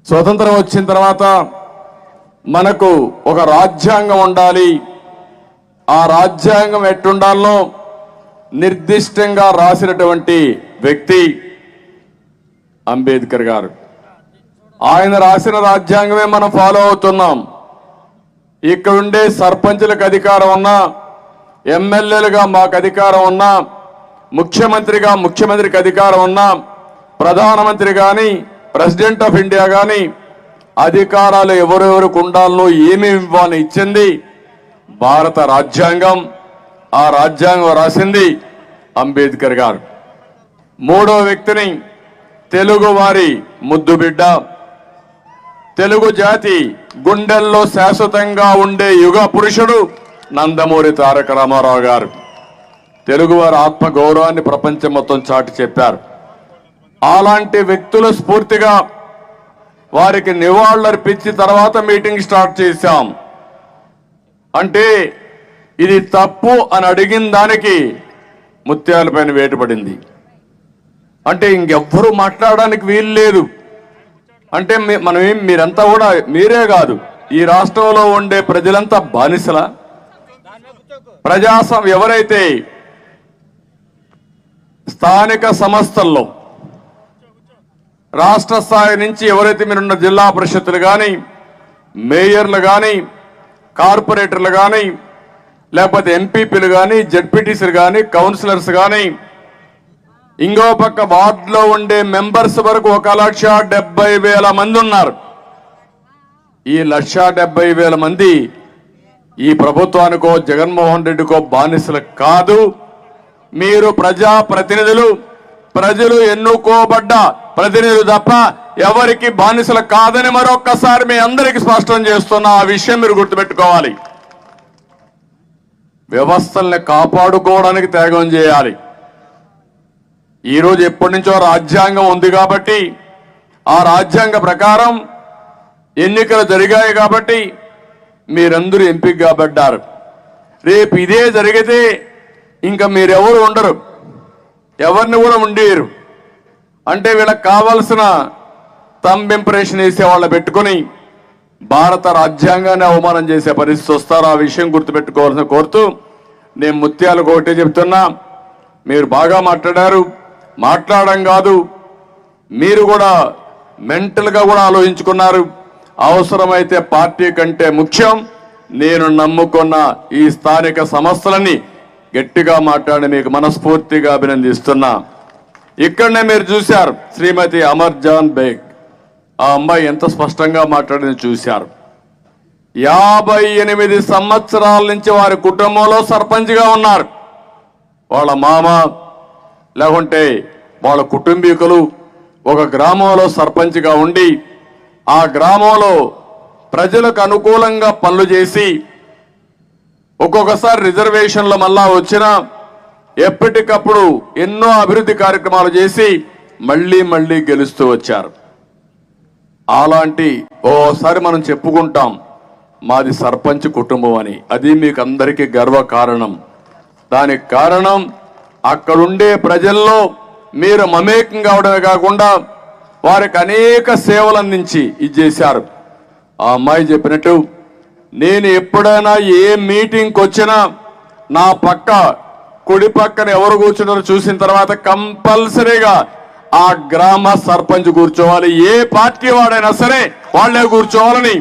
స్వతంత్రం వచ్చిన తర్వాత మనకు ఒక రాజ్యాంగం ఉండాలి. ఆ రాజ్యాంగం ఎట్టుండాలో నిర్దిష్టంగా రాసినటువంటి వ్యక్తి అంబేద్కర్ గారు. ఆయన రాసిన రాజ్యాంగమే మనం ఫాలో అవుతున్నాం. ఇక్కడుండే సర్పంచులకు అధికారం ఉన్నా, ఎమ్మెల్యేలుగా మాకు అధికారం ఉన్నా, ముఖ్యమంత్రిగా ముఖ్యమంత్రికి అధికారం ఉన్నా, ప్రధానమంత్రి కానీ ప్రెసిడెంట్ ఆఫ్ ఇండియా కానీ అధికారాలు ఎవరెవరికి ఉండాలో ఏమేమి ఇవ్వాలని ఇచ్చింది భారత రాజ్యాంగం. ఆ రాజ్యాంగం రాసింది అంబేద్కర్ గారు. మూడో వ్యక్తిని తెలుగు వారి ముద్దు బిడ్డ, తెలుగు జాతి గుండెల్లో శాశ్వతంగా ఉండే యుగ పురుషుడు నందమూరి తారక రామారావు గారు. తెలుగువారి ఆత్మ గౌరవాన్ని ప్రపంచం మొత్తం చాటి చెప్పారు. అలాంటి వ్యక్తుల స్ఫూర్తిగా వారికి నివాళులర్పించి తర్వాత మీటింగ్ స్టార్ట్ చేశాం. అంటే ఇది తప్పు అని అడిగిన దానికి ముత్యాలపైన వేటుపడింది. అంటే ఇంకెవ్వరూ మాట్లాడడానికి వీలు లేదు. అంటే మీరంతా కూడా, మీరే కాదు, ఈ రాష్ట్రంలో ఉండే ప్రజలంతా బానిసల. ఎవరైతే స్థానిక సంస్థల్లో రాష్ట్ర స్థాయి నుంచి ఎవరైతే మీరున్న జిల్లా పరిషత్తులు కానీ, మేయర్లు కానీ, కార్పొరేటర్లు కానీ, లేకపోతే ఎంపీపీలు కానీ, జడ్పీటీసీలు కానీ, కౌన్సిలర్స్ కానీ, ఇంకో పక్క వార్డులో ఉండే మెంబర్స్ వరకు 1,70,000 మంది ఉన్నారు. ఈ 1,70,000 మంది ఈ ప్రభుత్వానికో జగన్మోహన్ రెడ్డికో బానిసలు కాదు. మీరు ప్రజా ప్రతినిధులు, ప్రజలు ఎన్నుకోబడ్డ ప్రతినిధులు తప్ప ఎవరికి బానిసలు కాదని మరొక్కసారి మీ అందరికీ స్పష్టం చేస్తున్నా. ఆ విషయం మీరు గుర్తుపెట్టుకోవాలి. వ్యవస్థల్ని కాపాడుకోవడానికి త్యాగం చేయాలి. ఈరోజు ఎప్పటి నుంచో రాజ్యాంగం ఉంది కాబట్టి, ఆ రాజ్యాంగ ప్రకారం ఎన్నికలు జరిగాయి కాబట్టి మీరందరూ ఎంపిక కాబడ్డారు. రేపు ఇదే జరిగితే ఇంకా మీరెవరు ఉండరు, ఎవరిని కూడా ఉండేరు. అంటే వీళ్ళకి కావాల్సిన థంబ్ ఇంప్రెషన్ వేసే వాళ్ళు పెట్టుకుని భారత రాజ్యాంగాన్ని అవమానం చేసే పరిస్థితి వస్తారు. ఆ విషయం గుర్తుపెట్టుకోవాల్సిన కోరుతూ నేను ముత్యాలకు ఒకటే చెప్తున్నా. మీరు బాగా మాట్లాడారు. మాట్లాడడం కాదు, మీరు కూడా మెంటల్గా కూడా ఆలోచించుకున్నారు. అవసరమైతే పార్టీ కంటే ముఖ్యం నేను నమ్ముకున్న ఈ స్థానిక సంస్థలని గట్టిగా మాట్లాడి మీకు మనస్ఫూర్తిగా అభినందిస్తున్నా. ఇక్కడనే మీరు చూశారు శ్రీమతి అమర్జాన్ బేగ్. ఆ అమ్మాయి ఎంత స్పష్టంగా మాట్లాడింది చూశారు. 58 సంవత్సరాల నుంచి వారి కుటుంబంలో సర్పంచ్గా ఉన్నారు. వాళ్ళ మామ లేకుంటే వాళ్ళ కుటుంబీకులు ఒక గ్రామంలో సర్పంచ్గా ఉండి ఆ గ్రామంలో ప్రజలకు అనుకూలంగా పనులు చేసి ఒక్కొక్కసారి రిజర్వేషన్లు మళ్ళా వచ్చినా ఎప్పటికప్పుడు ఎన్నో అభివృద్ధి కార్యక్రమాలు చేసి మళ్ళీ మళ్ళీ గెలుస్తూ వచ్చారు. అలాంటి ఓసారి మనం చెప్పుకుంటాం మాది సర్పంచ్ కుటుంబం అని. అది మీకు అందరికీ గర్వ కారణం. దానికి కారణం అక్కడుండే ప్రజల్లో మీరు మమేకం కావడమే కాకుండా వారికి అనేక సేవలు అందించి ఇచ్చేశారు. ఆ అమ్మాయి చెప్పినట్టు నేను ఎప్పుడైనా ఏ మీటింగ్కి వచ్చినా నా పక్క కుడి పక్కన ఎవరు కూర్చున్నారో చూసిన తర్వాత కంపల్సరీగా ఆ గ్రామ సర్పంచ్ కూర్చోవాలి. ఏ పార్టీ వాడైనా సరే వాళ్లే కూర్చోవాలని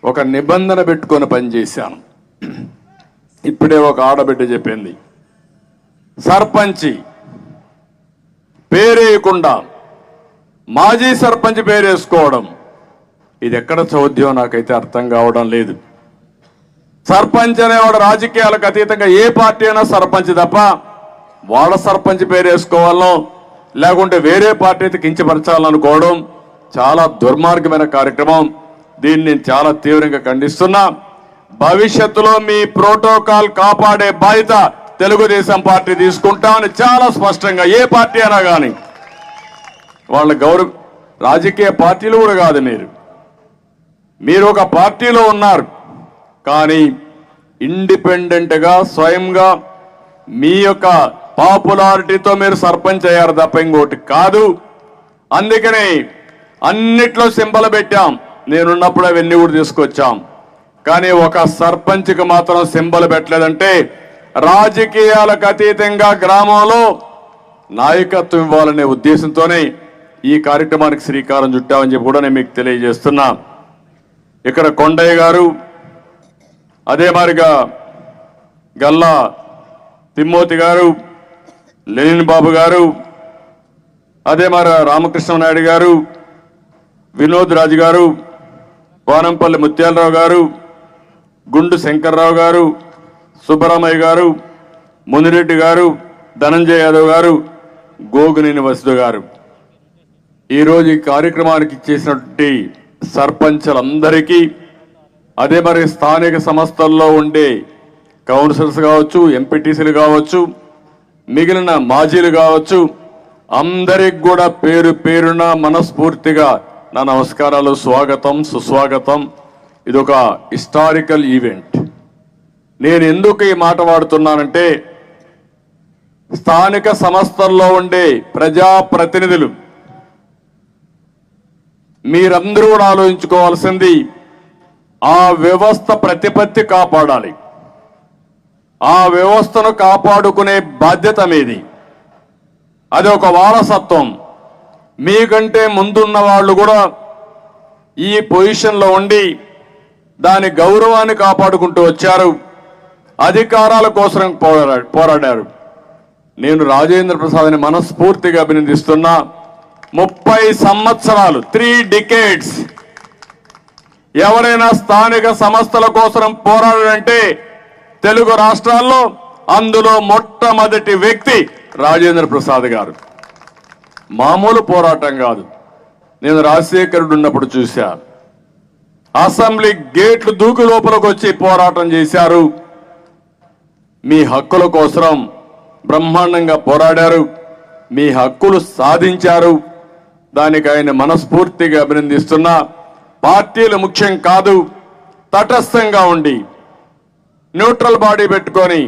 ఒక నిబంధన పెట్టుకొని పనిచేశాను. ఇప్పుడే ఒక ఆడబిడ్డ చెప్పింది, సర్పంచి పేరేయకుండా మాజీ సర్పంచ్ పేరేసుకోవడం ఇది ఎక్కడ చౌద్యం నాకైతే అర్థం కావడం లేదు. సర్పంచ్ అనేవాడు రాజకీయాలకు అతీతంగా ఏ పార్టీ అయినా సర్పంచ్ తప్ప వాళ్ళ సర్పంచ్ పేరేసుకోవాలనో లేకుంటే వేరే పార్టీకి కించపరచాలనుకోవడం చాలా దుర్మార్గమైన కార్యక్రమం. దీన్ని నేను చాలా తీవ్రంగా ఖండిస్తున్నా. భవిష్యత్తులో మీ ప్రోటోకాల్ కాపాడే బాధ్యత తెలుగుదేశం పార్టీ తీసుకుంటామని చాలా స్పష్టంగా, ఏ పార్టీ అయినా కానీ వాళ్ళ రాజకీయ పార్టీలు కూడా కాదు. మీరు ఒక పార్టీలో ఉన్నారు, కానీ ఇండిపెండెంట్గా స్వయంగా మీ యొక్క పాపులారిటీతో మీరు సర్పంచ్ అయ్యారు తప్ప ఇంకోటి కాదు. అందుకనే అన్నిట్లో సింబల్ పెట్టాం. నేనున్నప్పుడు అవన్నీ కూడా తీసుకొచ్చాం. కానీ ఒక సర్పంచ్కి మాత్రం సింబల్ పెట్టలేదంటే రాజకీయాలకు అతీతంగా గ్రామంలో నాయకత్వం ఇవ్వాలనే ఉద్దేశంతోనే ఈ కార్యక్రమానికి శ్రీకారం చుట్టామని చెప్పి కూడా నేను మీకు తెలియజేస్తున్నా. ఇక్కడ కొండయ్య గారు, అదే మాదిరిగా గల్లా తిమ్మోతి గారు, లెనిన్ బాబు గారు, అదే మరి రామకృష్ణనాయుడు గారు, వినోద్ రాజు గారు, వానంపల్లి ముత్యాలరావు గారు, గుండు శంకర్రావు గారు, సుబ్బరామయ్య గారు, మునిరెడ్డి గారు, ధనంజయ యాదవ్ గారు, గోగునేని వసుధ గారు, ఈరోజు ఈ కార్యక్రమానికి ఇచ్చేసినటువంటి సర్పంచులందరికీ, అదే మరి స్థానిక సంస్థల్లో ఉండే కౌన్సిలర్స్ కావచ్చు, ఎంపీటీసీలు కావచ్చు, మిగిలిన మాజీలు కావచ్చు, అందరికి కూడా పేరు పేరున మనస్ఫూర్తిగా నా నమస్కారాలు, స్వాగతం, సుస్వాగతం. ఇదొక హిస్టారికల్ ఈవెంట్. నేను ఎందుకు ఈ మాట వాడుతున్నానంటే స్థానిక సంస్థల్లో ఉండే ప్రజాప్రతినిధులు మీరందరూ కూడా ఆలోచించుకోవాల్సింది ఆ వ్యవస్థ ప్రతిపత్తి కాపాడాలి. ఆ వ్యవస్థను కాపాడుకునే బాధ్యత మీది. అది ఒక వారసత్వం. మీకంటే ముందున్న వాళ్ళు కూడా ఈ పొజిషన్లో ఉండి దాని గౌరవాన్ని కాపాడుకుంటూ వచ్చారు, అధికారాల కోసం పోరాడారు. నేను రాజేంద్ర ప్రసాద్ని మనస్ఫూర్తిగా అభినందిస్తున్నా. 30 సంవత్సరాలు, 3 decades ఎవరైనా స్థానిక సంస్థల కోసం పోరాడారంటే తెలుగు రాష్ట్రాల్లో అందులో మొట్టమొదటి వ్యక్తి రాజేంద్ర ప్రసాద్ గారు. మామూలు పోరాటం కాదు. నేను రాజశేఖరుడు ఉన్నప్పుడు చూశా. అసెంబ్లీ గేట్లు దూకి లోపలికి వచ్చి పోరాటం చేశారు. మీ హక్కుల కోసం బ్రహ్మాండంగా పోరాడారు, మీ హక్కులు సాధించారు. దానికి ఆయన మనస్ఫూర్తిగా అభినందిస్తున్నా. పార్టీలు ముఖ్యం కాదు, తటస్థంగా ఉండి న్యూట్రల్ బాడీ పెట్టుకొని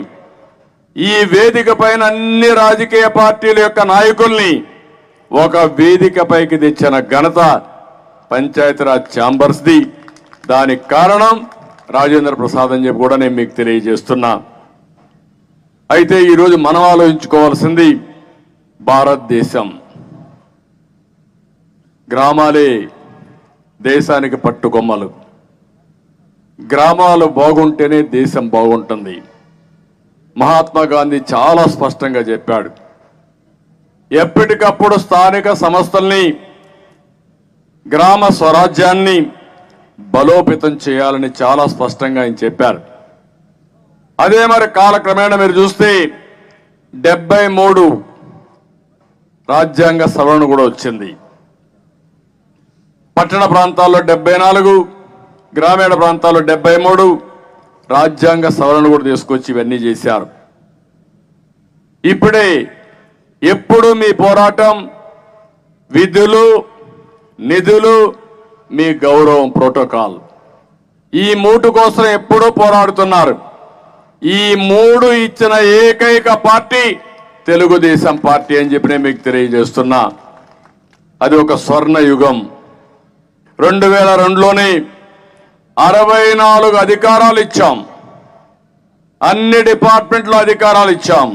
ఈ వేదిక పైన అన్ని రాజకీయ పార్టీల యొక్క నాయకుల్ని ఒక వేదిక పైకి తెచ్చిన ఘనత పంచాయతీరాజ్ ఛాంబర్స్ది. దానికి కారణం రాజేంద్ర ప్రసాద్ అని చెప్పి కూడా నేను మీకు తెలియజేస్తున్నా. అయితే ఈరోజు మనం ఆలోచించుకోవాల్సింది భారతదేశం. గ్రామాలే దేశానికి పట్టుకొమ్మలు. గ్రామాలు బాగుంటేనే దేశం బాగుంటుంది. మహాత్మా గాంధీ చాలా స్పష్టంగా చెప్పాడు. ఎప్పటికప్పుడు స్థానిక సంస్థల్ని, గ్రామ స్వరాజ్యాన్ని బలోపేతం చేయాలని చాలా స్పష్టంగా ఆయన చెప్పారు. అదే మరి కాలక్రమేణా మీరు చూస్తే 73 రాజ్యాంగ సవరణ కూడా వచ్చింది. పట్టణ ప్రాంతాల్లో 74, గ్రామీణ ప్రాంతాల్లో 73 రాజ్యాంగ సవరణ కూడా తీసుకొచ్చి ఇవన్నీ చేశారు. ఇప్పుడే ఎప్పుడు మీ పోరాటం విధులు, నిధులు, మీ గౌరవం, ప్రోటోకాల్, ఈ 3 కోసం ఎప్పుడూ పోరాడుతున్నారు. ఈ 3 ఇచ్చిన ఏకైక పార్టీ తెలుగుదేశం పార్టీ అని చెప్పి నేను మీకు తెలియజేస్తున్నా. అది ఒక స్వర్ణ యుగం. 2002లోనే 64 అధికారాలు ఇచ్చాం, అన్ని డిపార్ట్మెంట్లో అధికారాలు ఇచ్చాం.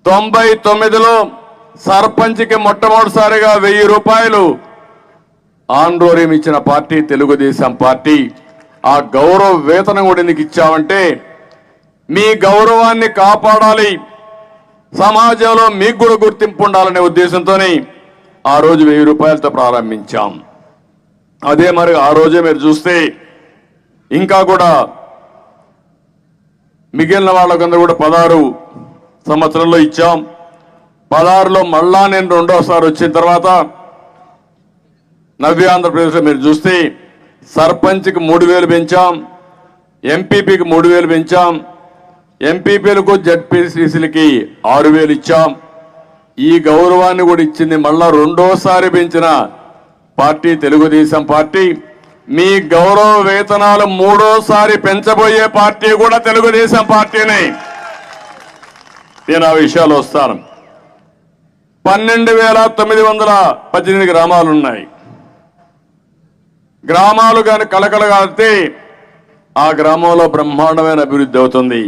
99లో సర్పంచ్కి మొట్టమొదటిసారిగా 1000 రూపాయలు ఆందోళన ఇచ్చిన పార్టీ తెలుగుదేశం పార్టీ. ఆ గౌరవ వేతనం కూడా ఎందుకు ఇచ్చామంటే మీ గౌరవాన్ని కాపాడాలి, సమాజంలో మీకు కూడా గుర్తింపు ఉండాలనే ఉద్దేశంతోనే ఆ రోజు 1000 రూపాయలతో ప్రారంభించాం. అదే మరి ఆ రోజే మీరు చూస్తే ఇంకా కూడా మిగిలిన వాళ్ళకందరూ కూడా 16 సంవత్సరంలో ఇచ్చాం. 16లో మళ్ళా నేను 2వసారి వచ్చిన తర్వాత నవ్య ఆంధ్రప్రదేశ్లో మీరు చూస్తే సర్పంచ్కి 3000 పెంచాం, ఎంపీపీకి 3000 పెంచాం, ఎంపీపీలకు జడ్పీసీసీలకి 6000 ఇచ్చాం. ఈ గౌరవాన్ని కూడా ఇచ్చింది మళ్ళా 2వసారి పెంచిన పార్టీ తెలుగుదేశం పార్టీ. మీ గౌరవ వేతనాలు 3వ పెంచబోయే పార్టీ కూడా తెలుగుదేశం పార్టీనే. నేను ఆ విషయాలు వస్తాను. 12,918 గ్రామాలు ఉన్నాయి. గ్రామాలు కానీ కలకలగాడితే ఆ గ్రామంలో బ్రహ్మాండమైన అభివృద్ధి అవుతుంది.